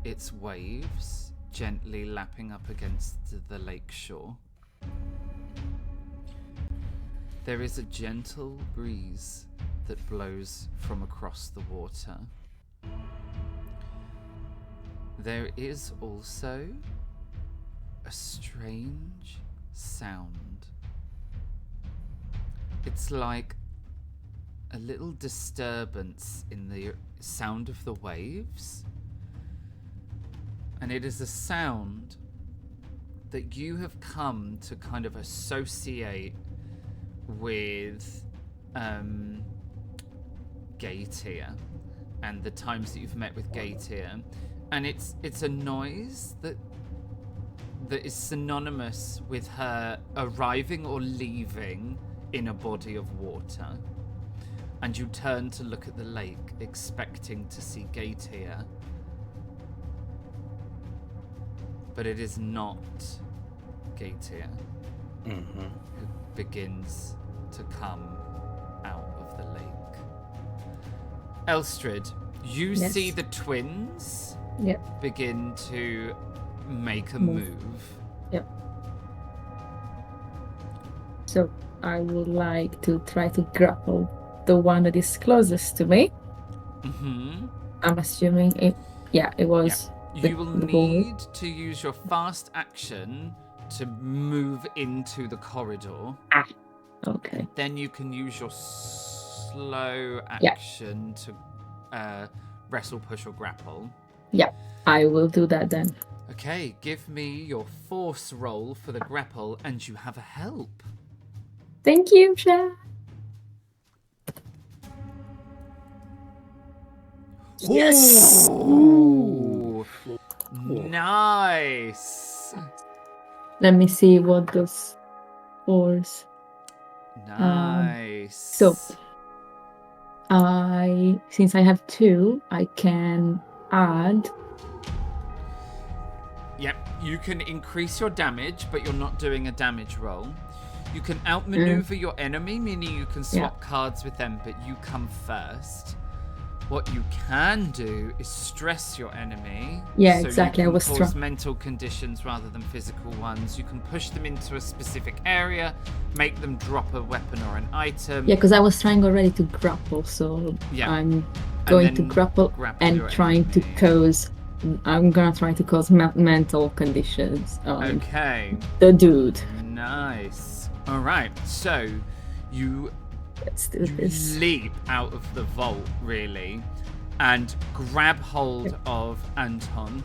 Its waves gently lapping up against the lake shore. There is a gentle breeze that blows from across the water. There is also a strange sound. It's like a little disturbance in the sound of the waves. And it is a sound that you have come to kind of associate with Gaetir and the times that you've met with Gaetir. And it's a noise that is synonymous with her arriving or leaving in a body of water. and you turn to look at the lake, expecting to see Gaetia. But it is not Gaetia who begins to come out of the lake. Elstrid, you Yes. see the twins Yep. begin to make a move. Yep. So I would like to try to grapple the one that is closest to me. Mm-hmm. I'm assuming it was You will the boy. need to use your fast action to move into the corridor. Okay. Then you can use your slow Yeah. action to wrestle, push, or grapple. Yeah, I will do that then. Okay, give me your force roll for the grapple, and you have a help. Thank you, Sha. Yes. Ooh, nice. Let me see what those force. Nice. So since I have 2, I can add. Yep, you can increase your damage, but you're not doing a damage roll. You can outmaneuver your enemy, meaning you can swap cards with them, but you come first. What you can do is stress your enemy. Yeah, so exactly. You I was can cause strong. mental conditions rather than physical ones. You can push them into a specific area, make them drop a weapon or an item. Yeah, because I was trying already to grapple, so Yeah. I'm going to then grapple and your trying to enemy. cause. I'm gonna try to cause mental conditions on Okay. the dude. Nice. All right. So you Let's do this. leap out of the vault, really, and grab hold of Anton.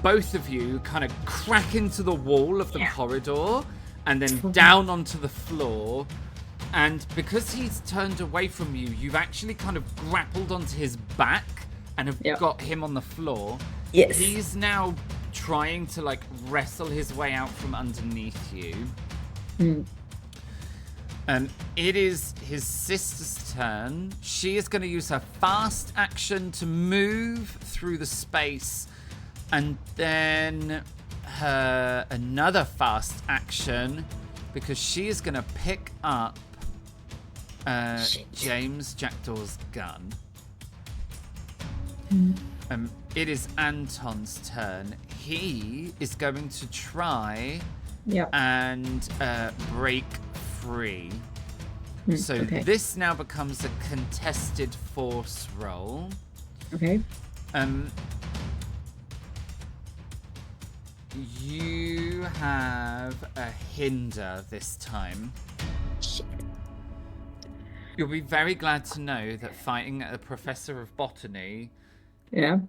Both of you kind of crack into the wall of the corridor and then down onto the floor. And because he's turned away from you, you've actually kind of grappled onto his back and have got him on the floor. Yes. He's now trying to like wrestle his way out from underneath you. It is his sister's turn. She is going to use her fast action to move through the space, and then her another fast action because she is going to pick up James Jackdaw's gun. It is Anton's turn. He is going to try and break free. So this now becomes a contested force roll. Okay. You have a hinder this time. You'll be very glad to know that fighting a professor of botany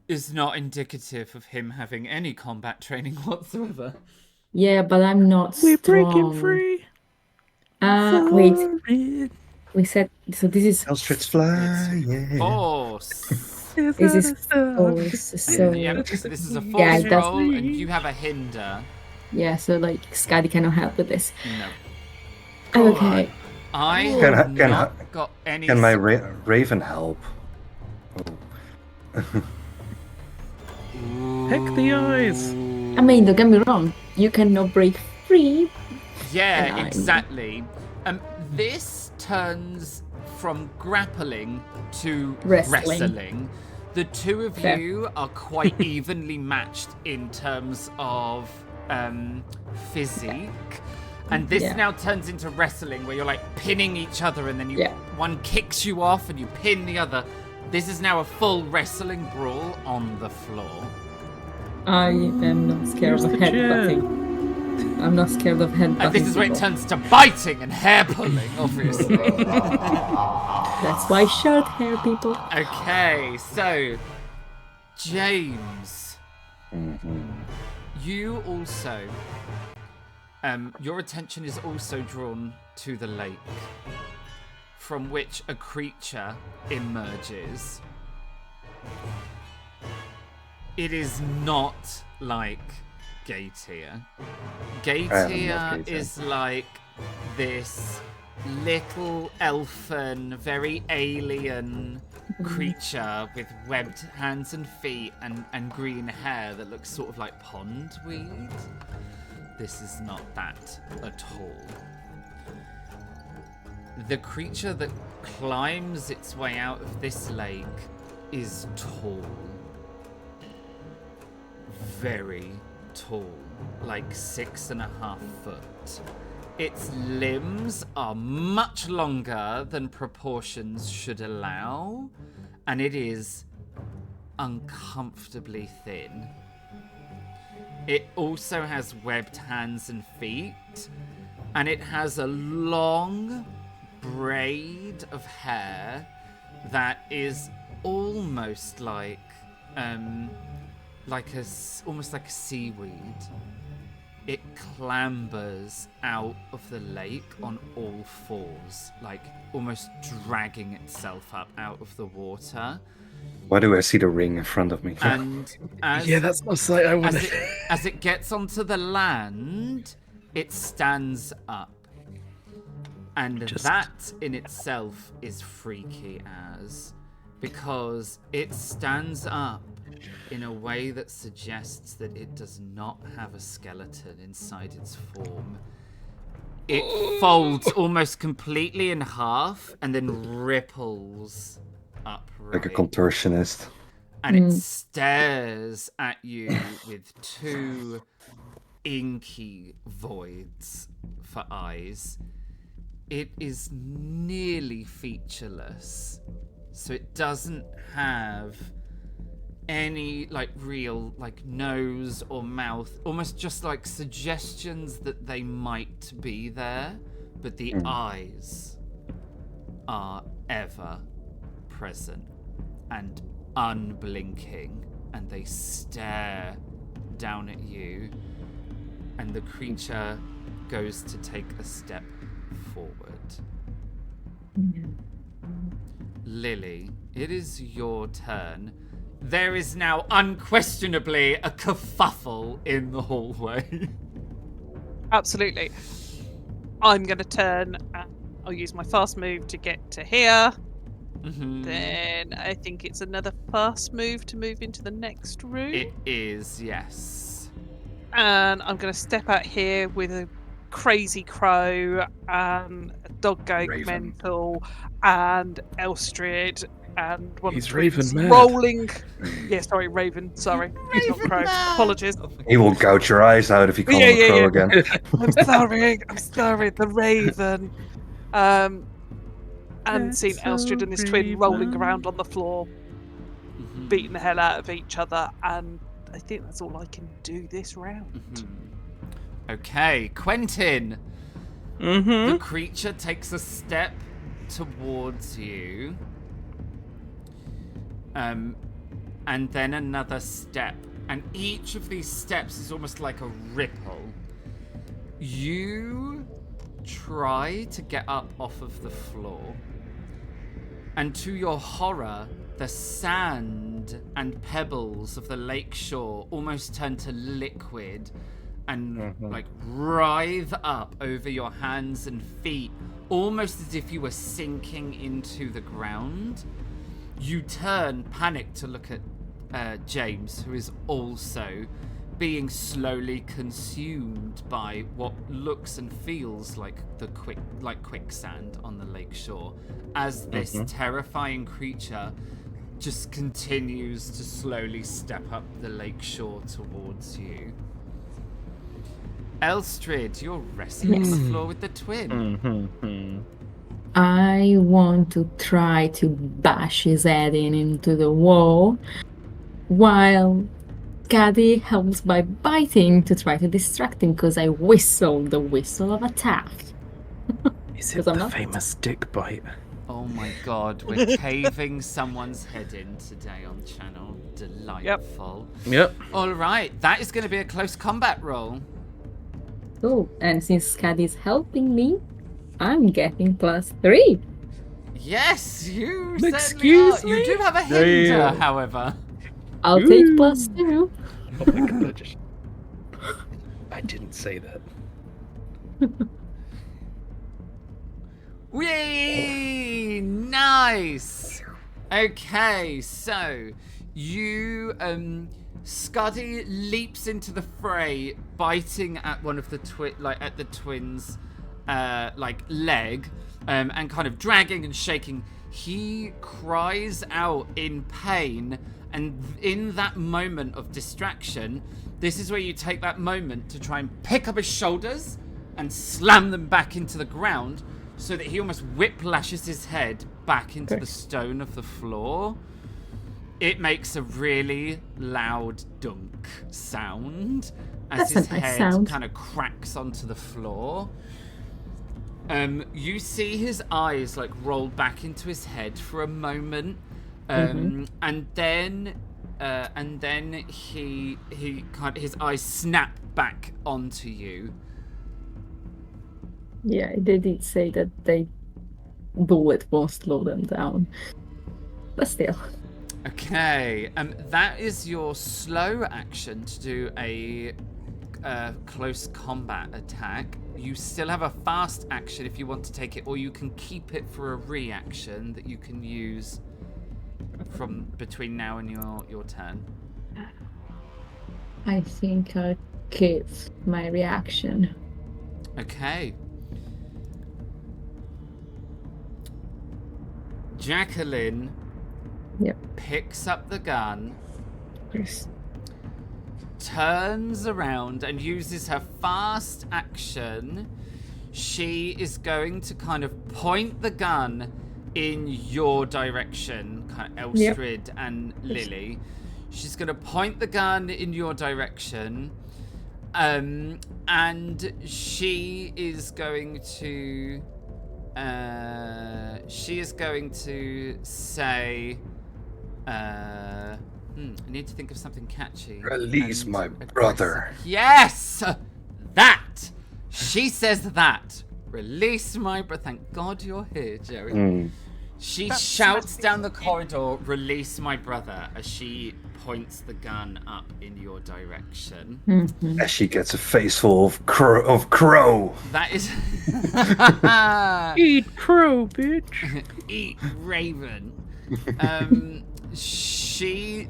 is not indicative of him having any combat training whatsoever. Yeah, but I'm not We're strong. breaking free. Wait. We said so. This is Elstrid's fly, yeah. Force. this is force. So Yep, this is a force Yeah, it does- roll, and you have a hinder. yeah, so like Skadi cannot help with this. No. Okay. I Can have I- not got any. Can my Raven help? Heck the eyes. I mean, don't get me wrong. You cannot break free. Yeah, And I'm- exactly. This turns from grappling to Wrestling. wrestling. The two of Fair. you are quite evenly matched in terms of physique. And this Yeah. now turns into wrestling where you're like pinning each other and then one kicks you off and you pin the other. This is now a full wrestling brawl on the floor. I am not scared of Here's the chair. headbutting. I'm not scared of headbutting. And this is where it people. turns to biting and hair pulling, obviously. That's why short hair people. Okay, so James, you also, your attention is also drawn to the lake, from which a creature emerges. It is not like Gaetia. Gaetia Gaetia. is like this little elfin, very alien creature with webbed hands and feet and green hair that looks sort of like pondweed. This is not that at all. The creature that climbs its way out of this lake is tall. Very tall, like 6.5 foot. Its limbs are much longer than proportions should allow, and it is uncomfortably thin. It also has webbed hands and feet, and it has a long braid of hair that is almost like almost like a seaweed. It clambers out of the lake on all fours, like almost dragging itself up out of the water. Why do I see the ring in front of me? And that's not sight I wanted. as it gets onto the land, it stands up. And that in itself is freaky because it stands up in a way that suggests that it does not have a skeleton inside its form. It folds almost completely in half and then ripples upright. Like a contortionist. And it stares at you with two inky voids for eyes. It is nearly featureless, so it doesn't have any real nose or mouth, almost just like suggestions that they might be there, but the eyes are ever present and unblinking, and they stare down at you, and the creature goes to take a step forward. Lily, it is your turn. There is now unquestionably a kerfuffle in the hallway. Absolutely. I'm going to turn. I'll use my fast move to get to here. Mm-hmm. Then I think it's another fast move to move into the next room. It is, yes. And I'm going to step out here with a crazy crow, and a dog going Raven. mental, and Elstrid, and one He's of the twins Raven mad. rolling. Yeah, sorry, Raven. Sorry, he's not Raven crow. mad. Apologies. He will gouge your eyes out if you call him a crow again. I'm sorry, the Raven. And seeing Elstrid and his twin rolling around on the floor, Mm-hmm. beating the hell out of each other, and I think that's all I can do this round. Mm-hmm. Okay, Quentin. Mm-hmm. The creature takes a step towards you. And then another step. And each of these steps is almost like a ripple. You try to get up off of the floor. And to your horror, the sand and pebbles of the lake shore almost turn to liquid and writhe up over your hands and feet, almost as if you were sinking into the ground. You turn, panicked, to look at James, who is also being slowly consumed by what looks and feels like quicksand on the lake shore, as this terrifying creature just continues to slowly step up the lake shore towards you. Elstrid, you're wrestling on the floor with the twin. I want to try to bash his head into the wall, while Caddy helps by biting to try to distract him, because I whistle the whistle of attack. Is it 'Cause I'm the not- famous dick bite? Oh my god, we're caving someone's head in today on channel. Delightful. Yep. Alright, that is going to be a close combat roll. Oh, and since Caddy's helping me, I'm getting +3. Yes, you Excuse certainly are. You me? do have a hinder, Damn. however. I'll take +2. Oh my god, I didn't say that. Whee! Nice! Okay, so you, Scuddy leaps into the fray, biting at one of the at the twins' leg, and kind of dragging and shaking. He cries out in pain, and in that moment of distraction, this is where you take that moment to try and pick up his shoulders and slam them back into the ground, so that he almost whiplashes his head back into the stone of the floor. It makes a really loud dunk sound as his head kind of cracks onto the floor. You see his eyes like roll back into his head for a moment, and then his eyes snap back onto you. Yeah, they did say that the bullet won't slow them down. But still. Okay, that is your slow action to do a close combat attack. You still have a fast action if you want to take it, or you can keep it for a reaction that you can use from between now and your turn. I think I'll keep my reaction. Okay. Jacqueline picks up the gun, turns around and uses her fast action. She is going to kind of point the gun in your direction, kind of Elstrid and Lily. She's going to point the gun in your direction, and she is going to say, I need to think of something catchy. Release my brother. Yes! That! She says that. Release my brother. Thank God you're here, Jerry. She shouts down the corridor, release my brother, as she points the gun up in your direction. As she gets a face full of crow. That is... Eat crow, bitch. Eat raven.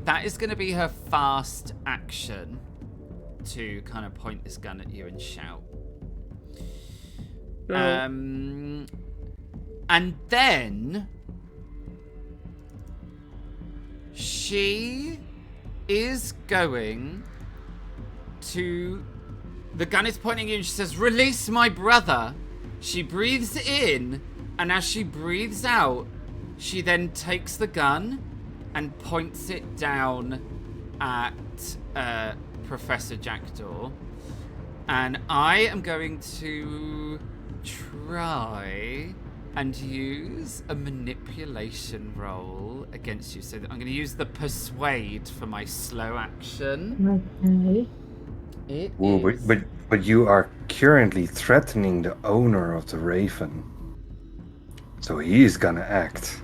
That is going to be her fast action to kind of point this gun at you and shout. And then she is going to... The gun is pointing at you and she says, release my brother. She breathes in, and as she breathes out, she then takes the gun and points it down at Professor Jackdaw. And I am going to try and use a manipulation roll against you. So I'm going to use the persuade for my slow action. Okay. But you are currently threatening the owner of the Raven. So he's gonna act.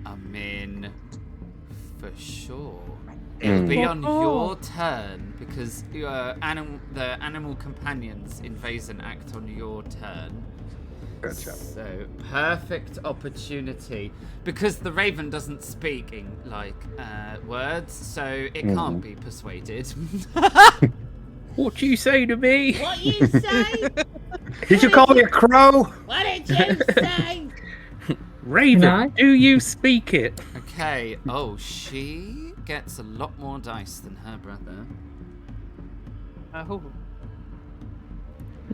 I mean, for sure. It'll be on your turn, because the animal companions in Vaesen act on your turn. Gotcha. So, perfect opportunity. Because the Raven doesn't speak in, words, so it can't be persuaded. What you say to me? What you say? Did you call me a crow? What did you say? Raven, No. do you speak it? Okay. Oh, she gets a lot more dice than her brother. Oh.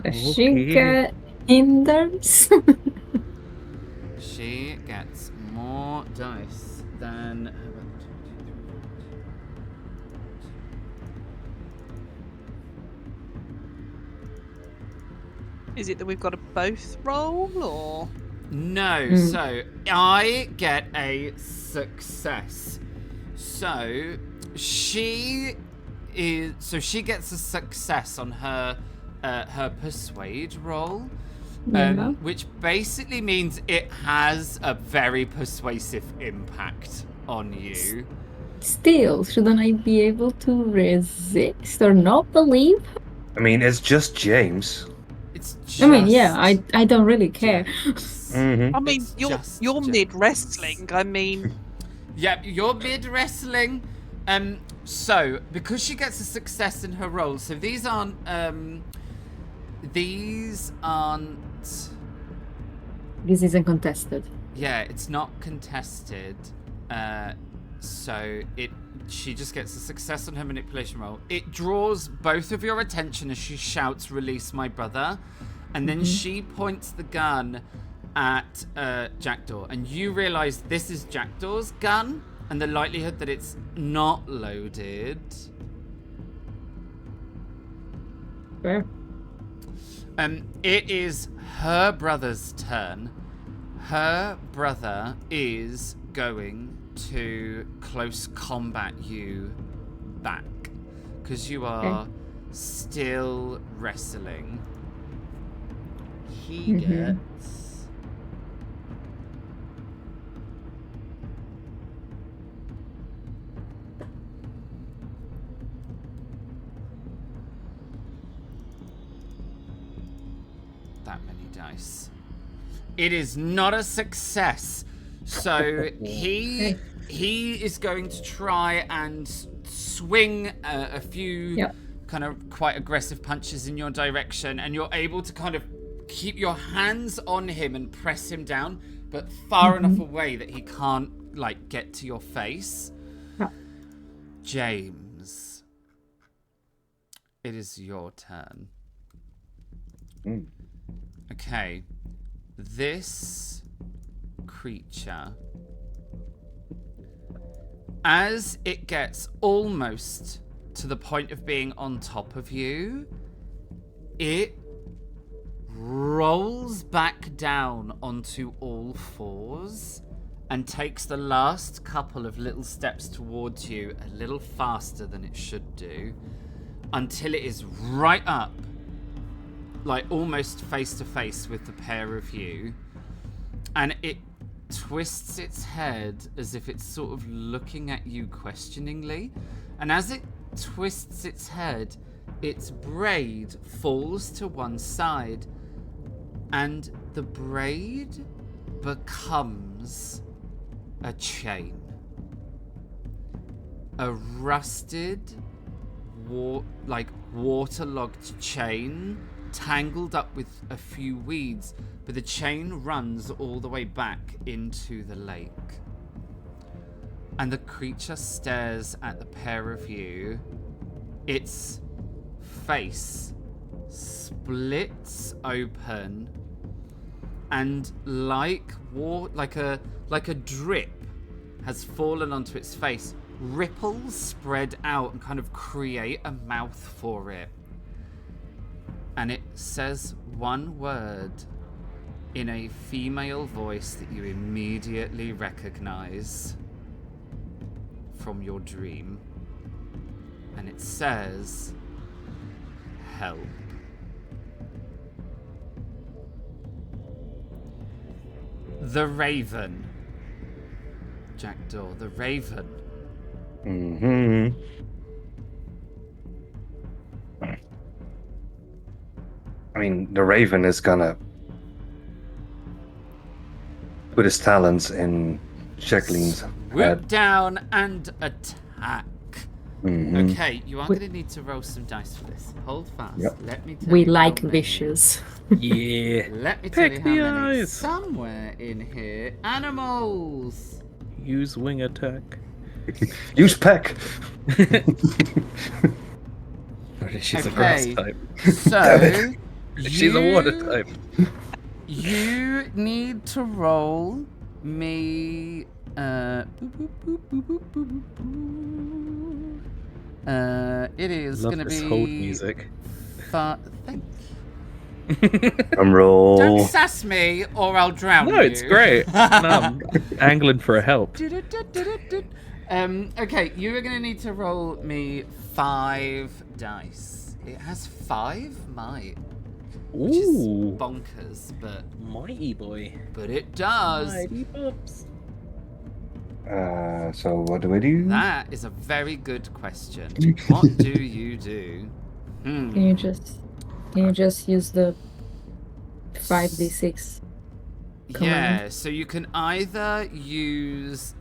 Does she get hinders? She gets more dice than her brother. Is it that we've got to both roll, or? No, so I get a success. So she gets a success on her persuade roll, which basically means it has a very persuasive impact on you. Still, shouldn't I be able to resist or not believe? I mean, it's just James. It's I mean, yeah, I don't really care. Mm-hmm. I mean, It's you're just mid wrestling. I mean, Yep, you're mid wrestling. So because she gets a success in her roll, so these aren't. This isn't contested. Yeah, it's not contested. So she just gets a success on her manipulation roll. It draws both of your attention as she shouts, "Release my brother," and then she points the gun at Jackdaw, and you realise this is Jackdaw's gun, and the likelihood that it's not loaded. Fair. It is her brother's turn. Her brother is going to close combat you back because you are still wrestling. He gets that many dice. It is not a success. So he is going to try and swing a few kind of quite aggressive punches in your direction, and you're able to kind of keep your hands on him and press him down, but far enough away that he can't like get to your face. James, it is your turn. Okay, this creature, as it gets almost to the point of being on top of you, it rolls back down onto all fours and takes the last couple of little steps towards you a little faster than it should do, until it is right up, like almost face to face with the pair of you, and it twists its head as if it's sort of looking at you questioningly, and as it twists its head, its braid falls to one side, and the braid becomes a chain. A rusted, waterlogged chain, tangled up with a few weeds, but the chain runs all the way back into the lake. And the creature stares at the pair of you. Its face splits open, and like a drip has fallen onto its face. Ripples spread out and kind of create a mouth for it. And it says one word in a female voice that you immediately recognize from your dream. And it says, help. The Raven. Jackdaw, the Raven. I mean, the Raven is gonna put his talons in Jacqueline's Swoop head. down and attack. Okay, you are going to need to roll some dice for this. Hold fast. Yep. Let me tell We you like how many. vicious. Yeah. Let me tell Pick you the how many. eyes. Somewhere in here, animals. Use wing attack. Use Peck! She's a Okay. grass type. So She's a water type. You need to roll me. It is Love going to this be. hold music. Thank Roll. Don't sass me, or I'll drown you. No, it's great. No, I'm angling for a help. Okay, you are going to need to roll me 5 dice. It has 5 might, which is Ooh, bonkers, but mighty boy. it does. Mighty pups. So what do we do? That is a very good question. What do you do? Can you just use the 5d6. Yeah, Command. so you can either use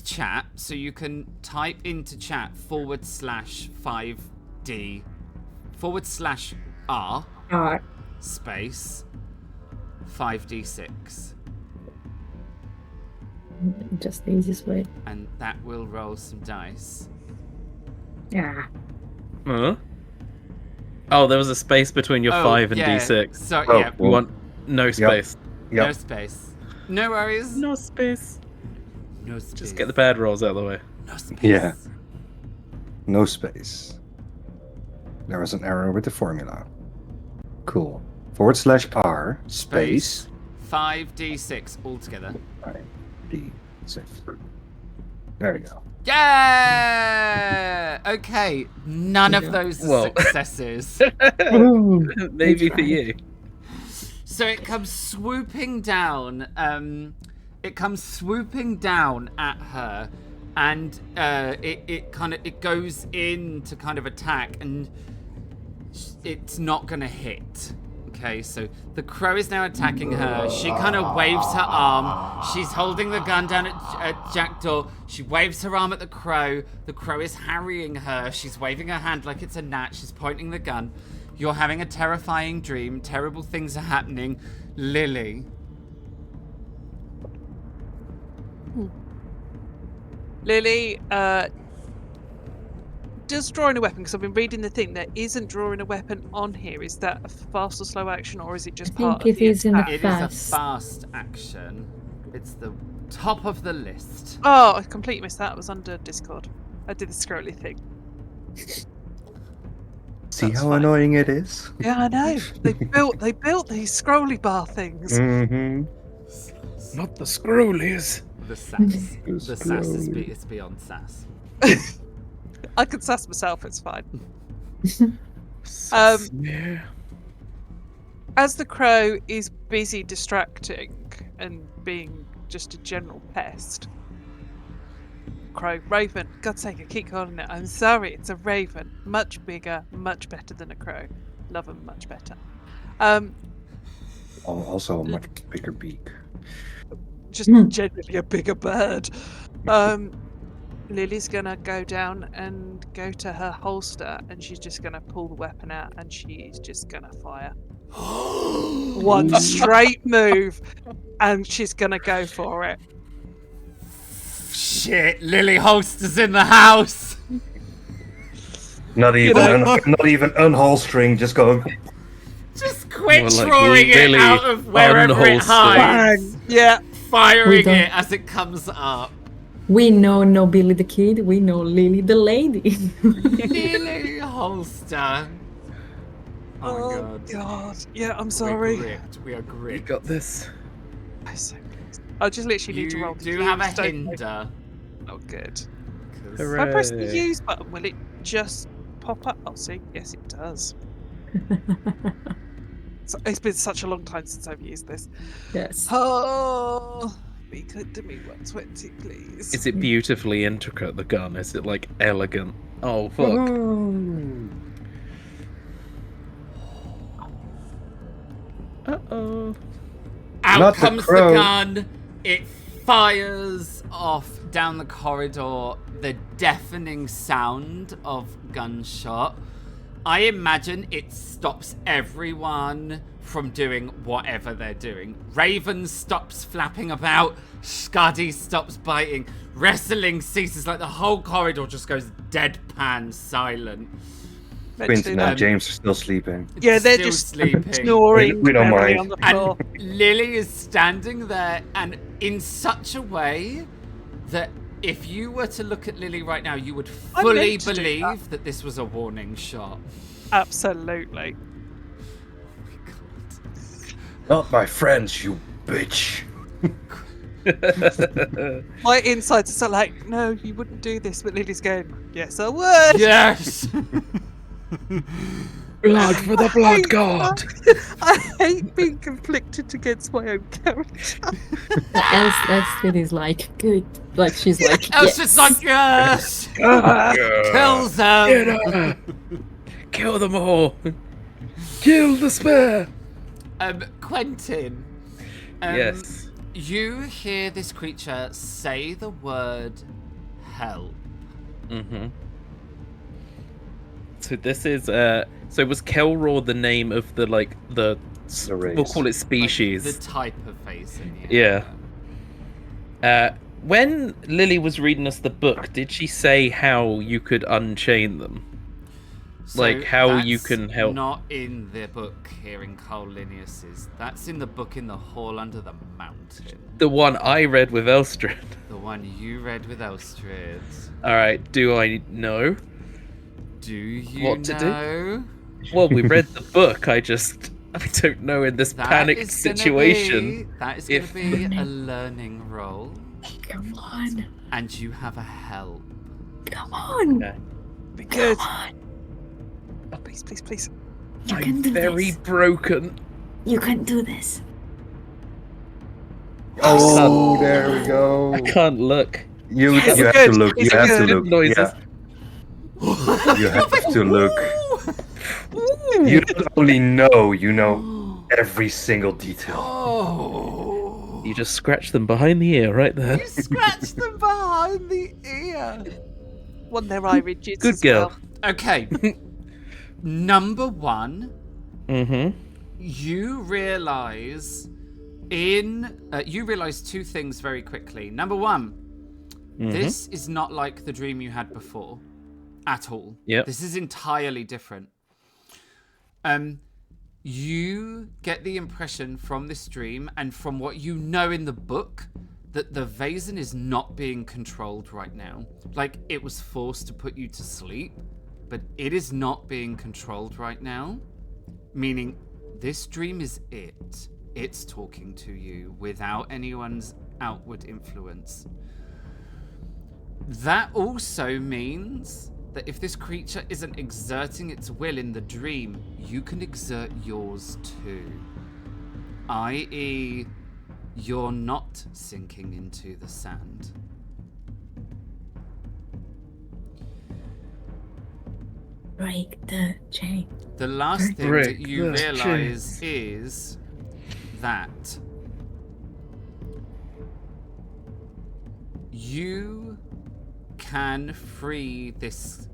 chat, so you can type into chat /5d /r R. space 5d6, Just the easiest way. and that will roll some dice. Ah. Huh? Oh, there was a space between your 5 and yeah. d6. So Oh, yeah, You want no space. no Yep. space, no worries, No space. no space. Just get the bad rolls out of the way. No space. Yeah. No space. There was an error with the formula. Cool. /R space 5d6 altogether. 5d6. There you go. Yeah. Okay. None of those are Well. successes. Maybe for you. So it comes swooping down. It comes swooping down at her, and it goes in to kind of attack, and it's not gonna hit. Okay, so the crow is now attacking her. She kind of waves her arm. She's holding the gun down at Jackdaw. She waves her arm at the crow. The crow is harrying her. She's waving her hand like it's a gnat. She's pointing the gun. You're having a terrifying dream. Terrible things are happening. Lily. Lily does drawing a weapon, because I've been reading the thing. There isn't drawing a weapon on here. Is that a fast or slow action, or is it just I part think of the it is in the attack? It is Fast. a fast action. It's the top of the list. Oh, I completely missed that. It was under Discord. I did the scrolly thing. See That's how fine. annoying it is? Yeah, I know. They built these scrolly bar things. Mm-hmm. Not the scrollies. The sass. The sass is it's beyond sass. I can sass myself. It's fine. Yeah. As the crow is busy distracting and being just a general pest. Crow, raven. God's sake, I keep calling it. I'm sorry, it's a raven. Much bigger, much better than a crow. Love them much better. Also a much bigger beak. Just generally a bigger bird. Lily's gonna go down and go to her holster, and she's just gonna pull the weapon out, and she's just gonna fire. One straight move, and she's gonna go for it. Shit, Lily Holster's in the house. Not even unholstering, just going. Just quit More like drawing it Lily out of wherever it hides. Yeah. Firing We don't- it as it comes up. We know no Billy the Kid, we know Lily the Lady. Lily Holster. Oh my god. Yeah, I'm We're sorry. gripped. We are You gripped. got this. I'm so pleased. I just literally need to roll. You the do have a use, don't I? hinder. Oh, good. 'Cause- If I press the Hooray. use button, will it just pop up? Oh, see, yes, it does. So, it's been such a long time since I've used this. Yes. Oh, be good to me, 120, please. Is it beautifully intricate, the gun? Is it like elegant? Oh, fuck. Uh-oh. Out Not the comes the crow. gun. It fires off down the corridor. The deafening sound of gunshot. I imagine it stops everyone from doing whatever they're doing. Raven stops flapping about. Scuddy stops biting. Wrestling ceases. Like the whole corridor just goes deadpan silent. Quentin and James are still sleeping. Yeah, they're Still just sleeping. snoring We don't merrily mind. on the floor. And Lily is standing there, and in such a way that if you were to look at Lily right now, you would I fully meant to do believe that this was a warning shot. Absolutely. Not my friends, you bitch. My insides are so like, no, you wouldn't do this, but Lily's going, yes, I would. Yes! Blood for the blood god! I hate being conflicted against my own character. Elspeth is like, good. Like, she's like, Elsa's yes. like, yes! Kills them! Kill them all! Kill the spare! Quentin. Yes. You hear this creature say the word help. Mm-hmm. So this is so was Kelraw the name of the race. we'll call it species. Like the type of Vaesen, Yeah. When Lily was reading us the book, did she say how you could unchain them? So like how you that's can help? not in the book here in Carl Linnaeus's. That's in the book in the Hall Under the Mountain. The one I read with Elstrad. The one you read with Elstrad. Alright, do I know? Do you What to know? Well, we read the book, I don't know in this panicked situation. That is going to be a learning roll. Come on. And you have a help. Come on. Okay. Be good. Come on. Oh, please, please, please. You I'm can do very this. broken. You can do this. Oh, there we go. I can't look. You Yes, have good. to look. It's You have to good. look. Noises. Yeah. You have to look. You don't only know, you know every single detail. Oh! You just scratch them behind the ear right there. You scratched them behind the ear. Won their eye ridges Good as girl. well. Okay. Number one, Mm-hmm. you realise you realise two things very quickly. Number one, this is not like the dream you had before at all. Yep. This is entirely different. You get the impression from this dream and from what you know in the book that the Vaesen is not being controlled right now. Like, it was forced to put you to sleep, but it is not being controlled right now. Meaning, this dream is it. It's talking to you without anyone's outward influence. That also means that if this creature isn't exerting its will in the dream, you can exert yours too. I.e., you're not sinking into the sand. Break the chain. The last thing Break that you the realise is that you can free this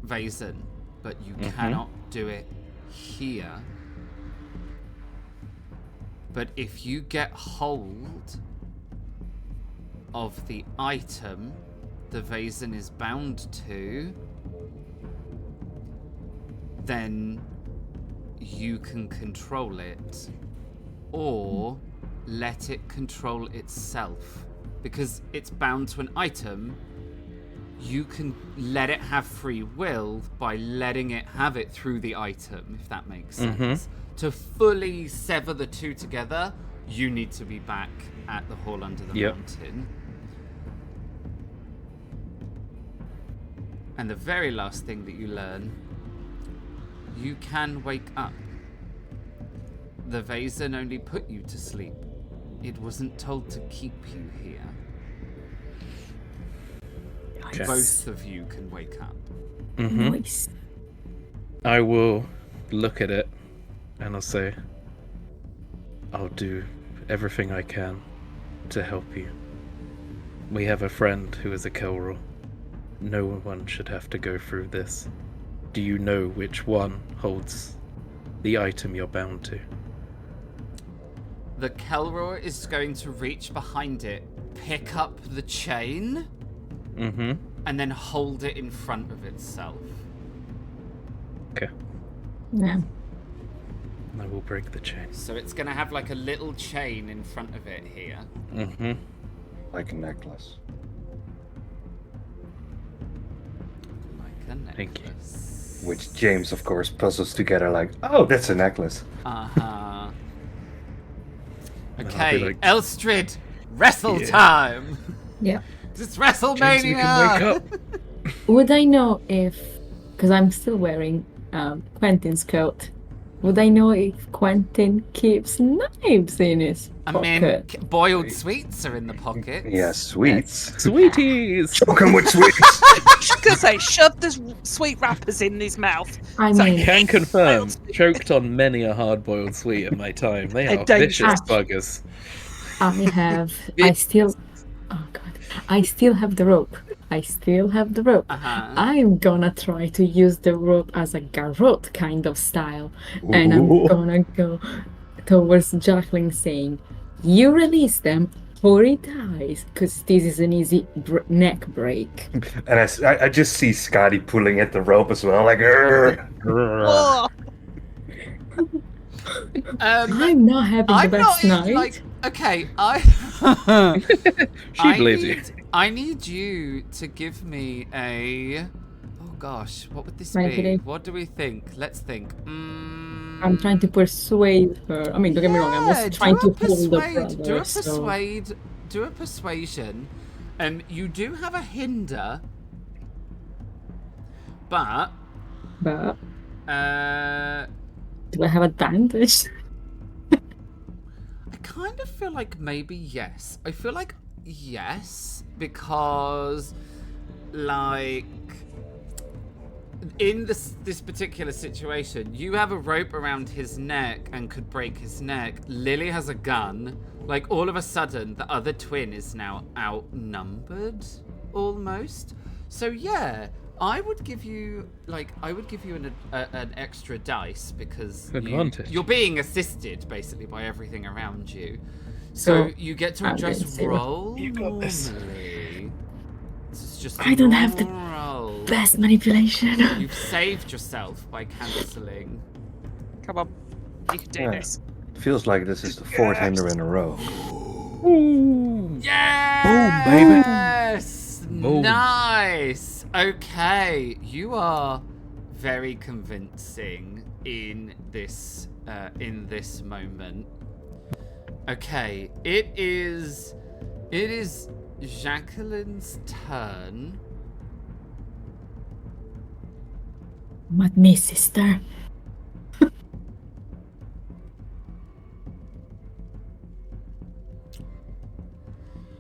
Vaesen, but you cannot do it here. But if you get hold of the item the Vaesen is bound to, then you can control it, or let it control itself. Because it's bound to an item, you can let it have free will by letting it have it through the item, if that makes sense. To fully sever the two together, you need to be back at the Hall Under the Mountain. And the very last thing that you learn, you can wake up. The Vaesen only put you to sleep. It wasn't told to keep you here. Okay. Both of you can wake up. Nice. I will look at it and I'll say, I'll do everything I can to help you. We have a friend who is a Kelraw. No one should have to go through this. Do you know which one holds the item you're bound to? The Kelraw is going to reach behind it, pick up the chain, and then hold it in front of itself. Okay. Yeah. I will break the chain. So it's going to have like a little chain in front of it here. Like a necklace. Like a necklace. Thank you. Which James, of course, puzzles together like, oh, that's a necklace. Uh-huh. I'll be Okay, like, Elstrid, wrestle Yeah. time! Yeah. It's James, WrestleMania! we can wake up. Would I know if, because I'm still wearing Quentin's coat, Would I know if Quentin keeps knives in his pocket? Boiled sweets are in the pocket. Yeah, sweets. Sweeties! Choke him with sweets. I was gonna say, shove the sweet wrappers in his mouth. I So- mean, Can confirm, choked on many a hard-boiled sweet in my time. They They're are dangerous. vicious buggers. I still have the rope. Uh-huh. I'm gonna try to use the rope as a garrote kind of style. And I'm Ooh. gonna go towards Jacqueline saying, you release them or he dies, because this is an easy neck break. And I just see Scotty pulling at the rope as well, like. "Grr, grr." Oh, I'm not having the I'm best not night. like okay. She believes you. I need you to give me a. Oh gosh, what would this Right, be? today. What do we think? Let's think. I'm trying to persuade her. I mean, don't get me wrong, I'm just trying to hold the brother. Do a persuasion. You do have a hinder, but But I do I have advantage? kind of feel like maybe yes. I feel like yes because like in this particular situation, you have a rope around his neck and could break his neck. Lily has a gun. Like all of a sudden, the other twin is now outnumbered, almost. So yeah, I would give you an extra dice because Advantage. you're being assisted basically by everything around you. So you get to I'm just gonna say roll You got this. normally. This is just I don't have the roll. best manipulation. You've saved yourself by cancelling. come on, you can do Yeah. this. Feels like this is the fourth hinder in a row. Ooh. Yes! Boom. Nice! Okay, you are very convincing in this moment. Okay, it is Jacqueline's turn. Not me, sister.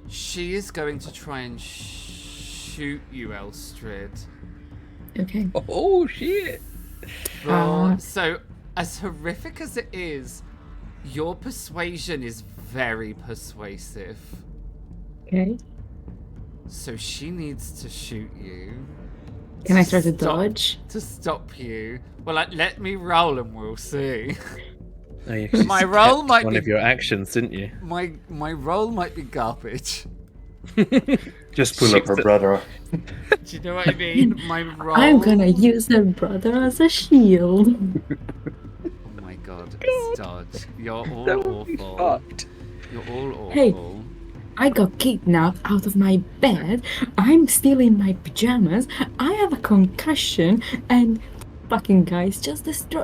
She is going to try and shoot you, Elstrid. Okay. Oh, shit. So, as horrific as it is, your persuasion is very persuasive. Okay. So she needs to shoot you. Can I try to stop- dodge? To stop you. Well, let me roll and we'll see. Oh, you My just roll kept might one be- of your actions, didn't you? My roll might be garbage. Just pull up her brother. Do you know what I mean? My roll. I'm gonna use her brother as a shield. Oh my god, dodge. You're all That would be awful. fucked. You're all awful. Hey. I got kidnapped out of my bed. I'm still in my pajamas. I have a concussion, and fucking guys just destroy.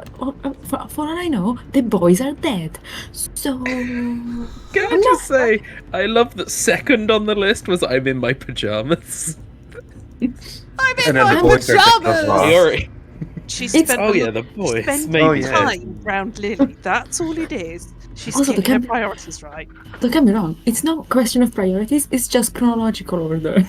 For all I know, the boys are dead. So Can I just say, I love that second on the list was I'm in my pajamas. I'm in And then my the boys are pajamas! Wow. Sorry. She It's- spent Oh yeah, the boys. spend Maybe. Oh, yeah. time round Lily. That's all it is. She's Also, getting the her cam- priorities right. don't get me wrong. It's not a question of priorities. It's just chronological order.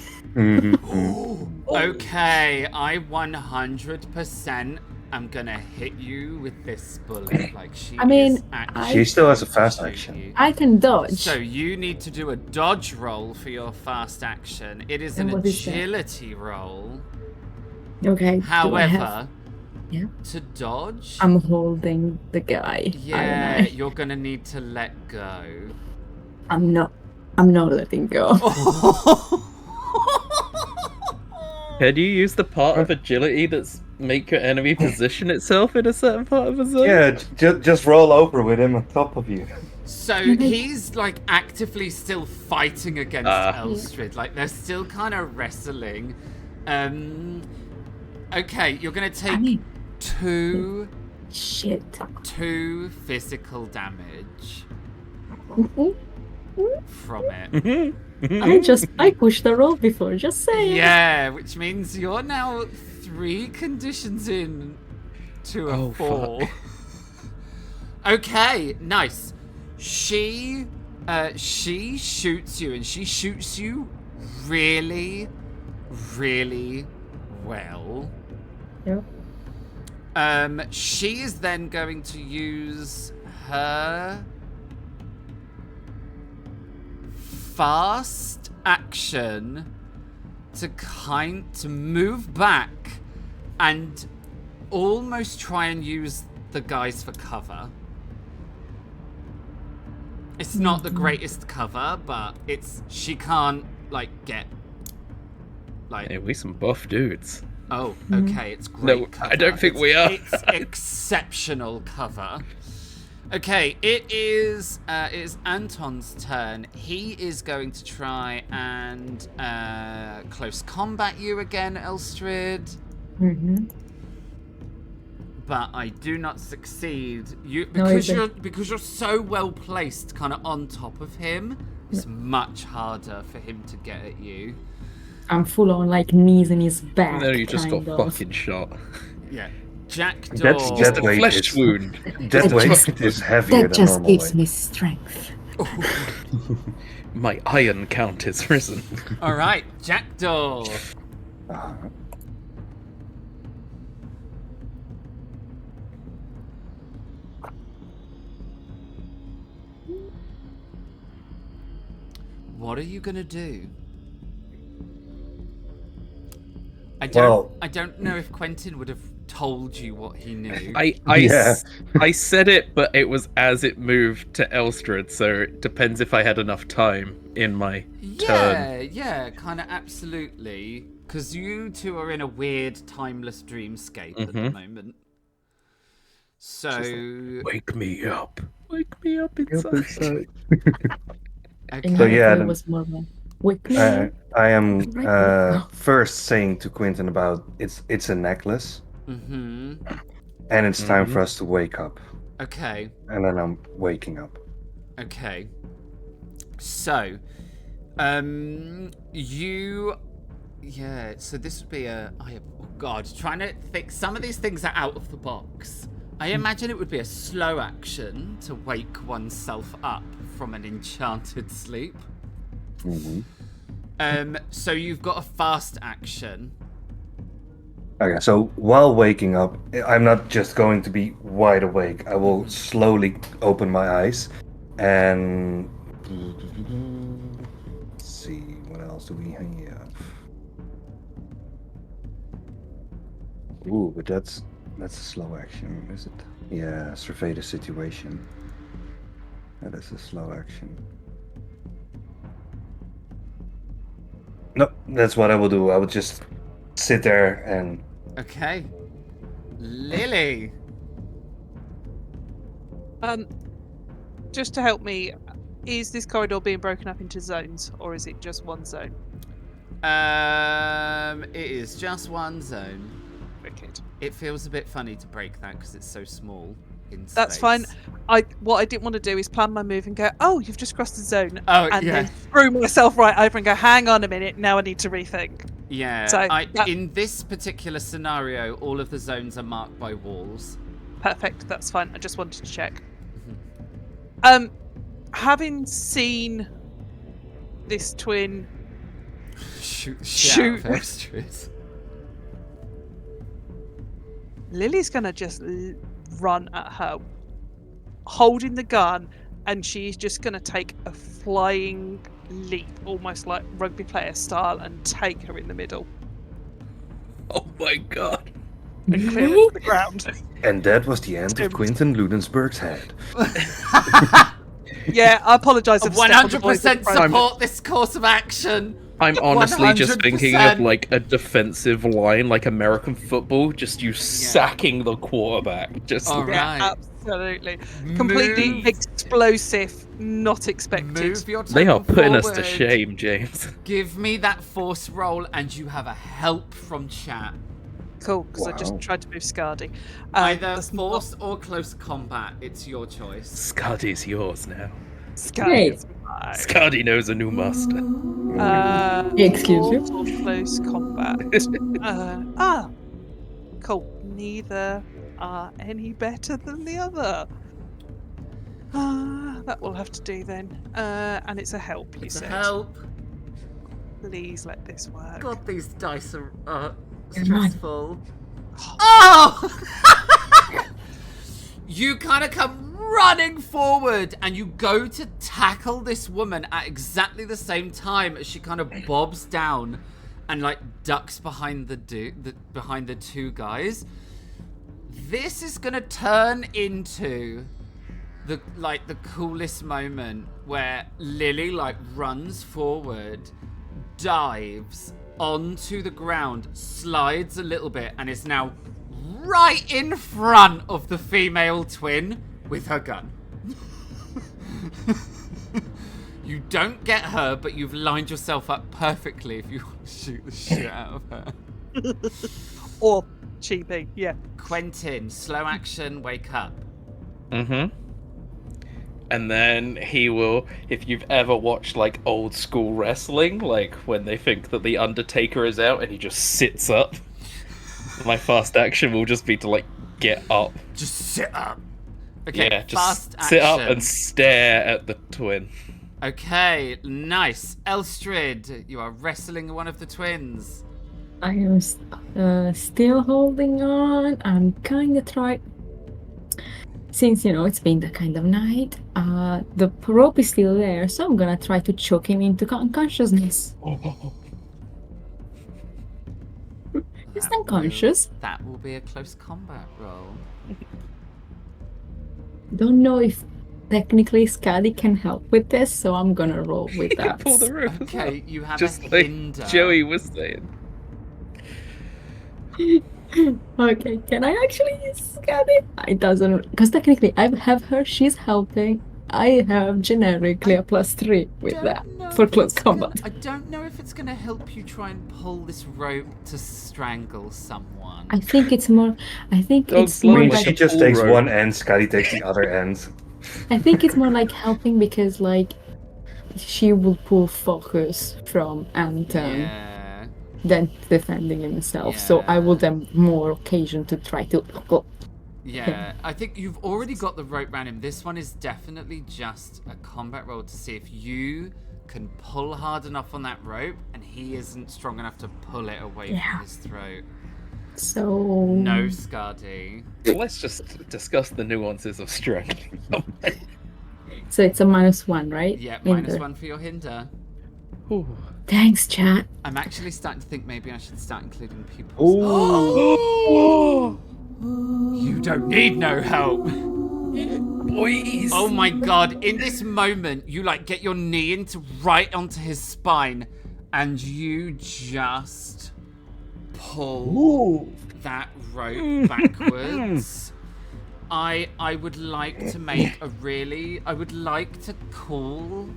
Okay, I 100% am gonna hit you with this bullet. Like she I mean, is actually I- She still has a fast shoot action. you. I can dodge. So you need to do a dodge roll for your fast action. It is And an what is that? agility roll. Okay. do I However, have- Yeah. to dodge, I'm holding the guy. yeah, aren't you're gonna need to let go. I'm not letting go. Can you use the part of agility that's make your enemy position itself in a certain part of a zone? Yeah, just roll over with him on top of you. So he's like actively still fighting against Elstrid. Like they're still kind of wrestling. Okay, you're gonna I take mean, two shit. physical damage from it. I pushed the roll before, just saying. Yeah, which means you're now 3 conditions in to a Oh, 4. Okay, nice. She shoots you, and she shoots you really, really well. Yep. She is then going to use her fast action to move back and almost try and use the guys for cover. It's not the greatest cover, but she can't get Hey, we some buff dudes. Oh, okay, it's great No, cover. I don't think we are. It's exceptional cover. Okay, it is Anton's turn. He is going to try and close combat you again, Elstrid. Mm-hmm. But I do not succeed. Because you're so well placed, kind of on top of him. It's much harder for him to get at you. I'm full on knees in his back. No, you just got kind of. fucking shot. Yeah, Jackdaw. That's Just a weight flesh is- wound. That weight is heavier That than just normal gives weight. me strength. My iron count is risen. All right, Jackdaw. Uh, What are you gonna do? I don't know if Quentin would have told you what he knew. I said it, but it was as it moved to Elstrad, so it depends if I had enough time in my turn. Yeah, kind of absolutely. Because you two are in a weird, timeless dreamscape at the moment. So, Wake me up. Wake me up inside. okay. So yeah, it then- was more like, wake me up. I am Right now. first saying to Quentin about it's a necklace, Mm-hmm. and it's time for us to wake up. Okay. And then I'm waking up. Okay. So, so this would be oh god, trying to think. Some of these things are out of the box. I imagine it would be a slow action to wake oneself up from an enchanted sleep. Mm-hmm. So you've got a fast action. Okay, so while waking up, I'm not just going to be wide awake. I will slowly open my eyes and let's see what else do we have. Ooh, but that's a slow action, is it? Yeah, survey the situation. That is a slow action. No, that's what I will do. I will just sit there and Okay. Lily. Just to help me, is this corridor being broken up into zones, or is it just one zone? It is just one zone. Wicked. It feels a bit funny to break that because it's so small in space. That's fine. What I didn't want to do is plan my move and go, oh, you've just crossed the zone, Oh, and yeah. then throw myself right over and go, hang on a minute, now I need to rethink. Yeah, So, in this particular scenario, all of the zones are marked by walls. Perfect, that's fine. I just wanted to check. Mm-hmm. Having seen this twin Shoot. Out of Elstrad. Lily's gonna just run at her, holding the gun, and she's just gonna take a flying leap, almost like rugby player style, and take her in the middle Oh my god. and clear it to the ground. And that was the end of Quentin Ludensburg's head. Yeah, I apologise. I've stepped on the boys 100% in front. support this course of action. I'm honestly just thinking of 100%. like a defensive line, like American football, just you sacking the quarterback. Just All Yeah, right. absolutely. Completely Move. explosive, not expected. Move your they are token putting us to forward. shame, James. Give me that force roll, and you have a help from chat. Cool, because I Wow. just tried to move Scardy. Either that's not force or close combat. It's your choice. Scardy's yours now. Scardy. Great. is mine. Scardy knows a new master. Excuse you? Force or close combat. Cool. Neither are any better than the other. That will have to do then. And it's a help, you It's a said. help. Please let this work. God, these dice are Come on. stressful. Oh! You kind of come running forward and you go to tackle this woman at exactly the same time as she kind of bobs down and like ducks behind behind the two guys. This is gonna turn into the coolest moment where Lily like runs forward, dives onto the ground, slides a little bit, and is now right in front of the female twin with her gun. You don't get her, but you've lined yourself up perfectly if you want to shoot the shit out of her. Or cheapy, yeah. Quentin, slow action, wake up. Mm-hmm. And then he will, if you've ever watched like old school wrestling, like when they think that the Undertaker is out and he just sits up, my fast action will just be to like get up. Just sit up. Okay, yeah, fast just sit up action. and stare at the twin. Okay, nice. Elstrid, you are wrestling one of the twins. I am still holding on. I'm kind of trying. Since, it's been that kind of night, the rope is still there, so I'm gonna try to choke him into unconsciousness. He's unconscious. That will be a close combat roll. Don't know if technically Scotty can help with this, so I'm gonna roll with that. Pull the rope. Okay, you have Just a like hinder. Joey was saying. Okay, can I actually use Scotty? It doesn't, because technically I have her, she's helping. I have generically a +3 with Don't that know for if close it's gonna- combat. I don't know if it's going to help you try and pull this rope to strangle someone. I think it's more. I think Dogs it's love more it. like. She just Full takes rope. one end, Scotty takes the other end. I think it's more like helping because like she will pull focus from Anton Yeah. than defending himself. So I will then more occasion to try to. Yeah, I think you've already got the rope around him. This one is definitely just a combat roll to see if you can pull hard enough on that rope and he isn't strong enough to pull it away from his throat. So No, Scardy. Let's just discuss the nuances of strangling. So it's a -1, right? Yeah, Hinder. -1 for your hinder. Ooh. Thanks, chat. I'm actually starting to think maybe I should start including people. Oh, You don't need no help. boys! Oh my god, in this moment, you like get your knee into right onto his spine and you just pull that rope backwards. I would like to make I would like to call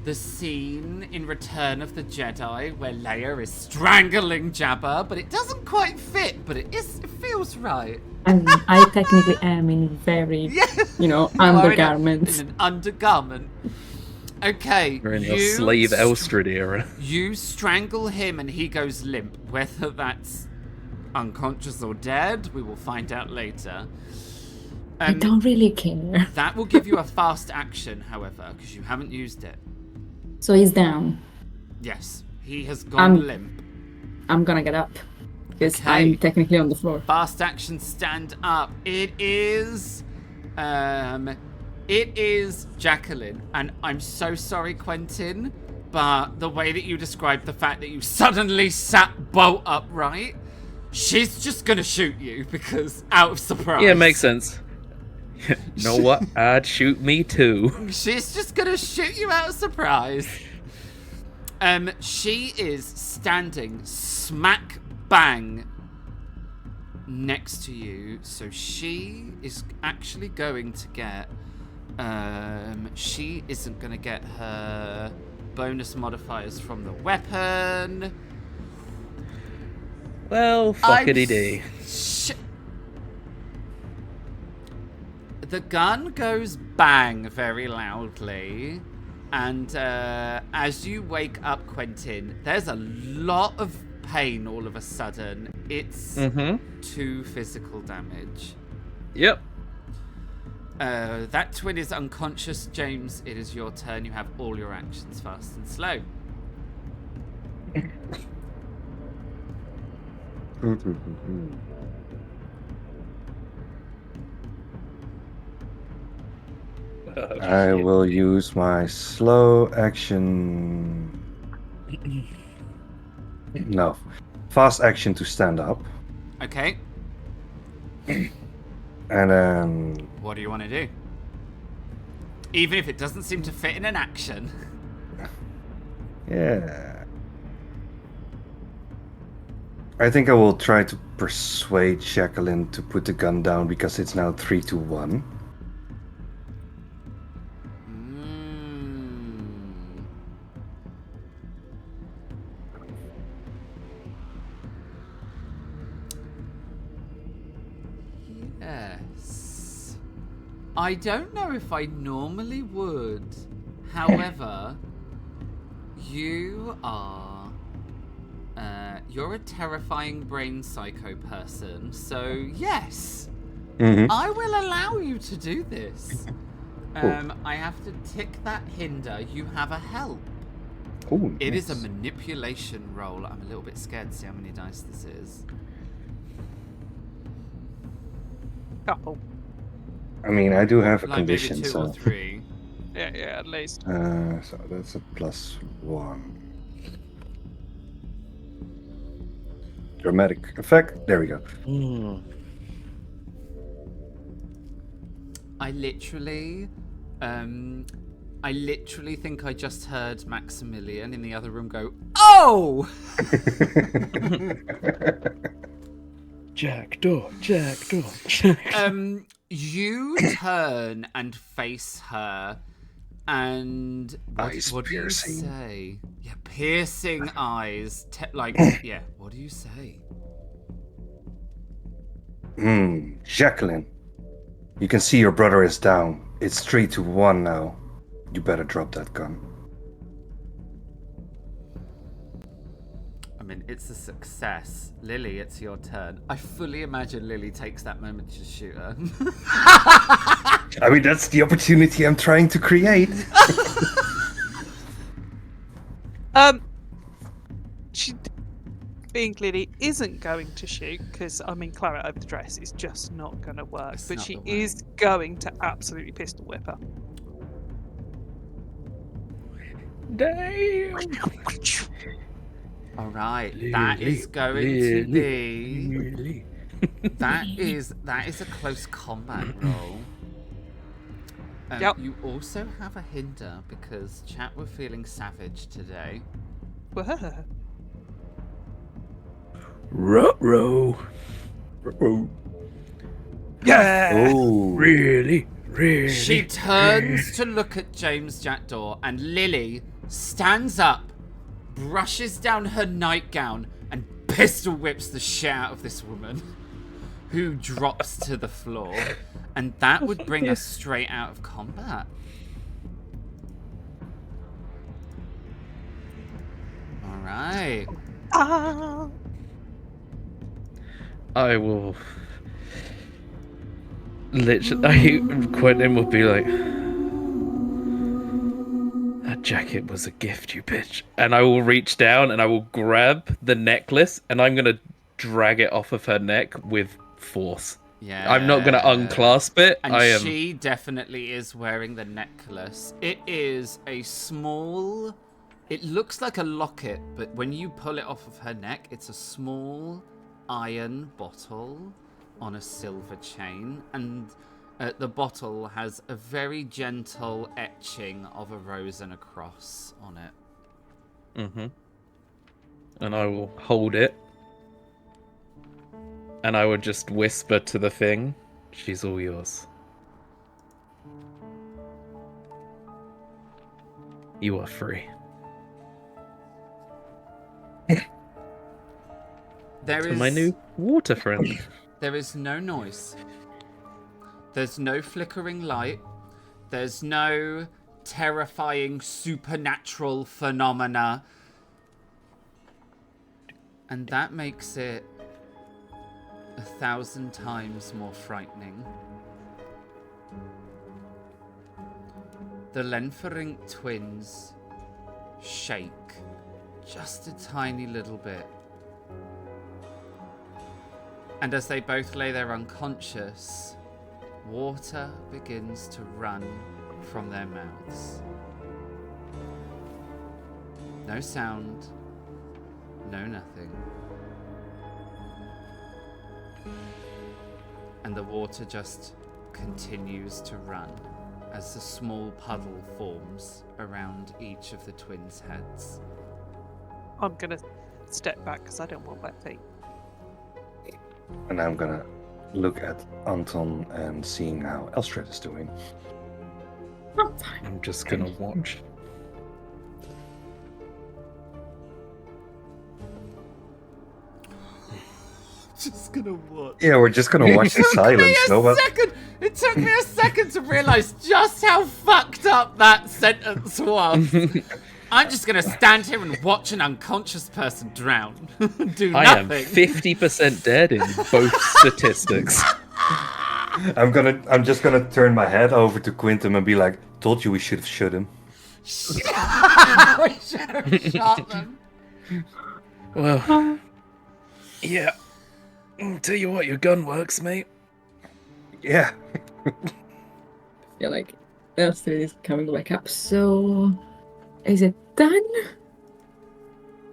the scene in Return of the Jedi where Leia is strangling Jabba, but it doesn't quite fit, but it feels right. And I technically am in very, undergarments. In an undergarment. Okay, We're in your slave Elstrad era. You strangle him and he goes limp. Whether that's unconscious or dead, we will find out later. I don't really care. That will give you a fast action, however, because you haven't used it. So he's down. Yes, he has gone limp. I'm gonna get up. Because Okay. I'm technically on the floor. Fast action, stand up. It is Jacqueline, and I'm so sorry, Quentin, but the way that you described the fact that you suddenly sat bolt upright, she's just gonna shoot you because out of surprise. Yeah, makes sense. You know what? I'd shoot me too. She's just gonna shoot you out of surprise. She is standing smack bang next to you, so she is actually going to get she isn't gonna get her bonus modifiers from the weapon. Well, fuckity-dee. The gun goes bang very loudly, and as you wake up, Quentin, there's a lot of pain all of a sudden. It's 2 physical damage. Yep. That twin is unconscious. James, it is your turn. You have all your actions fast and slow. I will use my slow action. No, fast action to stand up. Okay. And then. What do you want to do? Even if it doesn't seem to fit in an action. Yeah. I think I will try to persuade Jacqueline to put the gun down because it's now 3-1. Yes. I don't know if I normally would. However, you are... you're a terrifying brain psycho person, so yes. I will allow you to do this. I have to tick that hinder. You have a help. Ooh, It nice. is a manipulation roll. I'm a little bit scared to see how many dice this is. Couple. I mean, I do have a Like condition, maybe 2 so. or 3. Yeah, at least. So that's a +1. Dramatic effect. There we go. I literally think I just heard Maximilian in the other room go, "Oh!" Jackdaw. You turn and face her, and Eyes what do you piercing. say? Yeah, piercing eyes. Yeah. What do you say? Jacqueline, you can see your brother is down. It's 3-1 now. You better drop that gun. I mean, it's a success. Lily, it's your turn. I fully imagine Lily takes that moment to shoot her. I mean, that's the opportunity I'm trying to create. She, being Lily, isn't going to shoot because I mean, claret over the dress is just not going to work. It's but not she the way. is going to absolutely pistol whip her. Damn. All right, that is going to be. That is a close combat roll. Yep. You also have a hinder because chat were feeling savage today. Ruh-roh. Yeah. Oh. Really? She turns to look at James Jackdaw, and Lily stands up, brushes down her nightgown, and pistol whips the shit out of this woman, who drops to the floor. And that would bring us straight out of combat. All right. I will literally. Quentin will be like, "That jacket was a gift, you bitch," and I will reach down and I will grab the necklace and I'm gonna drag it off of her neck with force. Yeah. I'm not gonna unclasp it. And I am. she definitely is wearing the necklace. It is a small... It looks like a locket, but when you pull it off of her neck, it's a small iron bottle on a silver chain. And the bottle has a very gentle etching of a rose and a cross on it. And I will hold it. And I would just whisper to the thing, "She's all yours. You are free." To my new water friend. There is no noise. There's no flickering light. There's no terrifying supernatural phenomena. And that makes it 1,000 times more frightening. the Lenferink twins shake just a tiny little bit. And as they both lay there unconscious, water begins to run from their mouths. No sound, no nothing. And the water just continues to run as a small puddle forms around each of the twins' heads. I'm going to step back because I don't want wet feet. And I'm gonna look at Anton and seeing how Elstrad is doing. I'm just gonna watch. Just gonna watch. Yeah, we're just gonna watch the silence. It took me a second to realise just how fucked up that sentence was. I'm just gonna stand here and watch an unconscious person drown. Do nothing. I am 50% dead in both statistics. I'm just gonna turn my head over to Quintum and be like, "Told you we should have shot him." We should have shot them. Well, yeah. Tell you what, your gun works, mate. Yeah. Feel like Elstrad is coming back up. So, is it done?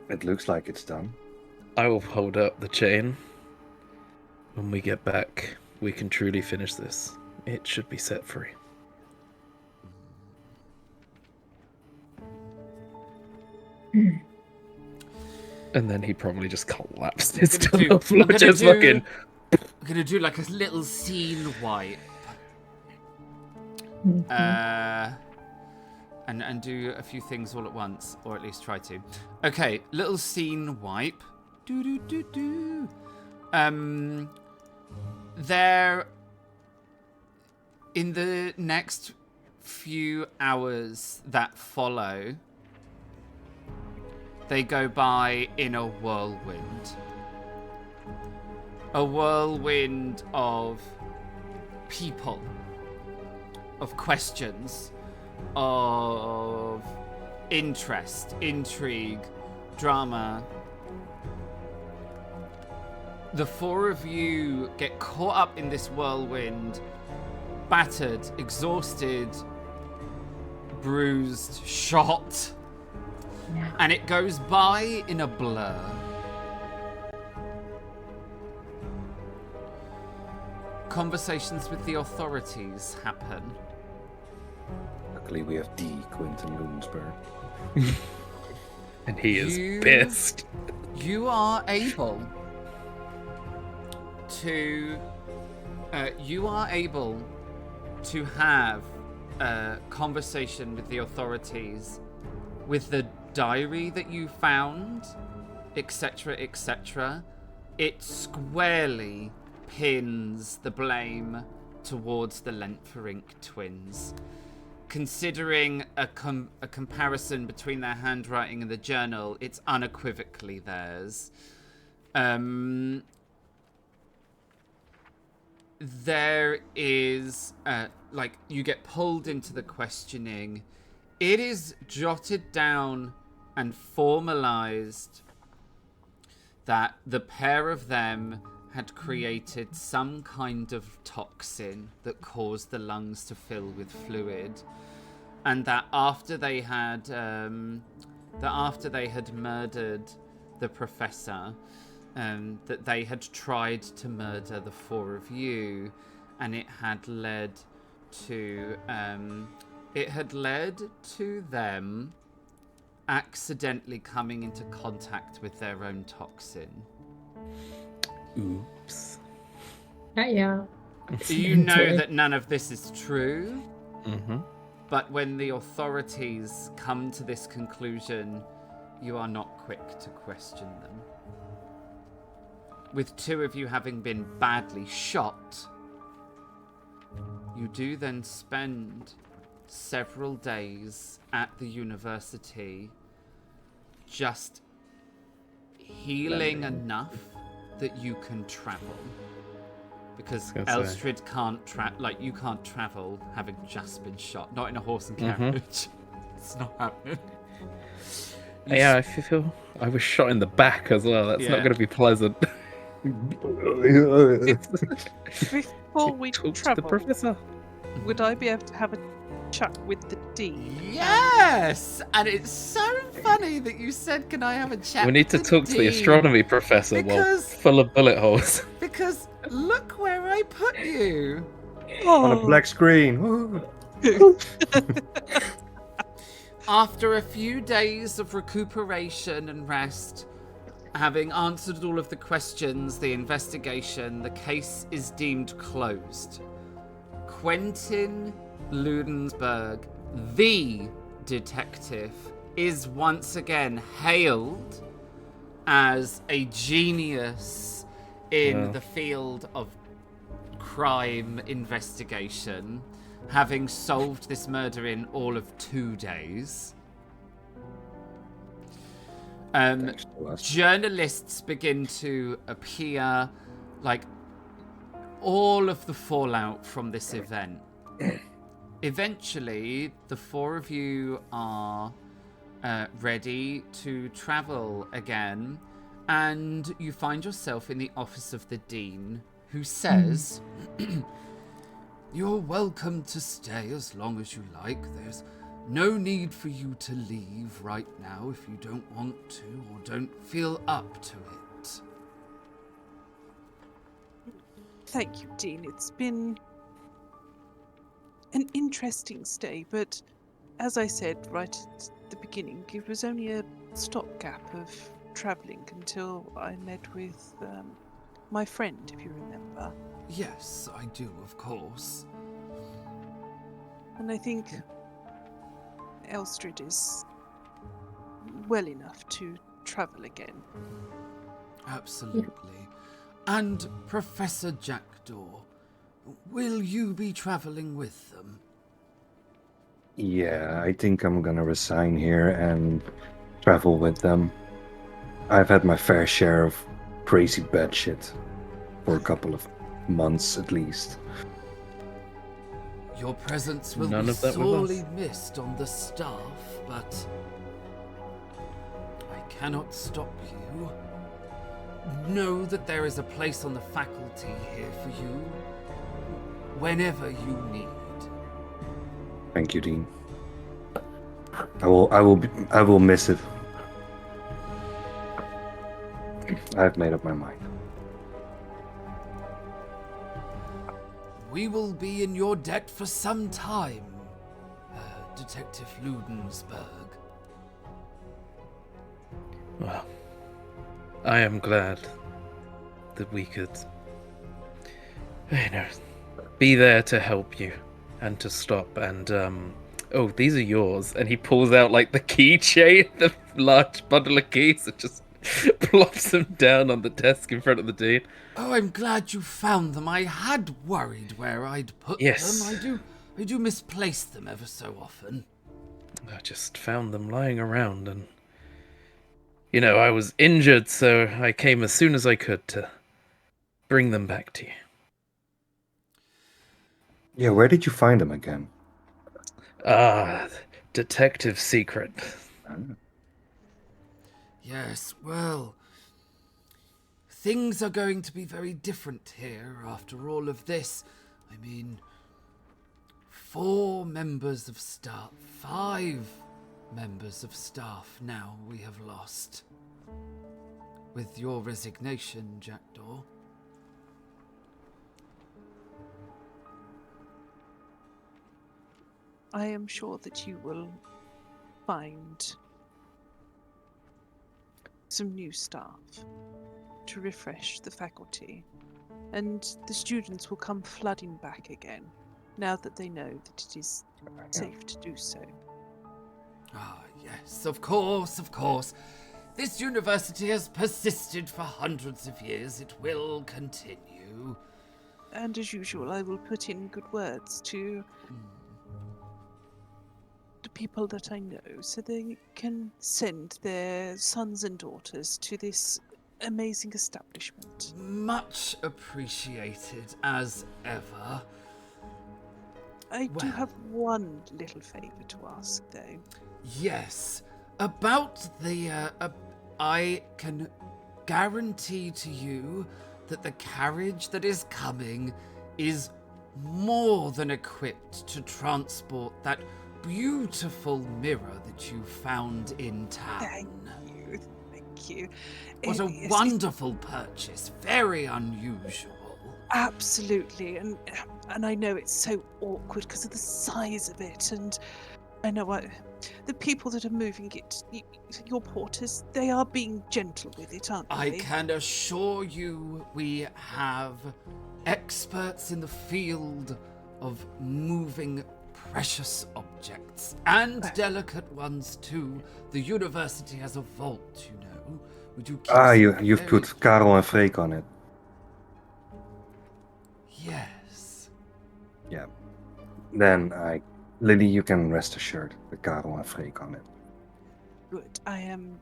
It looks like it's done. I will hold up the chain. When we get back, we can truly finish this. It should be set free. And then he probably just collapsed to the floor, just fucking... I'm gonna do like a little scene wipe. And do a few things all at once, or at least try to. Okay, little scene wipe. There, in the next few hours that follow, they go by in a whirlwind. A whirlwind of people, of questions, of interest, intrigue, drama. The four of you get caught up in this whirlwind, battered, exhausted, bruised, shot, and it goes by in a blur. Conversations with the authorities happen. Luckily, we have D. Quinton Loonsberg. And he is pissed. You are able to have a conversation with the authorities with the diary that you found, etc., etc. It squarely pins the blame towards the Lenferink twins. Considering a comparison between their handwriting and the journal, it's unequivocally theirs. There is, you get pulled into the questioning. It is jotted down and formalized that the pair of them had created some kind of toxin that caused the lungs to fill with fluid, and that after they had murdered the professor, that they had tried to murder the four of you, and it had led to them accidentally coming into contact with their own toxin. Oops. Yeah. You know that none of this is true, Mm-hmm. but when the authorities come to this conclusion, you are not quick to question them. With two of you having been badly shot, you do then spend several days at the university just healing enough that you can travel. Because I was gonna say. Elstrid can't you can't travel having just been shot. Not in a horse and Mhm. carriage. It's not happening. You Yeah, I feel I was shot in the back as well. That's not Yeah. going to be pleasant. Before we Talk to the travel, professor. would I be able to have a chat with the dean? Yes! And it's so funny that you said, can I have a chat We need to with talk to the dean? astronomy professor Because- full of bullet holes. Because look where I put you. On a black screen. After a few days of recuperation and rest, having answered all of the questions, the investigation, the case is deemed closed. Quentin Ludensberg, the detective, is once again hailed as a genius in Wow. the field of crime investigation, having solved this murder in all of 2 days. Thanks to us. Journalists begin to appear, like all of the fallout from this event. Eventually, the four of you are ready to travel again, and you find yourself in the office of the dean, who says, "You're welcome to stay as long as you like. There's no need for you to leave right now if you don't want to or don't feel up to it." Thank you, Dean. It's been an interesting stay, but as I said right at the beginning, it was only a stopgap of travelling until I met with my friend, if you remember. Yes, I do, of course. And I think Elstrid is well enough to travel again. Absolutely. And Professor Jackdaw, will you be travelling with them? Yeah, I think I'm gonna resign here and travel with them. I've had my fair share of crazy bad shit for a couple of months at least. Your presence will None be of that with sorely us. missed on the staff, but I cannot stop you. Know that there is a place on the faculty here for you whenever you need. Thank you, Dean. I will miss it. I've made up my mind. We will be in your debt for some time, Detective Ludensberg. Well, I am glad that we could, be there to help you and to stop. And oh, these are yours. And he pulls out like the keychain, the large bundle of keys, and just plops them down on the desk in front of the dean. Oh, I'm glad you found them. I had worried where I'd put Yes. them. I do misplace them ever so often. I just found them lying around, and I was injured, so I came as soon as I could to bring them back to you. Yeah, where did you find them again? Detective secret. Yes, well, things are going to be very different here after all of this. I mean, 5 members of staff now we have lost. With your resignation, Jackdaw. I am sure that you will find some new staff to refresh the faculty, and the students will come flooding back again now that they know that it is safe to do so. Ah, yes, of course, of course. This university has persisted for hundreds of years. It will continue. And as usual, I will put in good words to the people that I know so they can send their sons and daughters to this amazing establishment. Much appreciated as ever. I do Well. have one little favour to ask, though. Yes, about the. I can guarantee to you that the carriage that is coming is more than equipped to transport that beautiful mirror that you found in town. Thank you. What a It's wonderful purchase. Very unusual. absolutely, and I know it's so awkward because of the size of it, and I know the people that are moving it, your porters, they are being gentle with it, aren't I they? can assure you we have experts in the field of moving precious objects and delicate ones too. The university has a vault, you know. We do keep some You've very- put Karel and Freek on it. Yes. Yeah. Then Lily, you can rest assured with Karel and Freek on it. Good. I am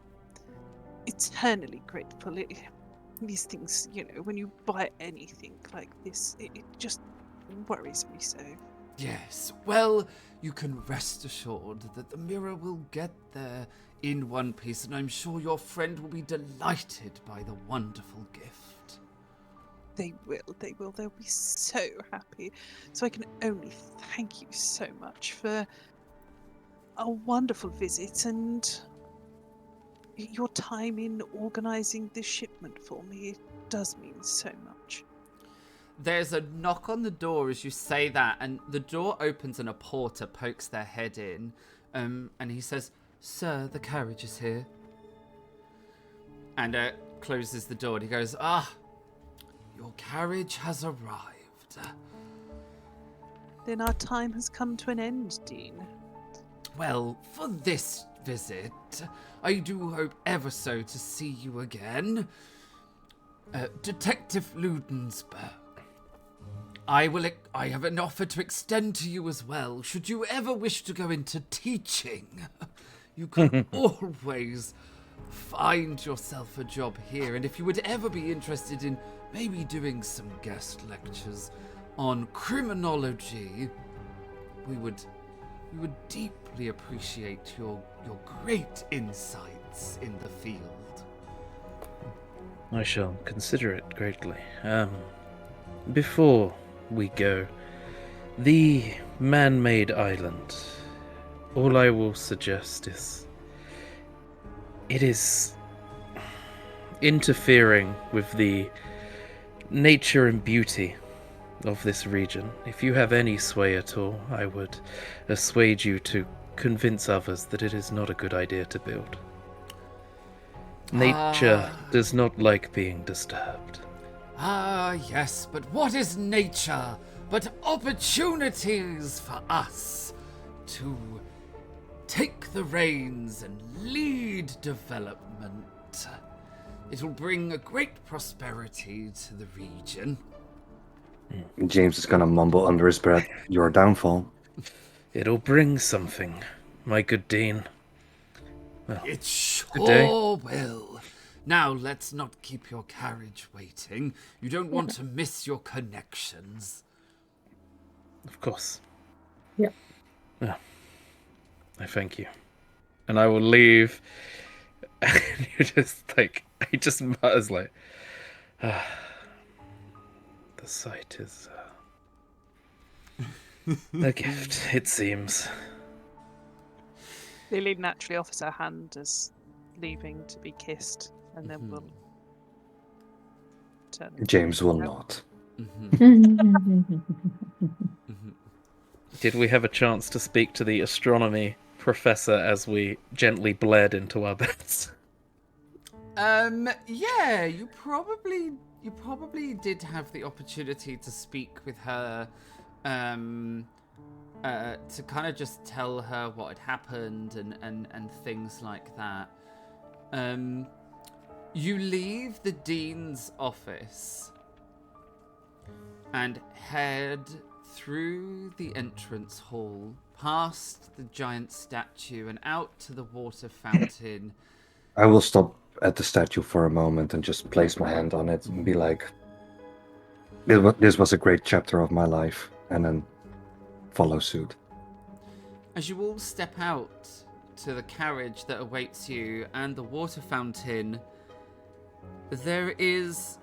eternally grateful. These things, when you buy anything like this, it just worries me so. Yes. Well, you can rest assured that the mirror will get there in one piece, and I'm sure your friend will be delighted by the wonderful gift. They will. They'll be so happy. So I can only thank you so much for a wonderful visit and your time in organising this shipment for me. It does mean so much. There's a knock on the door as you say that, and the door opens and a porter pokes their head in, and he says, "Sir, the carriage is here." And closes the door and he goes, your carriage has arrived. Then our time has come to an end, Dean. Well, for this visit, I do hope ever so to see you again. Detective Ludensberg. I have an offer to extend to you as well. Should you ever wish to go into teaching, you can always find yourself a job here. And if you would ever be interested in maybe doing some guest lectures on criminology, we would deeply appreciate your great insights in the field. I shall consider it greatly. Before we go, the man-made island, all I will suggest is it is interfering with the nature and beauty of this region. If you have any sway at all, I would assuage you to convince others that it is not a good idea to build. Nature does not like being disturbed. Yes, but what is nature but opportunities for us to take the reins and lead development? It'll bring a great prosperity to the region. James is gonna mumble under his breath, "Your downfall." It'll bring something, my good Dean. Well, It good day. sure will. Now, let's not keep your carriage waiting. You don't want to miss your connections. Of course. Yeah. Yeah. I thank you. And I will leave. And you just he just mutters the sight is a gift, it seems. Lily naturally offers her hand as leaving to be kissed, and then we'll turn. James will not. Did we have a chance to speak to the astronomy professor as we gently bled into our beds? Yeah, you probably did have the opportunity to speak with her, to kind of just tell her what had happened and things like that. You leave the dean's office and head through the entrance hall, past the giant statue and out to the water fountain. I will stop at the statue for a moment and just place my hand on it and be like, this was a great chapter of my life, and then follow suit. As you all step out to the carriage that awaits you and the water fountain, there is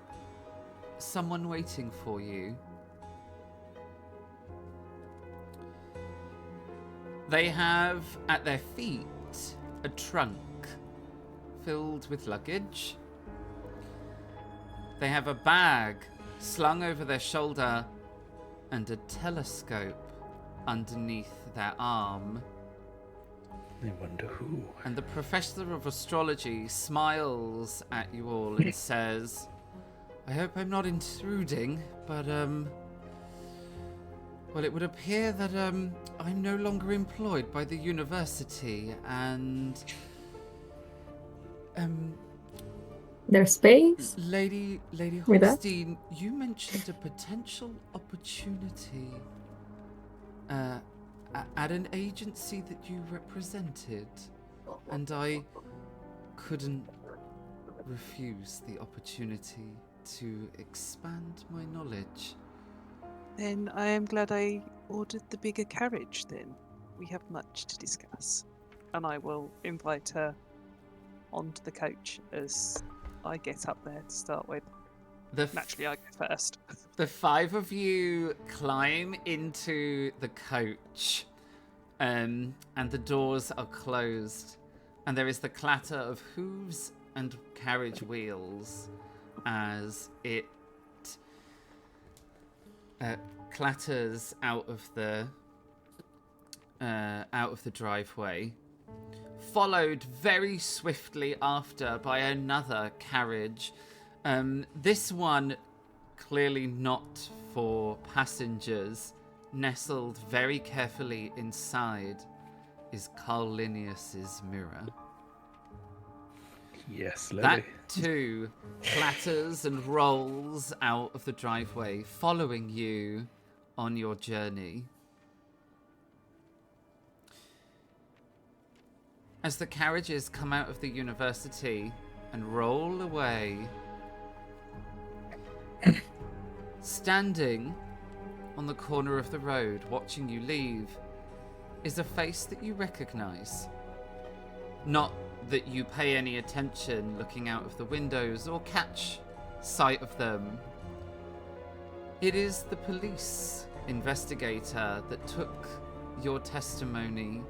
someone waiting for you. They have at their feet a trunk filled with luggage. They have a bag slung over their shoulder and a telescope underneath their arm. I wonder who. And the Professor of Astrology smiles at you all and says, I hope I'm not intruding, but, well, it would appear that, I'm no longer employed by the university, and, There's space? Lady With us? Holstein, you mentioned a potential opportunity, at an agency that you represented, and I couldn't refuse the opportunity to expand my knowledge. Then I am glad I ordered the bigger carriage then. We have much to discuss. And I will invite her onto the coach as I get up there to start with. Naturally, I go first. The five of you climb into the coach, and the doors are closed, and there is the clatter of hooves and carriage wheels as it clatters out of the driveway, followed very swiftly after by another carriage. This one clearly not for passengers. Nestled very carefully inside is Carl Linnaeus's mirror. Yes, Lily. That too clatters and rolls out of the driveway, following you on your journey. As the carriages come out of the university and roll away, standing on the corner of the road, watching you leave, is a face that you recognize. Not that you pay any attention looking out of the windows or catch sight of them. It is the police investigator that took your testimony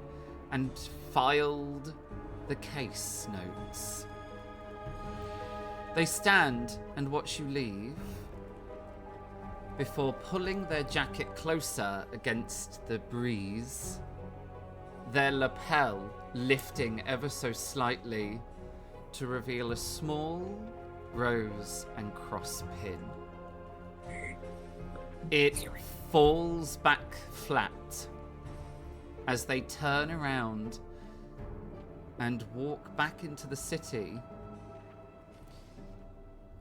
and filed the case notes. They stand and watch you leave before pulling their jacket closer against the breeze, their lapel lifting ever so slightly to reveal a small rose and cross pin. It falls back flat as they turn around and walk back into the city.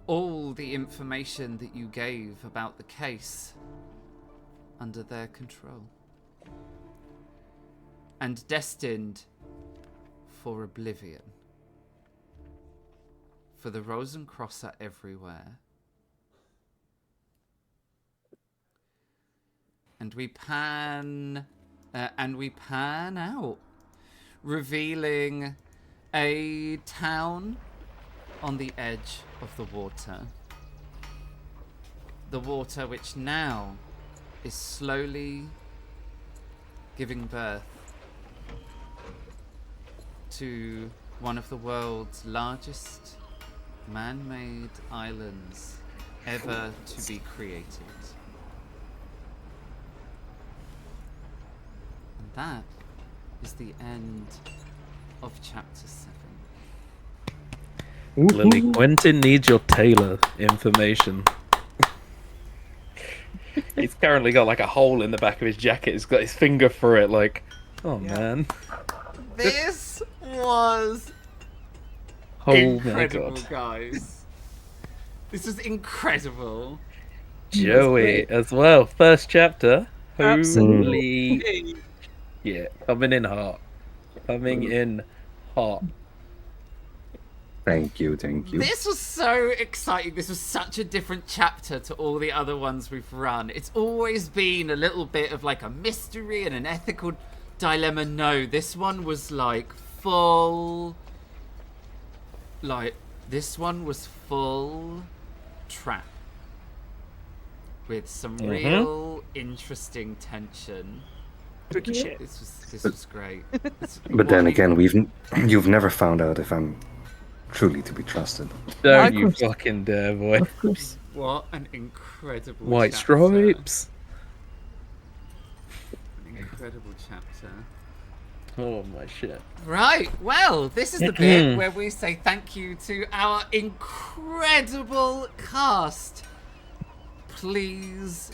All the information that you gave about the case under their control. And destined for oblivion. For the Rosencross are everywhere. And we pan out, revealing a town on the edge of the water. The water which now is slowly giving birth to one of the world's largest man-made islands ever to be created. And that is the end of chapter 7. Lily, Quentin needs your tailor information. He's currently got like a hole in the back of his jacket. He's got his finger through it like, oh man. This was Oh incredible, my god. guys. This was incredible. Joey as well. First chapter. Holy. Absolutely. Yeah, coming in hot. Coming in hot. Thank you. This was so exciting. This was such a different chapter to all the other ones we've run. It's always been a little bit of like a mystery and an ethical dilemma. No, this one was like full... this one was full trap. With some real interesting tension. Spooky shit. This was great. But then again, you've never found out if I'm truly to be trusted. Don't you fucking dare, boy. Of course. What an incredible White chapter. stripes. An incredible chapter. Oh my shit. Right, well, this is the bit where we say thank you to our incredible cast. Please,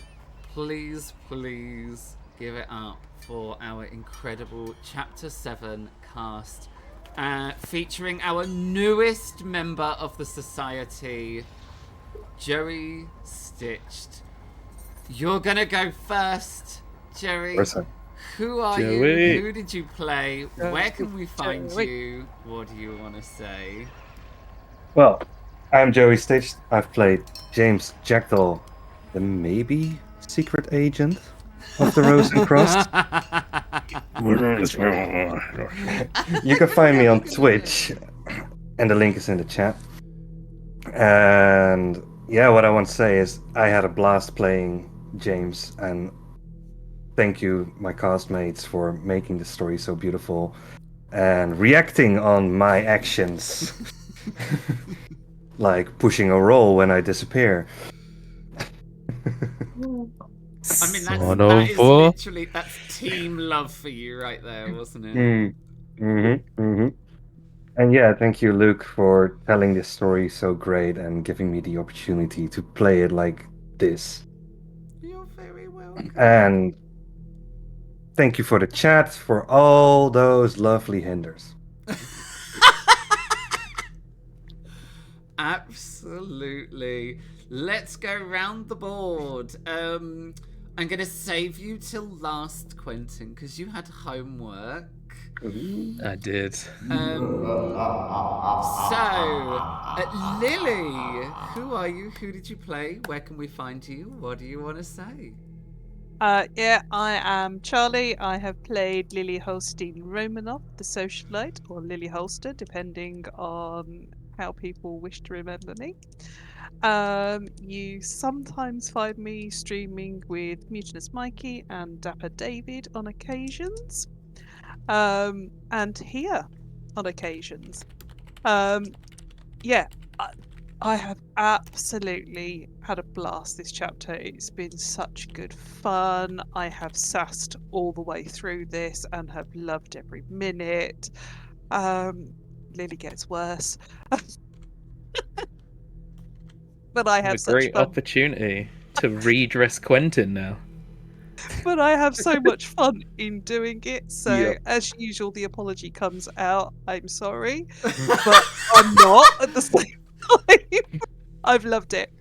please, please give it up for our incredible Chapter 7 cast. Featuring our newest member of the society, Joey Stitched. You're gonna go first, Joey. Who are you? Who did you play? Where can we find you? What do you want to say? Well, I'm Joey Stitched. I've played James Jackdaw, the maybe secret agent of the Rose and Crust. You can find me on Twitch, and the link is in the chat. And yeah, what I want to say is I had a blast playing James, and thank you, my castmates, for making the story so beautiful and reacting on my actions. Like pushing a roll when I disappear. I mean, that is literally, that's team love for you right there, wasn't it? And yeah, thank you, Luke, for telling this story so great and giving me the opportunity to play it like this. You're very welcome. And thank you for the chat, for all those lovely hinders. Absolutely. Let's go round the board. I'm going to save you till last, Quentin, because you had homework. I did. Lily, who are you? Who did you play? Where can we find you? What do you want to say? Yeah, I am Charlie. I have played Lily Holstein Romanoff, the socialite, or Lily Holster, depending on how people wish to remember me. You sometimes find me streaming with Mutinous Mikey and Dapper David on occasions, and here on occasions. Yeah, I have absolutely had a blast this chapter. It's been such good fun. I have sassed all the way through this and have loved every minute. Lily gets worse. But I have a such great fun. opportunity to redress Quentin now. But I have so much fun in doing it. So as usual, the apology comes out. I'm sorry, but I'm not at the same time. I've loved it.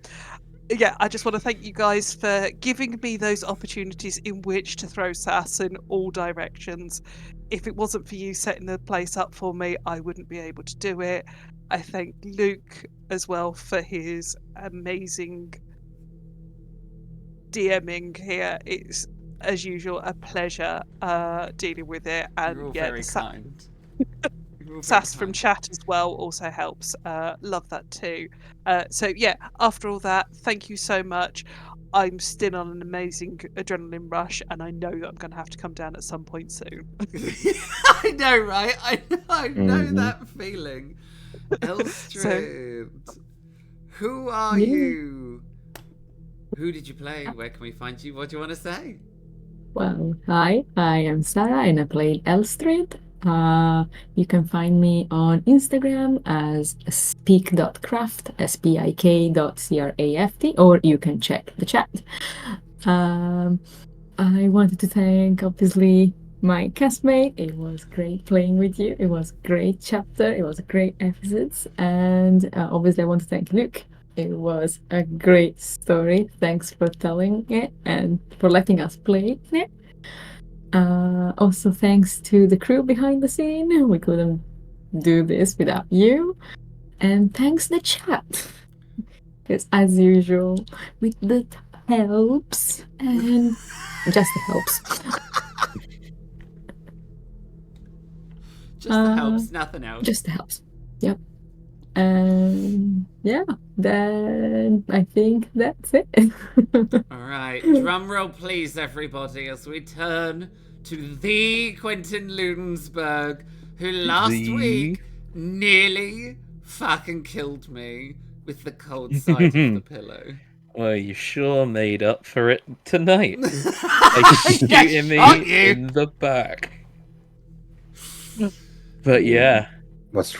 Yeah, I just want to thank you guys for giving me those opportunities in which to throw sass in all directions. If it wasn't for you setting the place up for me, I wouldn't be able to do it. I thank Luke as well for his amazing DMing here. It's, as usual, a pleasure dealing with it. And You're all yeah, very kind. sass from chat as well also helps. Love that too. So yeah, after all that, thank you so much. I'm still on an amazing adrenaline rush, and I know that I'm going to have to come down at some point soon. I know, right? I know that feeling. Elstrand, who are you? Who did you play? Where can we find you? What do you want to say? Well, hi, I am Sarah and I played Elstrand. You can find me on Instagram as speak.craft, spik.craft, or you can check the chat. I wanted to thank, obviously, my castmate. It was great playing with you. It was a great chapter. It was a great episodes. And obviously, I want to thank Luke. It was a great story. Thanks for telling it and for letting us play it. Also, thanks to the crew behind the scene. We couldn't do this without you. And thanks the chat. Because as usual, with the helps and just the helps. Just the helps, nothing else. Just the helps. Yep. Yeah, then I think that's it. Alright, drum roll please everybody as we turn to the Quentin Ludensberg, who last week nearly fucking killed me with the cold side of the pillow. Well, you sure made up for it tonight. Like shooting me in the back. But yeah. What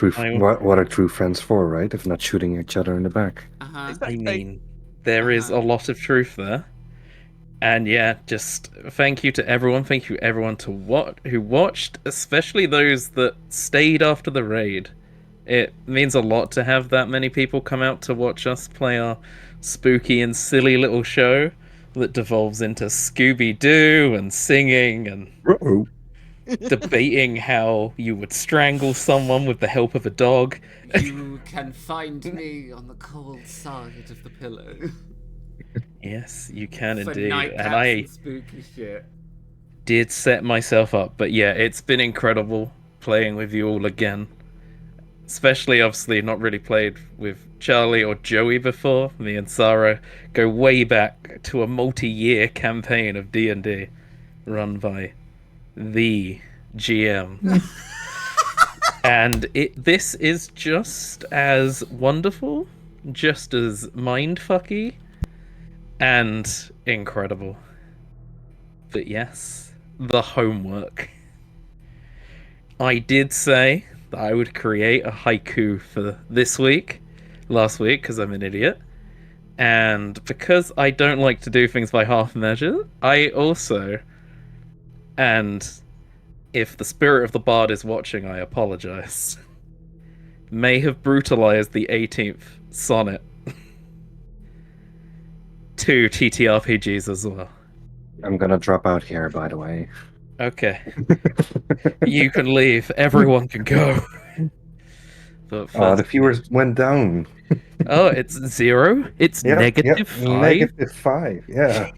are true friends for, right? If not shooting each other in the back. I mean, there is a lot of truth there. And yeah, just thank you to everyone. Thank you everyone who watched, especially those that stayed after the raid. It means a lot to have that many people come out to watch us play our spooky and silly little show that devolves into Scooby-Doo and singing and debating how you would strangle someone with the help of a dog. You can find me on the cold side of the pillow. Yes, you can For indeed. And I spooky shit. Did set myself up, but yeah, it's been incredible playing with you all again. Especially, obviously, not really played with Charlie or Joey before. Me and Sarah go way back to a multi-year campaign of D&D run by the GM. And this is just as wonderful, just as mindfucky, and incredible. But yes, the homework. I did say that I would create a haiku for this week, last week, because I'm an idiot. And because I don't like to do things by half measure, I also, and if the spirit of the bard is watching, I apologize, may have brutalized the 18th sonnet to TTRPGs as well. I'm gonna drop out here, by the way. Okay. You can leave. Everyone can go. But the viewers went down. Oh, it's 0? It's -5? -5, yeah.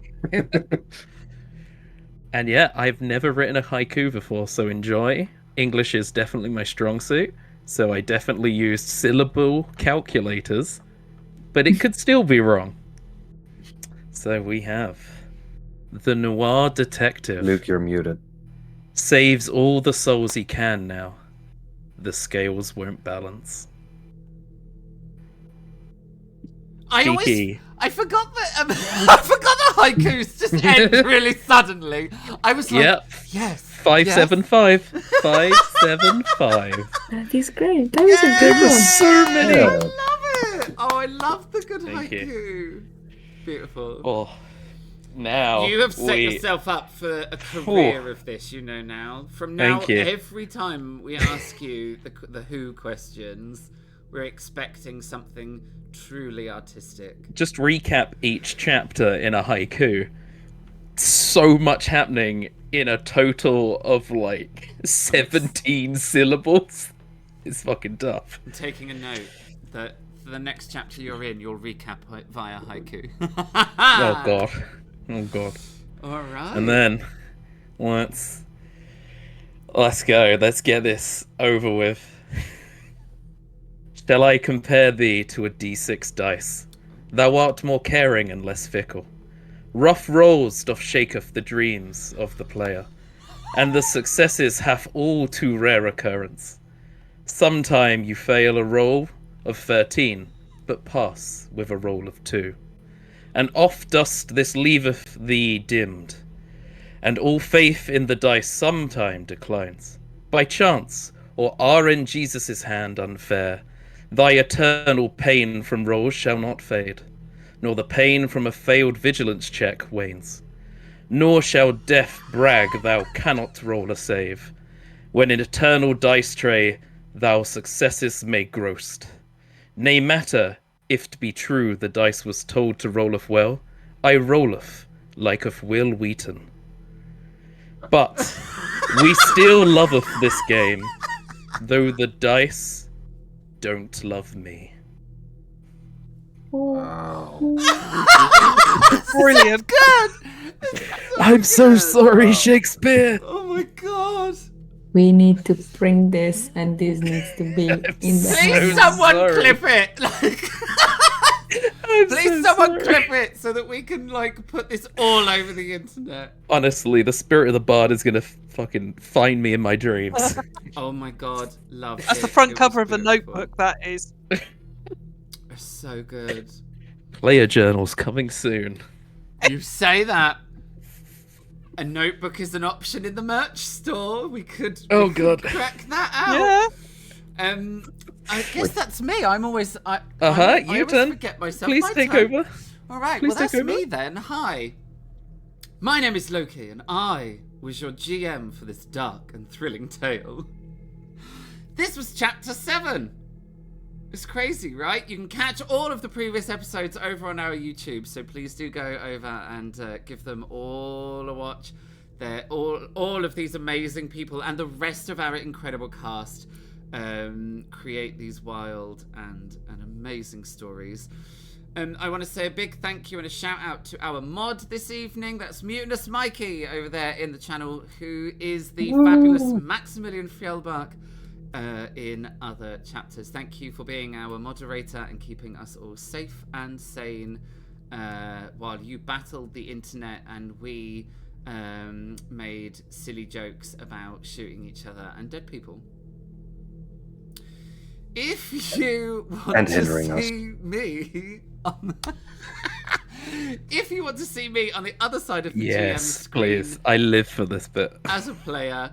And yeah, I've never written a haiku before, so enjoy. English is definitely my strong suit, so I definitely used syllable calculators, but it could still be wrong. So we have the noir detective. Luke, you're muted. Saves all the souls he can now. The scales won't balance. I forgot that I forgot the haikus just end really suddenly. I was like, yes. 575. 575. That is great. That was a good one. So many. I love it. Oh, I love the good Thank haiku. you. Beautiful. Oh, now you have set yourself up for a career of this, you know now. From now, every time we ask you the who questions, we're expecting something truly artistic. Just recap each chapter in a haiku. So much happening in a total of like 17 syllables. It's fucking tough. I'm taking a note that for the next chapter you're in, you'll recap via haiku. Oh god. Oh god. Alright. And then let's go. Let's get this over with. Shall I compare thee to a d6 dice? Thou art more caring and less fickle. Rough rolls doth shaketh the dreams of the player, and the successes hath all too rare occurrence. Sometime you fail a roll of 13, but pass with a roll of 2. And oft dust this leaveth thee dimmed, and all faith in the dice sometime declines. By chance, or are in Jesus' hand unfair, thy eternal pain from rolls shall not fade, nor the pain from a failed vigilance check wanes. Nor shall death brag thou cannot roll a save, when in eternal dice tray thou successes may groast. Nay matter, if to be true the dice was told to rolleth well, I rolleth like of Will Wheaton. But we still loveth this game, though the dice don't love me. Brilliant. Good! I'm so sorry, Shakespeare. Oh my god! We need to bring this, and this needs to be in the so Please, hands. someone sorry. clip it! Like, please, someone clip it so that we can like put this all over the internet. Honestly, the spirit of the bard is gonna fucking find me in my dreams. Oh my god, love That's it. the front It cover was of a beautiful. notebook, that is. So good. Player journals coming soon. You say that. A notebook is an option in the merch store. We could God. crack that out. Yeah. I guess that's me. I'm always I Your always turn. forget myself. Please My take turn. over. All right, Please well that's take over. me then. Hi. My name is Loki and I was your GM for this dark and thrilling tale. This was chapter 7. It's crazy, right? You can catch all of the previous episodes over on our YouTube, so please do go over and give them all a watch. They're all of these amazing people and the rest of our incredible cast create these wild and amazing stories. I want to say a big thank you and a shout out to our mod this evening. That's Mutinous Mikey over there in the channel, who is the fabulous Maximilian Fjellbach in other chapters. Thank you for being our moderator and keeping us all safe and sane while you battled the internet and we made silly jokes about shooting each other and dead people. If you want And to hindering us. see me on if you want to see me on the other side of the GM Yes, screen please. I live for this bit. as a player,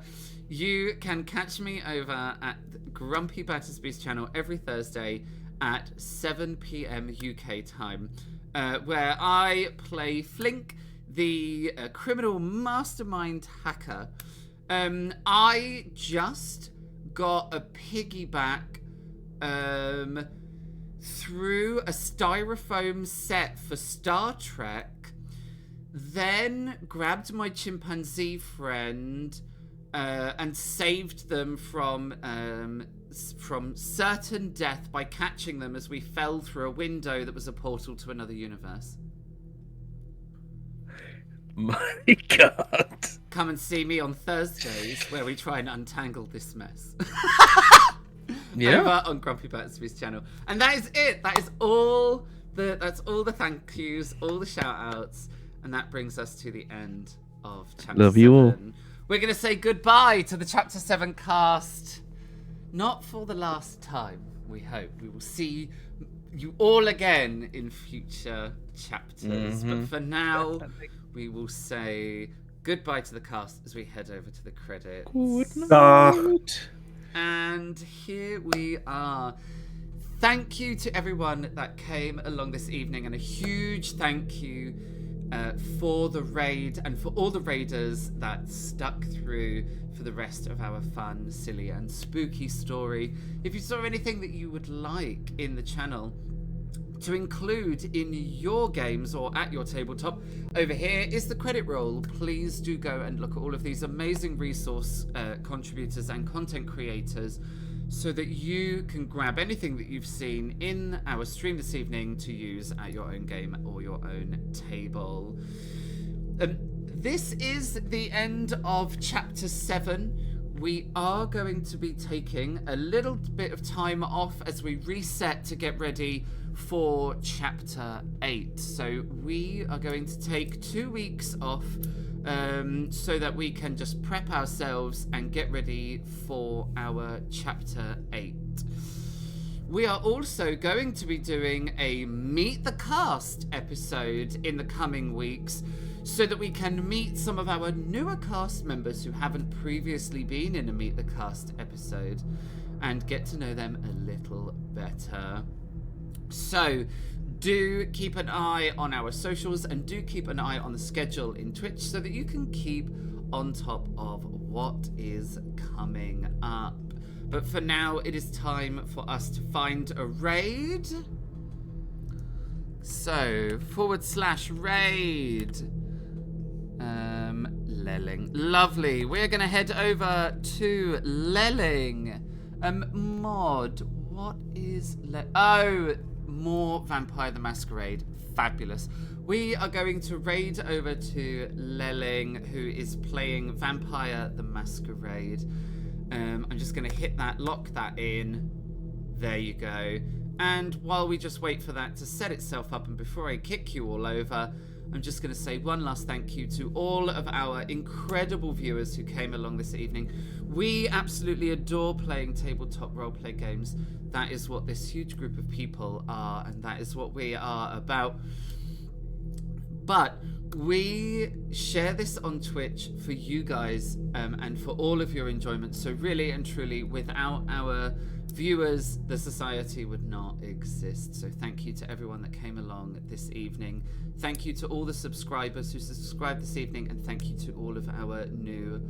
you can catch me over at Grumpy Battersby's channel every Thursday at 7 p.m. UK time, where I play Flink, the criminal mastermind hacker. I just got a piggyback through a styrofoam set for Star Trek, then grabbed my chimpanzee friend and saved them from certain death by catching them as we fell through a window that was a portal to another universe. My God. Come and see me on Thursdays where we try and untangle this mess. Yeah. Over on Grumpy Battersby's channel. And that is it. That's all the thank yous, all the shout outs, and that brings us to the end of chapter Love 7. you all. We're gonna say goodbye to the chapter 7 cast. Not for the last time, we hope. We will see you all again in future chapters. But for now, Definitely. we will say goodbye to the cast as we head over to the credits. And here we are. Thank you to everyone that came along this evening, and a huge thank you for the raid and for all the raiders that stuck through for the rest of our fun, silly and spooky story. If you saw anything that you would like in the channel to include in your games or at your tabletop, over here is the credit roll. Please do go and look at all of these amazing resource contributors and content creators so that you can grab anything that you've seen in our stream this evening to use at your own game or your own table. This is the end of chapter 7. We are going to be taking a little bit of time off as we reset to get ready for chapter 8. So we are going to take 2 weeks off so that we can just prep ourselves and get ready for our chapter 8. We are also going to be doing a Meet the Cast episode in the coming weeks so that we can meet some of our newer cast members who haven't previously been in a Meet the Cast episode and get to know them a little better. So do keep an eye on our socials and do keep an eye on the schedule in Twitch so that you can keep on top of what is coming up. But for now, it is time for us to find a raid. So, /raid. Lelling. Lovely. We're going to head over to Lelling. Mod, what is... Oh, more Vampire the Masquerade. Fabulous. We are going to raid over to Lelling, who is playing Vampire the Masquerade. I'm just going to hit that, lock that in. There you go. And while we just wait for that to set itself up, and before I kick you all over, I'm just going to say one last thank you to all of our incredible viewers who came along this evening. We absolutely adore playing tabletop roleplay games. That is what this huge group of people are, and that is what we are about. But we share this on Twitch for you guys and for all of your enjoyment. So really and truly, without our viewers, the society would not exist. So thank you to everyone that came along this evening. Thank you to all the subscribers who subscribed this evening, and thank you to all of our new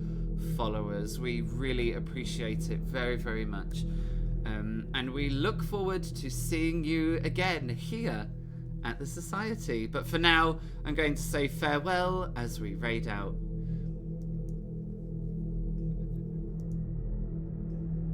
followers. We really appreciate it very, very much. And we look forward to seeing you again here at the Society. But for now, I'm going to say farewell as we raid out